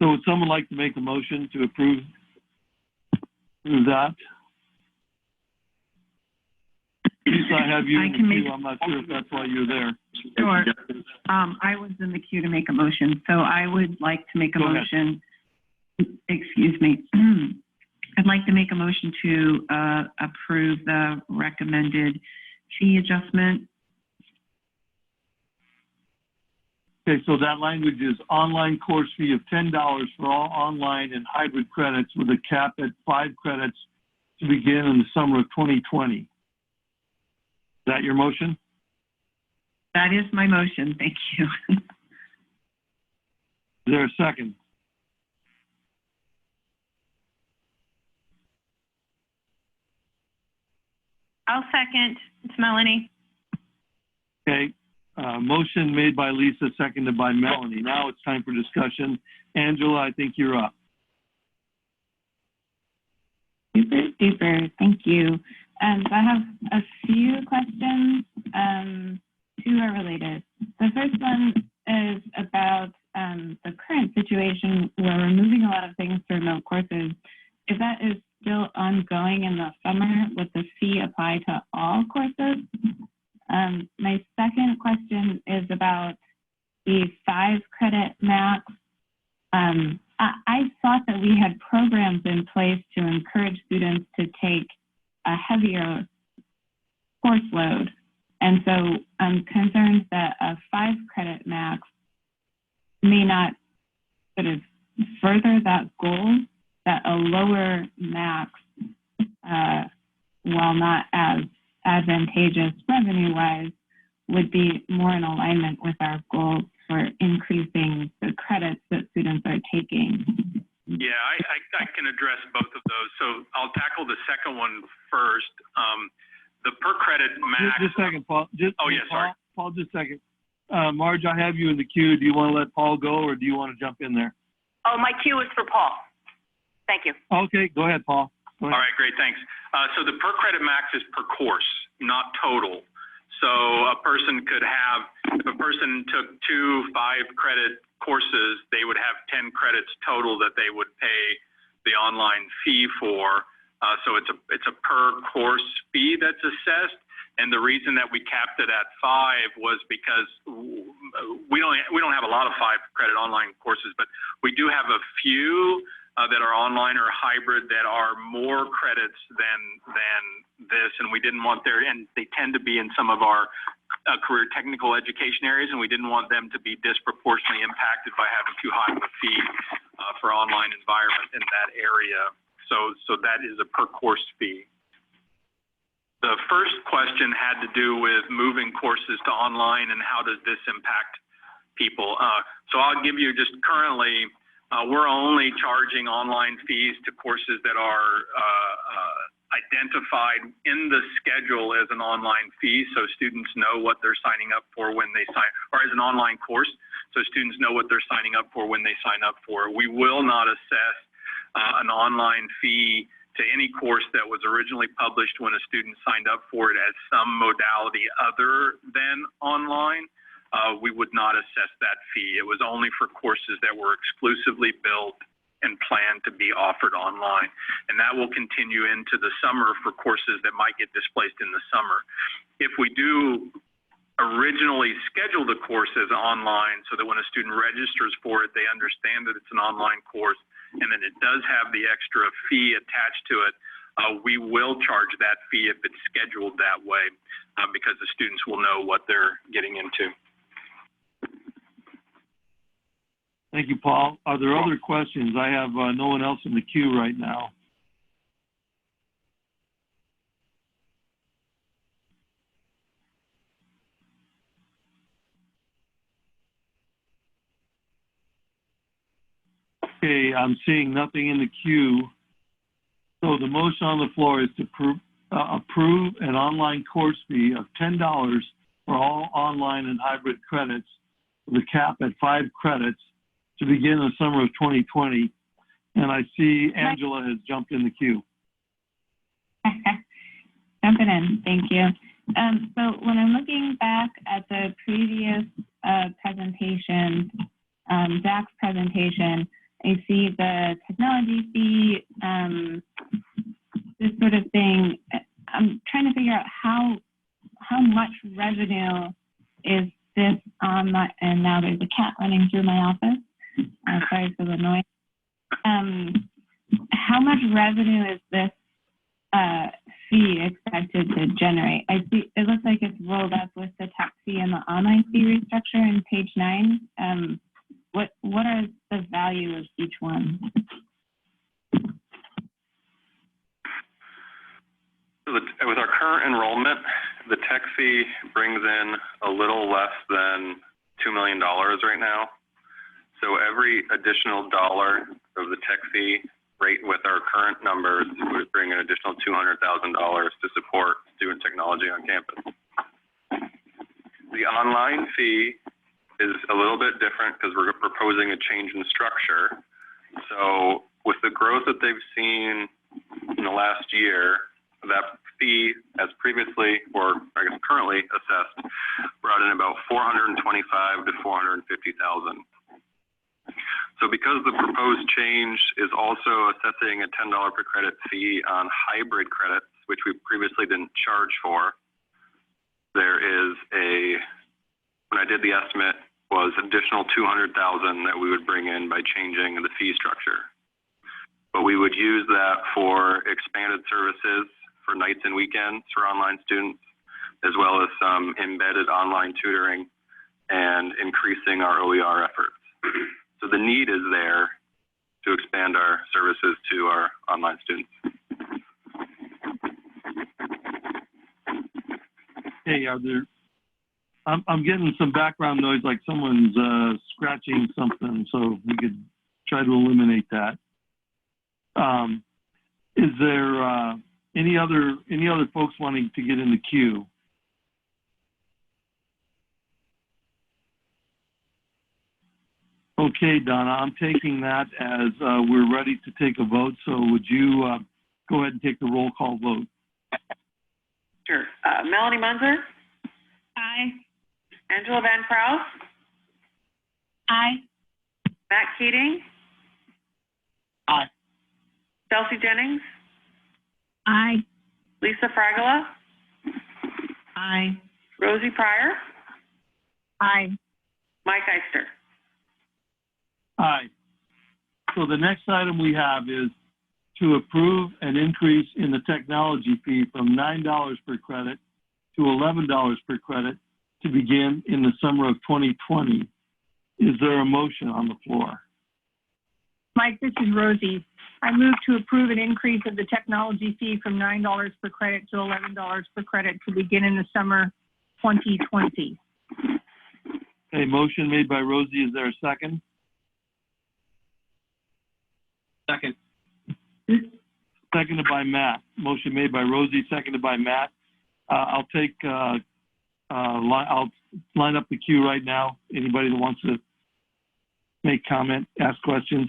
So would someone like to make a motion to approve that? Lisa, I have you in the queue. I'm not sure if that's why you're there. Sure. I was in the queue to make a motion, so I would like to make a Go ahead. motion. Excuse me. I'd like to make a motion to approve the recommended fee adjustment. Okay, so that language is online course fee of $10 for all online and hybrid credits with a cap at 5 credits to begin in the summer of 2020. Is that your motion? That is my motion. Thank you. Is there a second? I'll second. It's Melanie. Okay, motion made by Lisa, seconded by Melanie. Now it's time for discussion. Angela, I think you're up. Super duper. Thank you. So I have a few questions. 2 are related. The first one is about the current situation where we're moving a lot of things to remote courses. If that is still ongoing in the summer, would the fee apply to all courses? My second question is about the 5 credit max. I thought that we had programs in place to encourage students to take a heavier course load. And so I'm concerned that a 5 credit max may not sort of further that goal, that a lower max, while not as advantageous revenue-wise, would be more in alignment with our goals for increasing the credits that students are taking. Yeah, I can address both of those. So I'll tackle the second one first. The per credit max. Just a second, Paul. Sorry. Paul, just a second. Marge, I have you in the queue. Do you want to let Paul go, or do you want to jump in there? Oh, my cue is for Paul. Thank you. Okay, go ahead, Paul. Go ahead. All right, great, thanks. So the per credit max is per course, not total. So a person could have, if a person took 2 5 credit courses, they would have 10 credits total that they would pay the online fee for. So it's a per course fee that's assessed. And the reason that we capped it at 5 was because we don't have a lot of 5 credit online courses, but we do have a few that are online or hybrid that are more credits than this, and we didn't want and they tend to be in some of our career technical education areas, and we didn't want them to be disproportionately impacted by having too high of a fee for online environment in that area. So that is a per course fee. The first question had to do with moving courses to online and how does this impact people. So I'll give you just currently, we're only charging online fees to courses that are identified in the schedule as an online fee, so students know what they're signing up for when they sign, or as an online course, so students know what they're signing up for when they sign up for. We will not assess an online fee to any course that was originally published when a student signed up for it as some modality other than online. We would not assess that fee. It was only for courses that were exclusively built and planned to be offered online. And that will continue into the summer for courses that might get displaced in the summer. If we do originally schedule the course as online so that when a student registers for it, they understand that it's an online course and then it does have the extra fee attached to it, we will charge that fee if it's scheduled that way because the students will know what they're getting into. Thank you, Paul. Are there other questions? I have no one else in the queue right now. Okay, I'm seeing nothing in the queue. So the motion on the floor is to approve an online course fee of $10 for all online and hybrid credits, with a cap at 5 credits to begin the summer of 2020. And I see Angela has jumped in the queue. Jumping in, thank you. So when I'm looking back at the previous presentation, Zach's presentation, I see the technology fee, this sort of thing. I'm trying to figure out how much revenue is this on my, and now there's a cat running through my office. Sorry for the noise. How much revenue is this fee expected to generate? I see it looks like it's rolled up with the tech fee and the online fee restructure in page 9. What are the value of each one? With our current enrollment, the tech fee brings in a little less than $2 million right now. So every additional dollar of the tech fee rate with our current numbers would bring an additional $200,000 to support student technology on campus. The online fee is a little bit different because we're proposing a change in structure. So with the growth that they've seen in the last year, that fee, as previously or I guess currently assessed, brought in about $425,000 to $450,000. So because the proposed change is also assessing a $10 per credit fee on hybrid credits, which we previously didn't charge for, there is when I did the estimate, was additional $200,000 that we would bring in by changing the fee structure. But we would use that for expanded services for nights and weekends for online students, as well as some embedded online tutoring and increasing our OER efforts. So the need is there to expand our services to our online students. Hey, are there, I'm getting some background noise like someone's scratching something, so we could try to eliminate that. Is there any other folks wanting to get in the queue? Okay, Donna, I'm taking that as we're ready to take a vote. So would you go ahead and take the roll call vote? Sure. Melanie Munzer? Aye. Angela Van Kraus? Aye. Matt Keating? Aye. Chelsea Jennings? Aye. Lisa Fragola? Aye. Rosie Pryor? Aye. Mike Eister? Aye. So the next item we have is to approve an increase in the technology fee from $9 per credit to $11 per credit to begin in the summer of 2020. Is there a motion on the floor? Mike, this is Rosie. I move to approve an increase of the technology fee from $9 per credit to $11 per credit to begin in the summer 2020. A motion made by Rosie. Is there a second? Second. Seconded by Matt. Motion made by Rosie, seconded by Matt. I'll line up the queue right now. Anybody that wants to make comment, ask questions.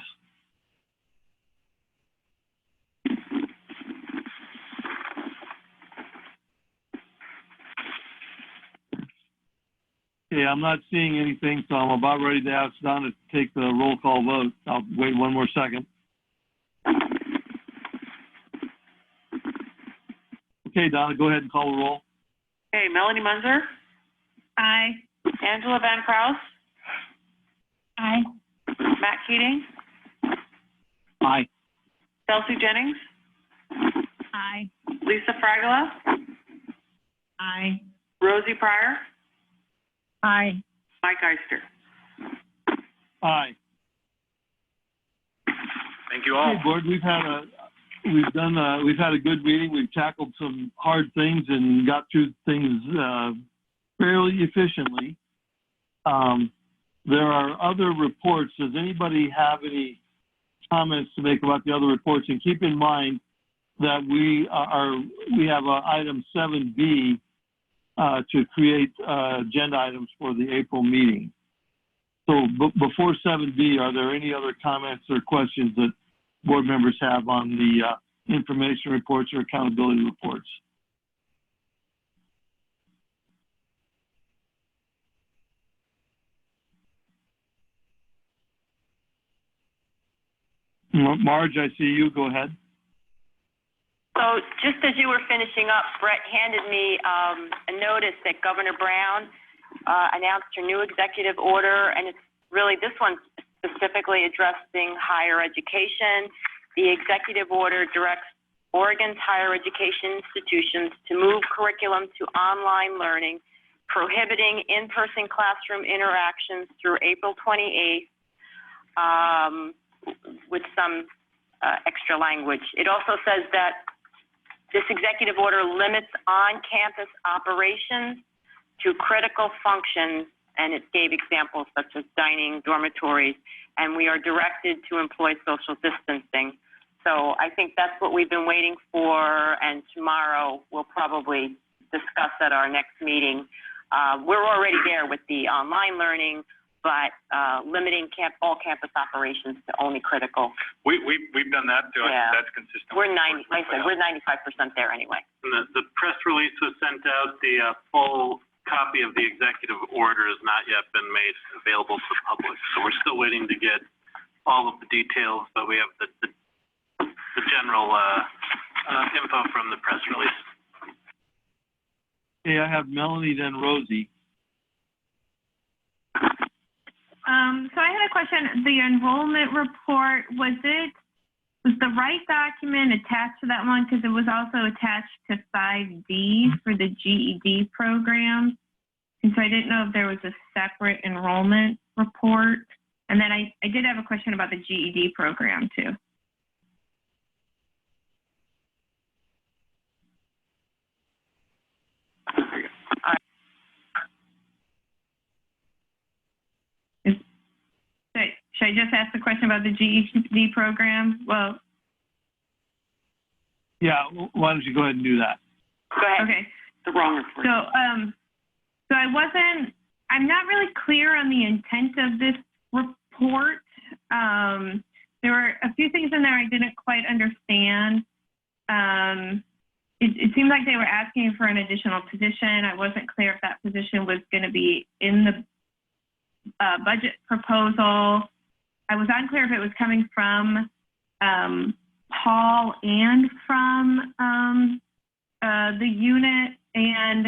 Okay, I'm not seeing anything, so I'm about ready to ask Donna to take the roll call vote. I'll wait one more second. Okay, Donna, go ahead and call the roll. Okay, Melanie Munzer? Aye. Angela Van Kraus? Aye. Matt Keating? Aye. Chelsea Jennings? Aye. Lisa Fragola? Aye. Rosie Pryor? Aye. Mike Eister? Aye. Thank you all. Okay, board, we've had a good meeting. We've tackled some hard things and got through things fairly efficiently. There are other reports. Does anybody have any comments to make about the other reports? And keep in mind that we have item 7B to create agenda items for the April meeting. So before 7B, are there any other comments or questions that board members have on the information reports or accountability reports? Marge, I see you. Go ahead. So just as you were finishing up, Brett handed me a notice that Governor Brown announced her new executive order, and it's really, this one's specifically addressing higher education. The executive order directs Oregon's higher education institutions to move curriculum to online learning, prohibiting in-person classroom interactions through April 28th, with some extra language. It also says that this executive order limits on-campus operations to critical functions, and it gave examples such as dining, dormitories, and we are directed to employ social distancing. So I think that's what we've been waiting for, and tomorrow we'll probably discuss at our next meeting. We're already there with the online learning, but limiting all campus operations to only critical. We've done that too. Yeah. That's consistent. We're 95% there anyway. And the press release was sent out. The full copy of the executive order has not yet been made available to the public. So we're still waiting to get all of the details, but we have the general info from the press release. Okay, I have Melanie, then Rosie. So I had a question. The enrollment report, was the right document attached to that one? Because it was also attached to 5D for the GED program. And so I didn't know if there was a separate enrollment report. And then I did have a question about the GED program too. Should I just ask the question about the GED program? Well, Yeah, why don't you go ahead and do that? Go ahead. okay. The wrong report. So I'm not really clear on the intent of this report. There were a few things in there I didn't quite understand. It seemed like they were asking for an additional position. I wasn't clear if that position was going to be in the budget proposal. I was unclear if it was coming from Paul and from the unit, and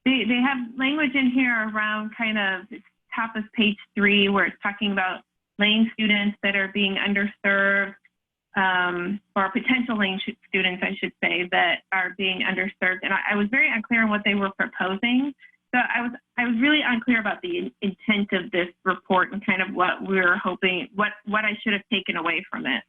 they have language in here around kind of top of page 3 where it's talking about lane students that are being underserved, or potential lane students, I should say, that are being underserved. And I was very unclear on what they were proposing. So I was really unclear about the intent of this report and kind of what we were hoping, what I should have taken away from it.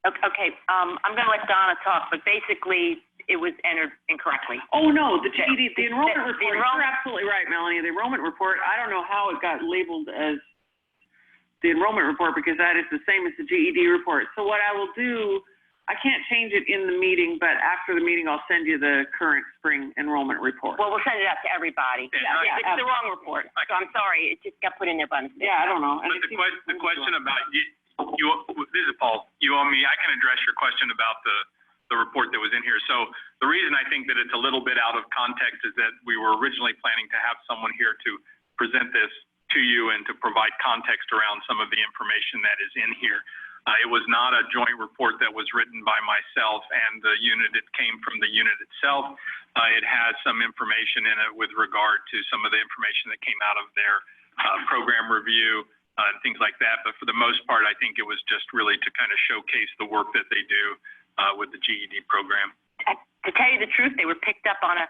Okay, I'm going to let Donna talk, but basically it was entered incorrectly. Oh, no, the GED, the enrollment report, enrollment- you're absolutely right, Melanie. The enrollment report, I don't know how it got labeled as the enrollment report because that is the same as the GED report. So what I will do, I can't change it in the meeting, but after the meeting, I'll send you the current spring enrollment report. Well, we'll send it out to everybody. Yeah, It's the wrong report, so I'm sorry, it just got put in there by mistake. Yeah, I don't know. But the question about this is Paul. You owe me. I can address your question about the report that was in here. So the reason I think that it's a little bit out of context is that we were originally planning to have someone here to present this to you and to provide context around some of the information that is in here. It was not a joint report that was written by myself and the unit. It came from the unit itself. It has some information in it with regard to some of the information that came out of their program review and things like that. But for the most part, I think it was just really to kind of showcase the work that they do with the GED program. To tell you the truth, they were picked up on a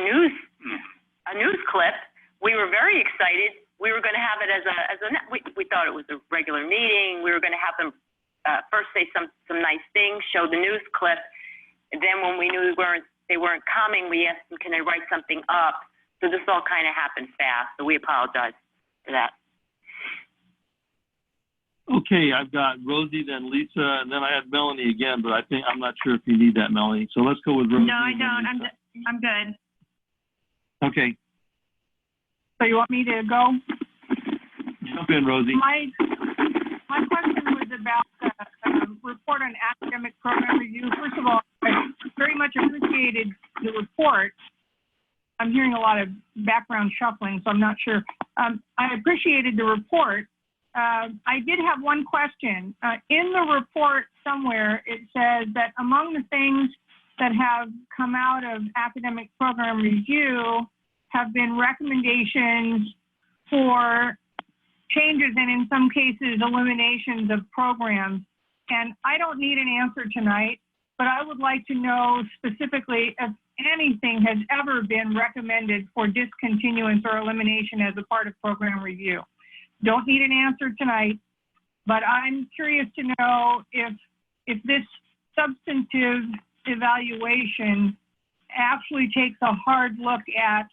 news clip. We were very excited. We were going to have it we thought it was a regular meeting. We were going to have them first say some nice things, show the news clip. And then when we knew they weren't coming, we asked them, can they write something up? So this all kind of happened fast. So we apologize for that. Okay, I've got Rosie, then Lisa, and then I had Melanie again, but I'm not sure if you need that, Melanie. So let's go with Rosie. No, I don't. I'm good. Okay. So you want me to go? Jump in, Rosie. My question was about the report on academic program review. First of all, I very much appreciated the report. I'm hearing a lot of background shuffling, so I'm not sure. I appreciated the report. I did have one question. In the report somewhere, it says that among the things that have come out of academic program review have been recommendations for changes and in some cases eliminations of programs. And I don't need an answer tonight, but I would like to know specifically if anything has ever been recommended for discontinuance or elimination as a part of program review. Don't need an answer tonight, but I'm curious to know if this substantive evaluation actually takes a hard look at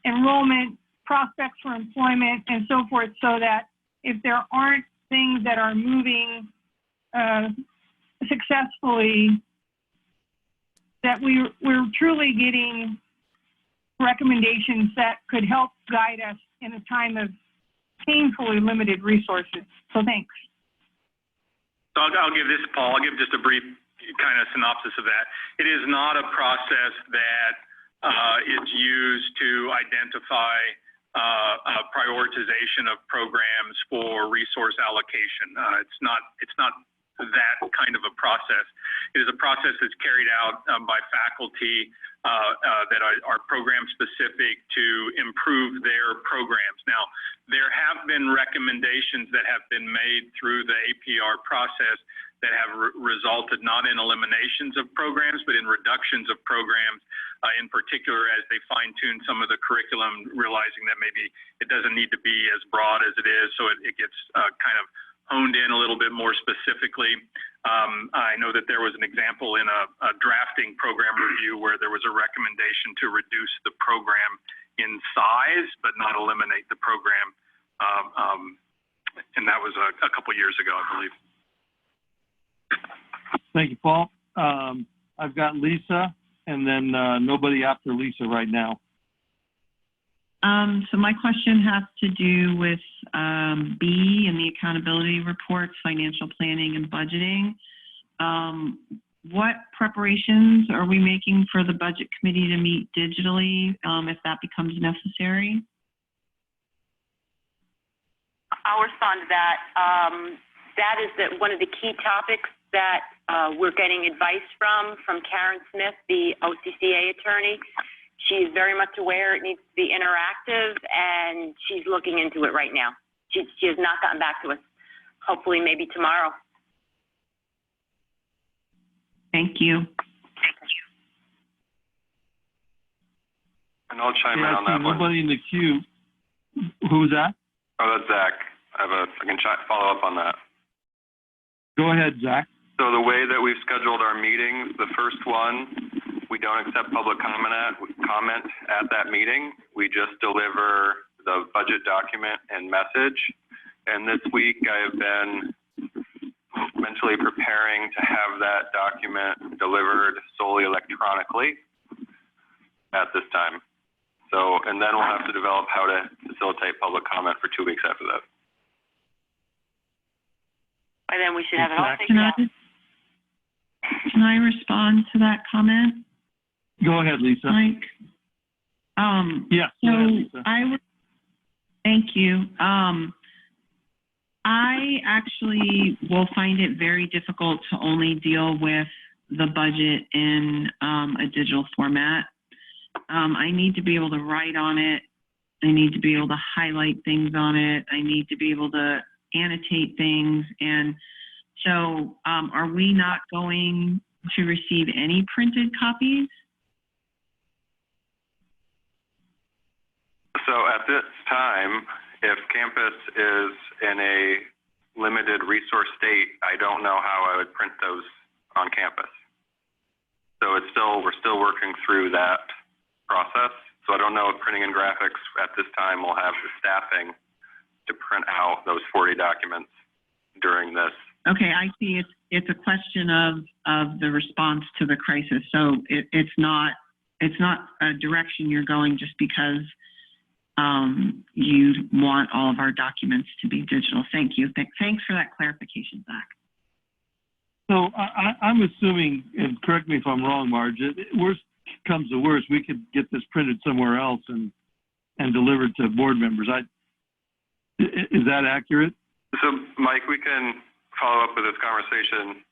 enrollment, prospects for employment, and so forth, so that if there aren't things that are moving successfully, that we're truly getting recommendations that could help guide us in a time of painfully limited resources. So thanks. So I'll give this, Paul, I'll give just a brief kind of synopsis of that. It is not a process that is used to identify prioritization of programs for resource allocation. It's not that kind of a process. It is a process that's carried out by faculty that are program specific to improve their programs. Now, there have been recommendations that have been made through the APR process that have resulted not in eliminations of programs, but in reductions of programs, in particular as they fine-tune some of the curriculum, realizing that maybe it doesn't need to be as broad as it is, so it gets kind of honed in a little bit more specifically. I know that there was an example in a drafting program review where there was a recommendation to reduce the program in size, but not eliminate the program. And that was a couple years ago, I believe. Thank you, Paul. I've got Lisa, and then nobody after Lisa right now. So my question has to do with B in the accountability reports, financial planning and budgeting. What preparations are we making for the budget committee to meet digitally if that becomes necessary? I'll respond to that. That is one of the key topics that we're getting advice from Karen Smith, the OCCA attorney. She's very much aware it needs to be interactive, and she's looking into it right now. She has not gotten back to us. Hopefully, maybe tomorrow. Thank you. And I'll chime in Yeah, on that one. nobody in the queue. Who's that? Oh, that's Zach. I can follow up on that. Go ahead, Zach. So the way that we've scheduled our meetings, the first one, we don't accept public comment at that meeting. We just deliver the budget document and message. And this week I have been mentally preparing to have that document delivered solely electronically at this time. So, and then we'll have to develop how to facilitate public comment for 2 weeks after that. And then we should have it all Can figured out. Can I respond to that comment, Go ahead, Lisa. Mike? Yes. So go ahead, Lisa. thank you. I actually will find it very difficult to only deal with the budget in a digital format. I need to be able to write on it. I need to be able to highlight things on it. I need to be able to annotate things. And so are we not going to receive any printed copies? So at this time, if campus is in a limited resource state, I don't know how I would print those on campus. So we're still working through that process. So I don't know if printing and graphics at this time will have the staffing to print out those 40 documents during this. Okay, I see. It's a question of the response to the crisis. So it's not a direction you're going just because you want all of our documents to be digital. Thank you. Thanks for that clarification, Zach. So I'm assuming, and correct me if I'm wrong, Marge, worst comes to worst, we could get this printed somewhere else and delivered to board members. Is that accurate? So Mike, we can follow up with this conversation.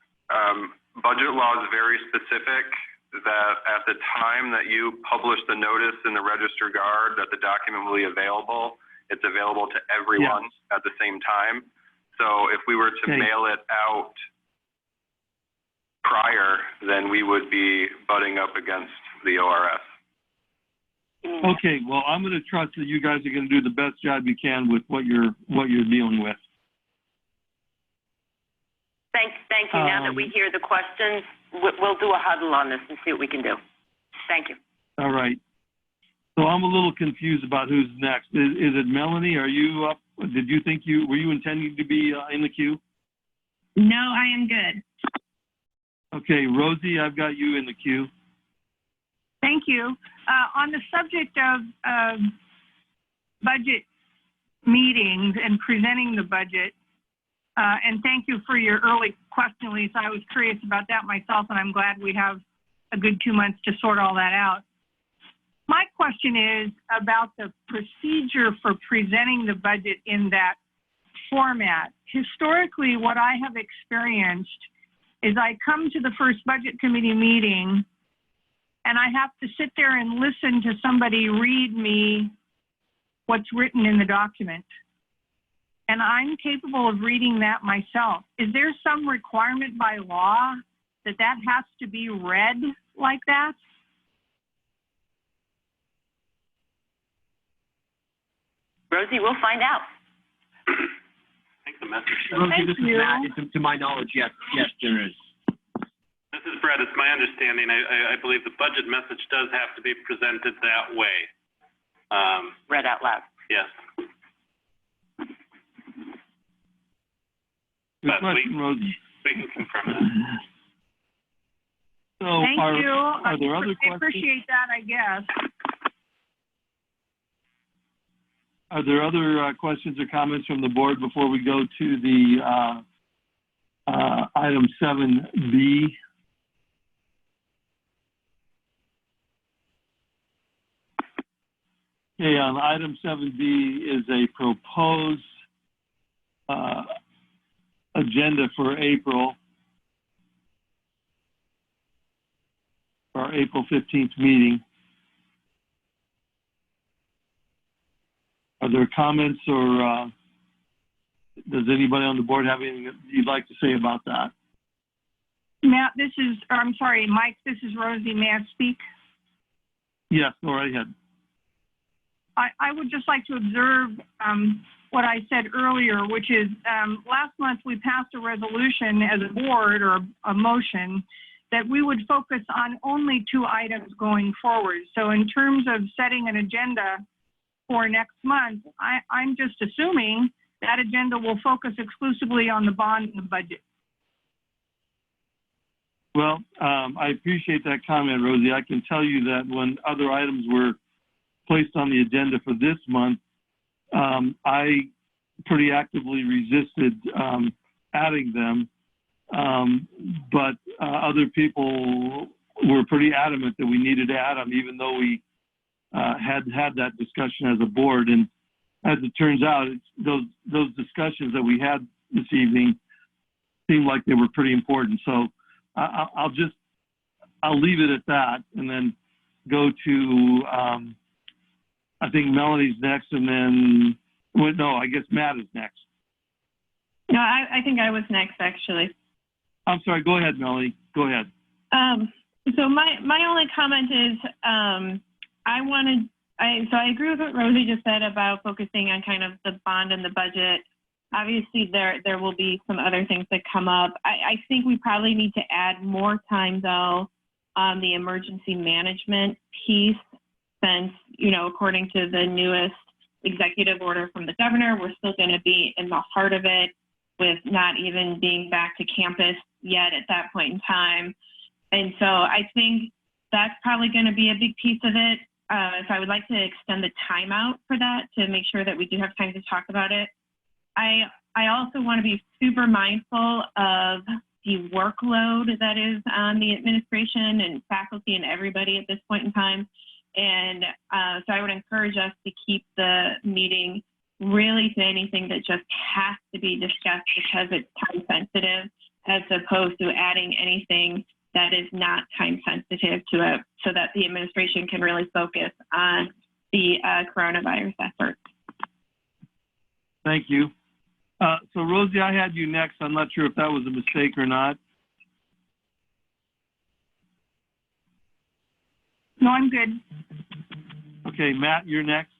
Budget law is very specific that at the time that you publish the notice in the Register Guard that the document will be available, it's available to everyone at the same time. So if we were to mail it out prior, then we would be butting up against the ORS. Okay, well, I'm going to trust that you guys are going to do the best job you can with what you're dealing with. Thank you. Now that we hear the questions, we'll do a huddle on this and see what we can do. Thank you. All right. So I'm a little confused about who's next. Is it Melanie? Are you up? Were you intending to be in the queue? No, I am good. Okay, Rosie, I've got you in the queue. Thank you. On the subject of budget meetings and presenting the budget, and thank you for your early question, Lisa. I was curious about that myself, and I'm glad we have a good 2 months to sort all that out. My question is about the procedure for presenting the budget in that format. Historically, what I have experienced is I come to the first budget committee meeting and I have to sit there and listen to somebody read me what's written in the document. And I'm capable of reading that myself. Is there some requirement by law that has to be read like that? Rosie, we'll find out. I think the message. Rosie, this is Matt. To my knowledge, yes, there is. This is Brett. It's my understanding. I believe the budget message does have to be presented that way. Read out loud. Yes. Good question, Rosie. We can confirm that. So Thank you. Are there other I questions? appreciate that, I guess. Are there other questions or comments from the board before we go to the item 7B? Okay, on item 7B is a proposed agenda for April, our April 15th meeting. Are there comments or does anybody on the board have anything that you'd like to say about that? Matt, I'm sorry, Mike, this is Rosie. May I speak? Yes, go right ahead. I would just like to observe what I said earlier, which is last month we passed a resolution as a board or a motion that we would focus on only 2 items going forward. So in terms of setting an agenda for next month, I'm just assuming that agenda will focus exclusively on the bond and the budget. Well, I appreciate that comment, Rosie. I can tell you that when other items were placed on the agenda for this month, I pretty actively resisted adding them, but other people were pretty adamant that we needed to add them, even though we had that discussion as a board. And as it turns out, those discussions that we had this evening seemed like they were pretty important. So I'll leave it at that, and then go to I think Melanie's next, and then no, I guess Matt is next. No, I think I was next, actually. I'm sorry. Go ahead, Melanie. Go ahead. So my only comment is I agree with what Rosie just said about focusing on kind of the bond and the budget. Obviously, there will be some other things that come up. I think we probably need to add more time, though, on the emergency management piece, since, according to the newest executive order from the governor, we're still going to be in the heart of it with not even being back to campus yet at that point in time. And so I think that's probably going to be a big piece of it. So I would like to extend the timeout for that to make sure that we do have time to talk about it. I also want to be super mindful of the workload that is on the administration and faculty and everybody at this point in time. And so I would encourage us to keep the meeting really to anything that just has to be discussed because it's time sensitive, as opposed to adding anything that is not time sensitive to it, so that the administration can really focus on the coronavirus effort. Thank you. So Rosie, I had you next. I'm not sure if that was a mistake or not. No, I'm good. Okay, Matt, you're next.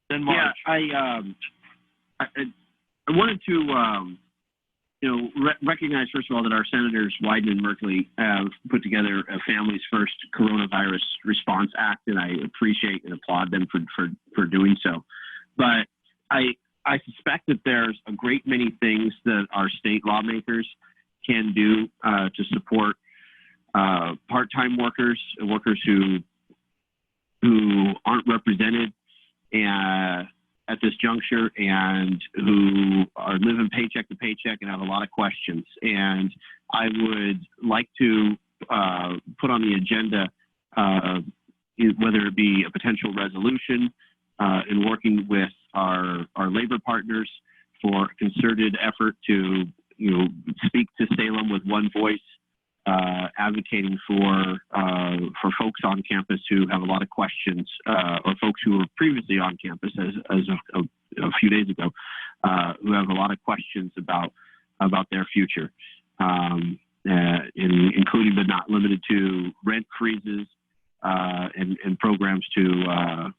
Then March. Yeah, I wanted to recognize first of all that our senators Wyden and Merkley have put together a Families First Coronavirus Response Act, and I appreciate and applaud them for doing so. But I suspect that there's a great many things that our state lawmakers can do to support part-time workers who aren't represented at this juncture and who are living paycheck to paycheck and have a lot of questions. And I would like to put on the agenda, whether it be a potential resolution in working with our labor partners for a concerted effort to speak to Salem with one voice, advocating for folks on campus who have a lot of questions, or folks who were previously on campus as a few days ago, who have a lot of questions about their future, including but not limited to rent freezes and programs to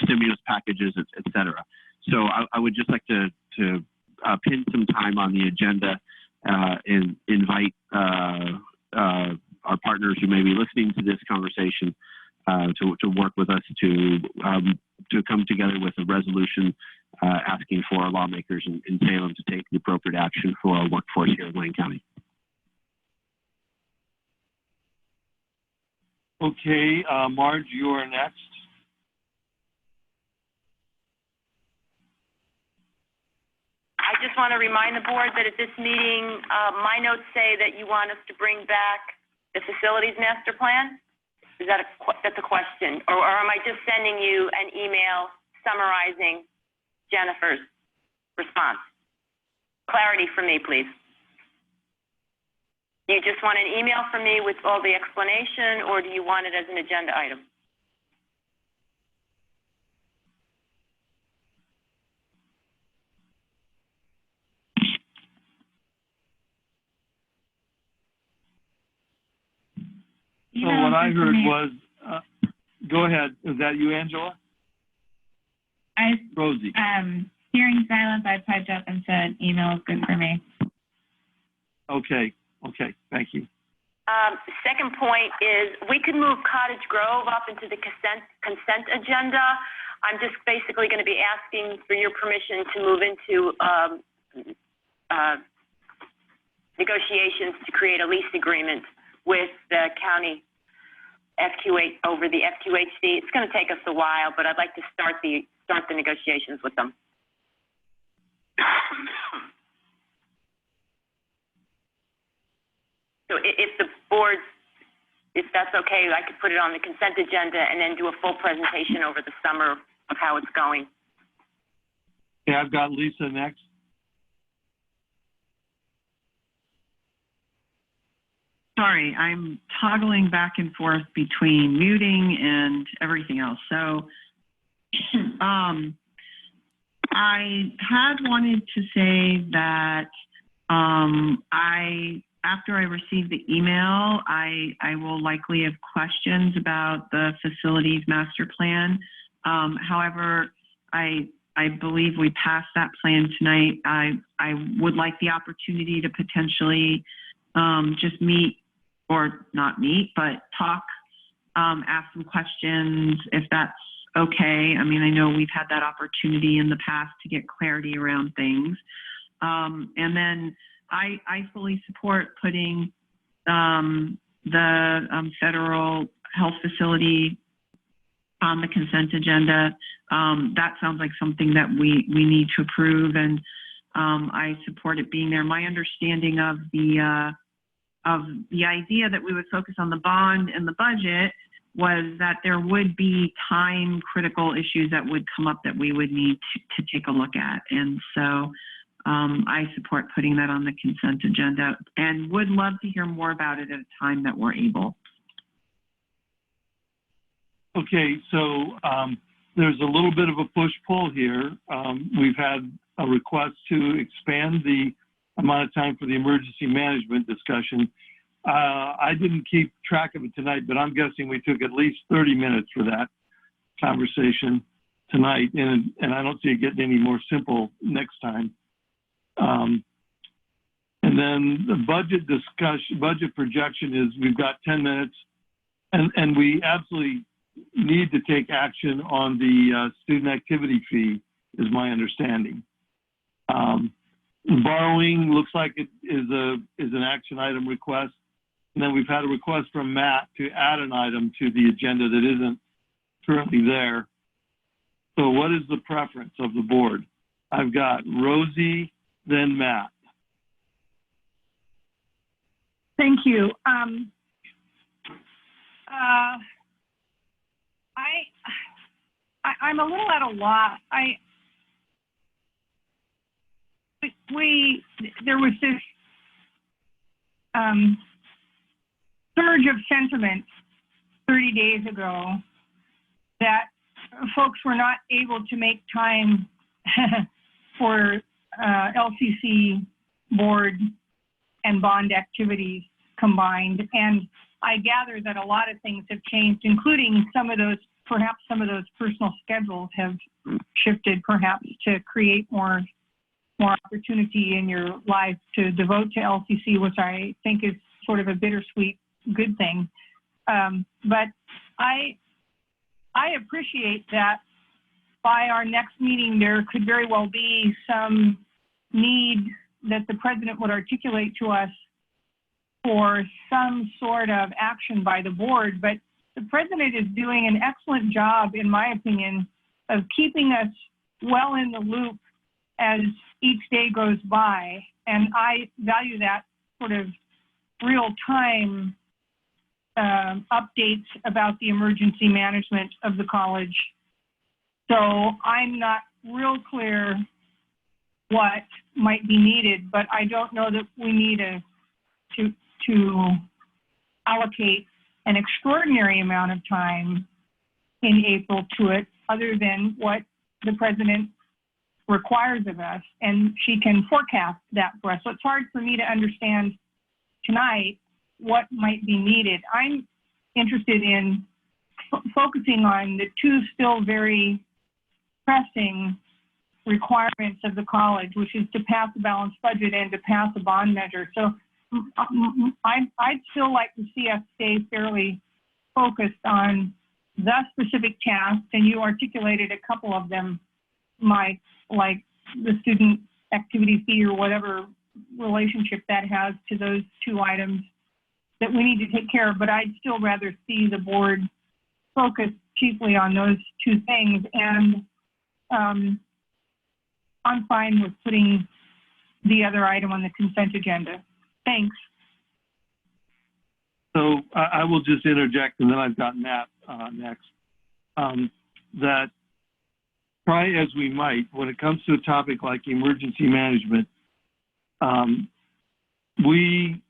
stimulus packages, et cetera. So I would just like to pin some time on the agenda and invite our partners who may be listening to this conversation to work with us to come together with a resolution asking for our lawmakers in Salem to take the appropriate action for our workforce here in Wayne County. Okay, Marge, you are next. I just want to remind the board that at this meeting, my notes say that you want us to bring back the facilities master plan. Is that that's a question? Or am I just sending you an email summarizing Jennifer's response? clarity from me, please. Do you just want an email from me with all the explanation, or do you want it as an agenda item? So what I heard was, go ahead. Is that you, Angela? Rosie. Hearing silence, I piped up and said email is good for me. Okay, thank you. Second point is we could move Cottage Grove up into the consent agenda. I'm just basically going to be asking for your permission to move into negotiations to create a lease agreement with the county FQH over the FQHC. It's going to take us a while, but I'd like to start the negotiations with them. So if the board, if that's okay, I could put it on the consent agenda and then do a full presentation over the summer of how it's going. Okay, I've got Lisa next. Sorry, I'm toggling back and forth between muting and everything else. So I had wanted to say that after I receive the email, I will likely have questions about the facilities master plan. However, I believe we passed that plan tonight. I would like the opportunity to potentially just meet, or not meet, but talk, ask some questions if that's okay. I mean, I know we've had that opportunity in the past to get clarity around things. And then I fully support putting the federal health facility on the consent agenda. That sounds like something that we need to approve, and I support it being there. My understanding of the idea that we would focus on the bond and the budget was that there would be time critical issues that would come up that we would need to take a look at. And so I support putting that on the consent agenda and would love to hear more about it at a time that we're able. Okay, so there's a little bit of a push-pull here. We've had a request to expand the amount of time for the emergency management discussion. I didn't keep track of it tonight, but I'm guessing we took at least 30 minutes for that conversation tonight, and I don't see it getting any more simple next time. And then the budget discussion, budget projection is we've got 10 minutes, and we absolutely need to take action on the student activity fee, is my understanding. Borrowing looks like it is an action item request. And then we've had a request from Matt to add an item to the agenda that isn't currently there. So what is the preference of the board? I've got Rosie, then Matt. Thank you. I'm a little at a loss. There was this surge of sentiment 30 days ago that folks were not able to make time for LCC board and bond activities combined. And I gather that a lot of things have changed, including perhaps some of those personal schedules have shifted perhaps to create more opportunity in your life to devote to LCC, which I think is sort of a bittersweet good thing. But I appreciate that by our next meeting, there could very well be some need that the president would articulate to us for some sort of action by the board. But the president is doing an excellent job, in my opinion, of keeping us well in the loop as each day goes by. And I value that sort of real-time updates about the emergency management of the college. So I'm not real clear what might be needed, but I don't know that we need to allocate an extraordinary amount of time in April to it, other than what the president requires of us, and she can forecast that for us. So it's hard for me to understand tonight what might be needed. I'm interested in focusing on the two still very pressing requirements of the college, which is to pass a balanced budget and to pass a bond measure. So I'd still like to see us stay fairly focused on the specific tasks, and you articulated a couple of them, Mike, like the student activity fee or whatever relationship that has to those two items that we need to take care of. But I'd still rather see the board focus chiefly on those two things. And I'm fine with putting the other item on the consent agenda. Thanks. So I will just interject, and then I've got Matt next. That try as we might, when it comes to a topic like emergency management, we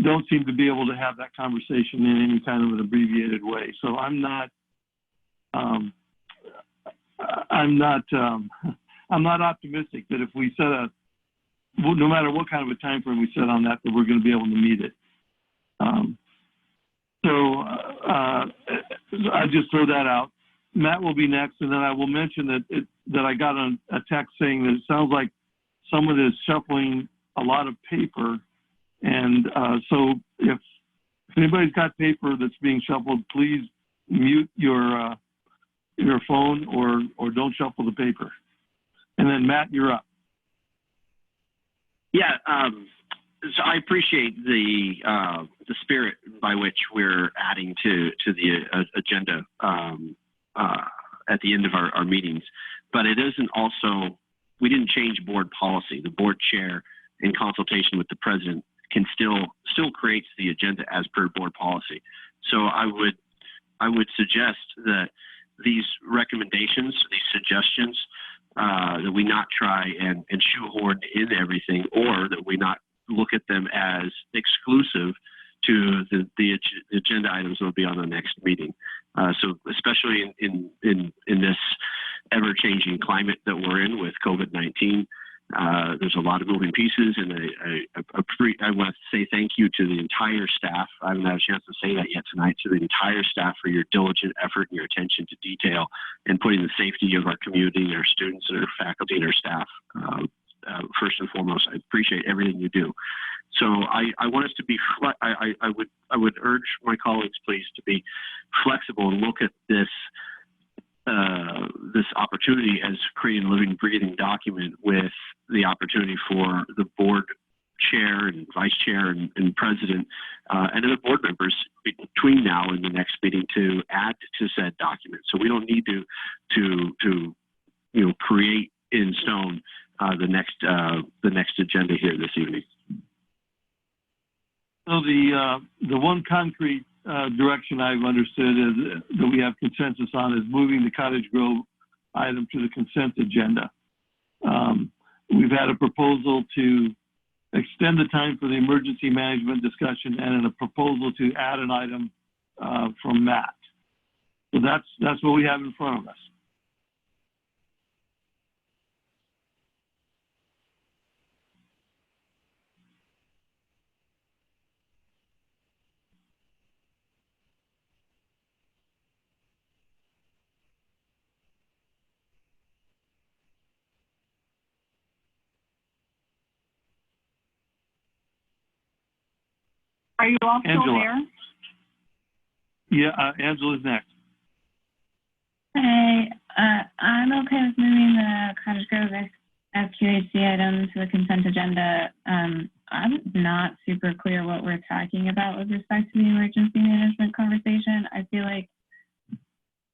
don't seem to be able to have that conversation in any kind of an abbreviated way. So I'm not optimistic that if we set no matter what kind of a time frame we set on that we're going to be able to meet it. I just throw that out. Matt will be next, and then I will mention that I got a text saying that it sounds like someone is shuffling a lot of paper, and so if anybody's got paper that's being shuffled, please mute your phone or don't shuffle the paper. And then Matt, you're up. Yeah, so I appreciate the spirit by which we're adding to the agenda at the end of our meetings, but it isn't also, we didn't change board policy. The board chair, in consultation with the president, can still creates the agenda as per board policy. So I would suggest that these recommendations, these suggestions, that we not try and shoehorn in everything, or that we not look at them as exclusive to the agenda items that will be on the next meeting. So especially in this ever-changing climate that we're in with COVID-19, there's a lot of moving pieces, and I want to say thank you to the entire staff. I haven't had a chance to say that yet tonight, to the entire staff for your diligent effort and your attention to detail and putting the safety of our community and our students and our faculty and our staff first and foremost. I appreciate everything you do. So I want us to be, I would urge my colleagues, please, to be flexible and look at this opportunity as creating a living, breathing document with the opportunity for the board chair and vice chair and president and other board members between now and the next meeting to add to said document. So we don't need to create in stone the next agenda here this evening. So the one concrete direction I've understood is that we have consensus on is moving the Cottage Grove item to the consent agenda. We've had a proposal to extend the time for the emergency management discussion and a proposal to add an item from Matt. So that's what we have in front of us. Are you all still Angela. there? Yeah, Angela's next. Hi, I'm okay with moving the Cottage Grove FQHC item to the consent agenda. I'm not super clear what we're talking about with respect to the emergency management conversation. I feel like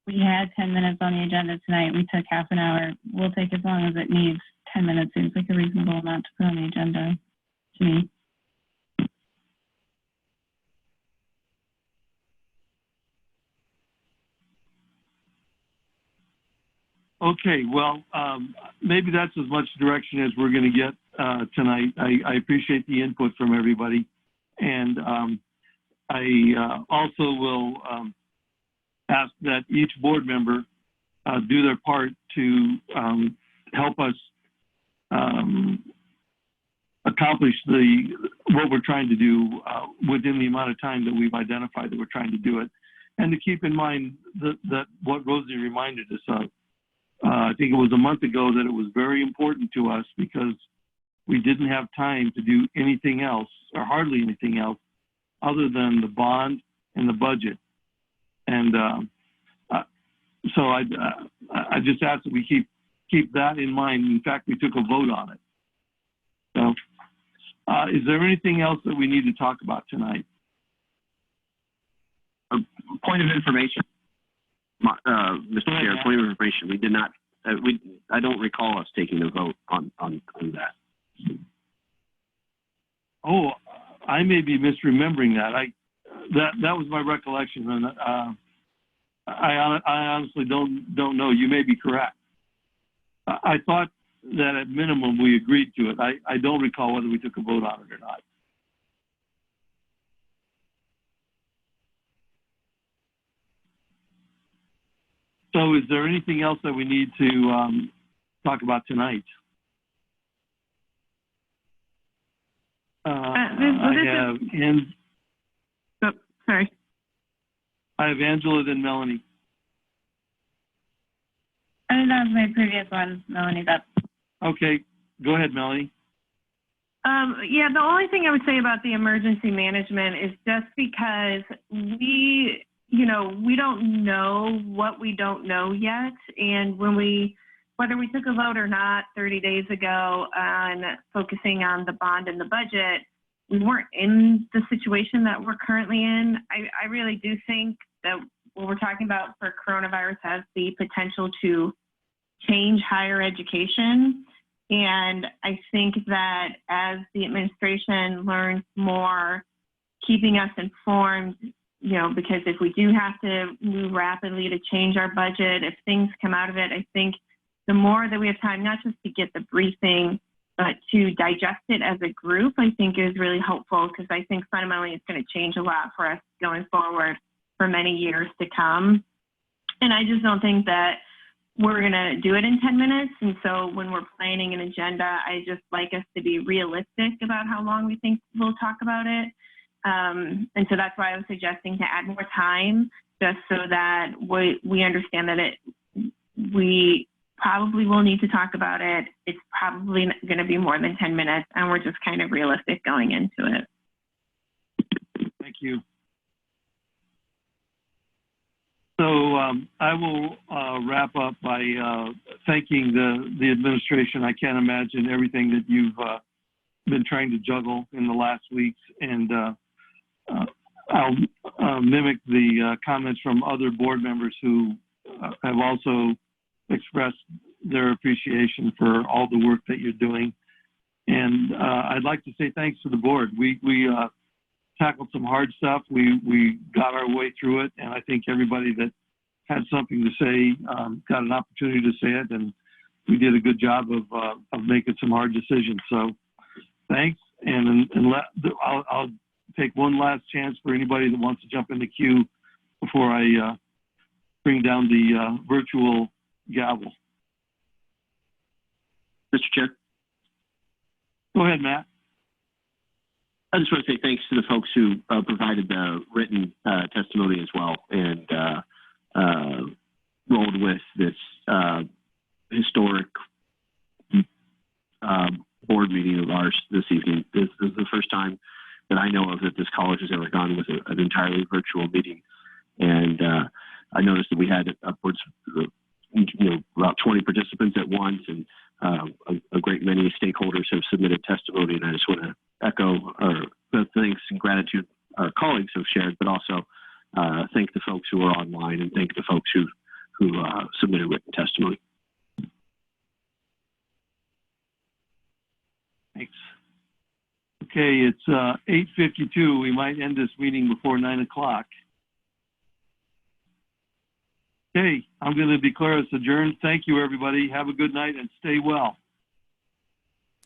we had 10 minutes on the agenda tonight. We took half an hour. We'll take as long as it needs. 10 minutes seems like a reasonable amount to put on the agenda to me. Okay, well, maybe that's as much direction as we're going to get tonight. I appreciate the input from everybody. And I also will ask that each board member do their part to help us accomplish what we're trying to do within the amount of time that we've identified that we're trying to do it. And to keep in mind that what Rosie reminded us of. I think it was a month ago that it was very important to us because we didn't have time to do anything else or hardly anything else other than the bond and the budget. And so I just ask that we keep that in mind. In fact, we took a vote on it. So is there anything else that we need to talk about tonight? A point of information. Mr. Chair, point of information. We did not. I don't recall us taking a vote on that. Oh, I may be misremembering that. That was my recollection, and I honestly don't know. You may be correct. I thought that at minimum we agreed to it. I don't recall whether we took a vote on it or not. So is there anything else that we need to talk about tonight? I have Angela, then Melanie. I think that was my previous one, Melanie. Okay, go ahead, Melanie. Yeah, the only thing I would say about the emergency management is just because we don't know what we don't know yet. And whether we took a vote or not 30 days ago on focusing on the bond and the budget, we weren't in the situation that we're currently in. I really do think that what we're talking about for coronavirus has the potential to change higher education. And I think that as the administration learns more, keeping us informed, because if we do have to move rapidly to change our budget, if things come out of it, I think the more that we have time, not just to get the briefing, but to digest it as a group, I think is really helpful, because I think fundamentally it's going to change a lot for us going forward for many years to come. And I just don't think that we're going to do it in 10 minutes. And so when we're planning an agenda, I just like us to be realistic about how long we think we'll talk about it. And so that's why I was suggesting to add more time, just so that we understand that we probably will need to talk about it. It's probably going to be more than 10 minutes, and we're just kind of realistic going into it. Thank you. So I will wrap up by thanking the administration. I can't imagine everything that you've been trying to juggle in the last weeks, and I'll mimic the comments from other board members who have also expressed their appreciation for all the work that you're doing. And I'd like to say thanks to the board. We tackled some hard stuff. We got our way through it, and I think everybody that had something to say got an opportunity to say it, and we did a good job of making some hard decisions. So thanks, and I'll take one last chance for anybody that wants to jump in the queue before I bring down the virtual gavel. Mr. Chair. Go ahead, Matt. I just want to say thanks to the folks who provided the written testimony as well, and rolled with this historic board meeting of ours this evening. This is the first time that I know of that this college has ever gone with an entirely virtual meeting. And I noticed that we had upwards of, about 20 participants at once, and a great many stakeholders have submitted testimony. And I just want to echo the thanks and gratitude our colleagues have shared, but also thank the folks who are online, and thank the folks who submitted written testimony. Thanks. Okay, it's 8:52. We might end this meeting before 9 o'clock. Okay, I'm going to declare us adjourned. Thank you, everybody. Have a good night and stay well.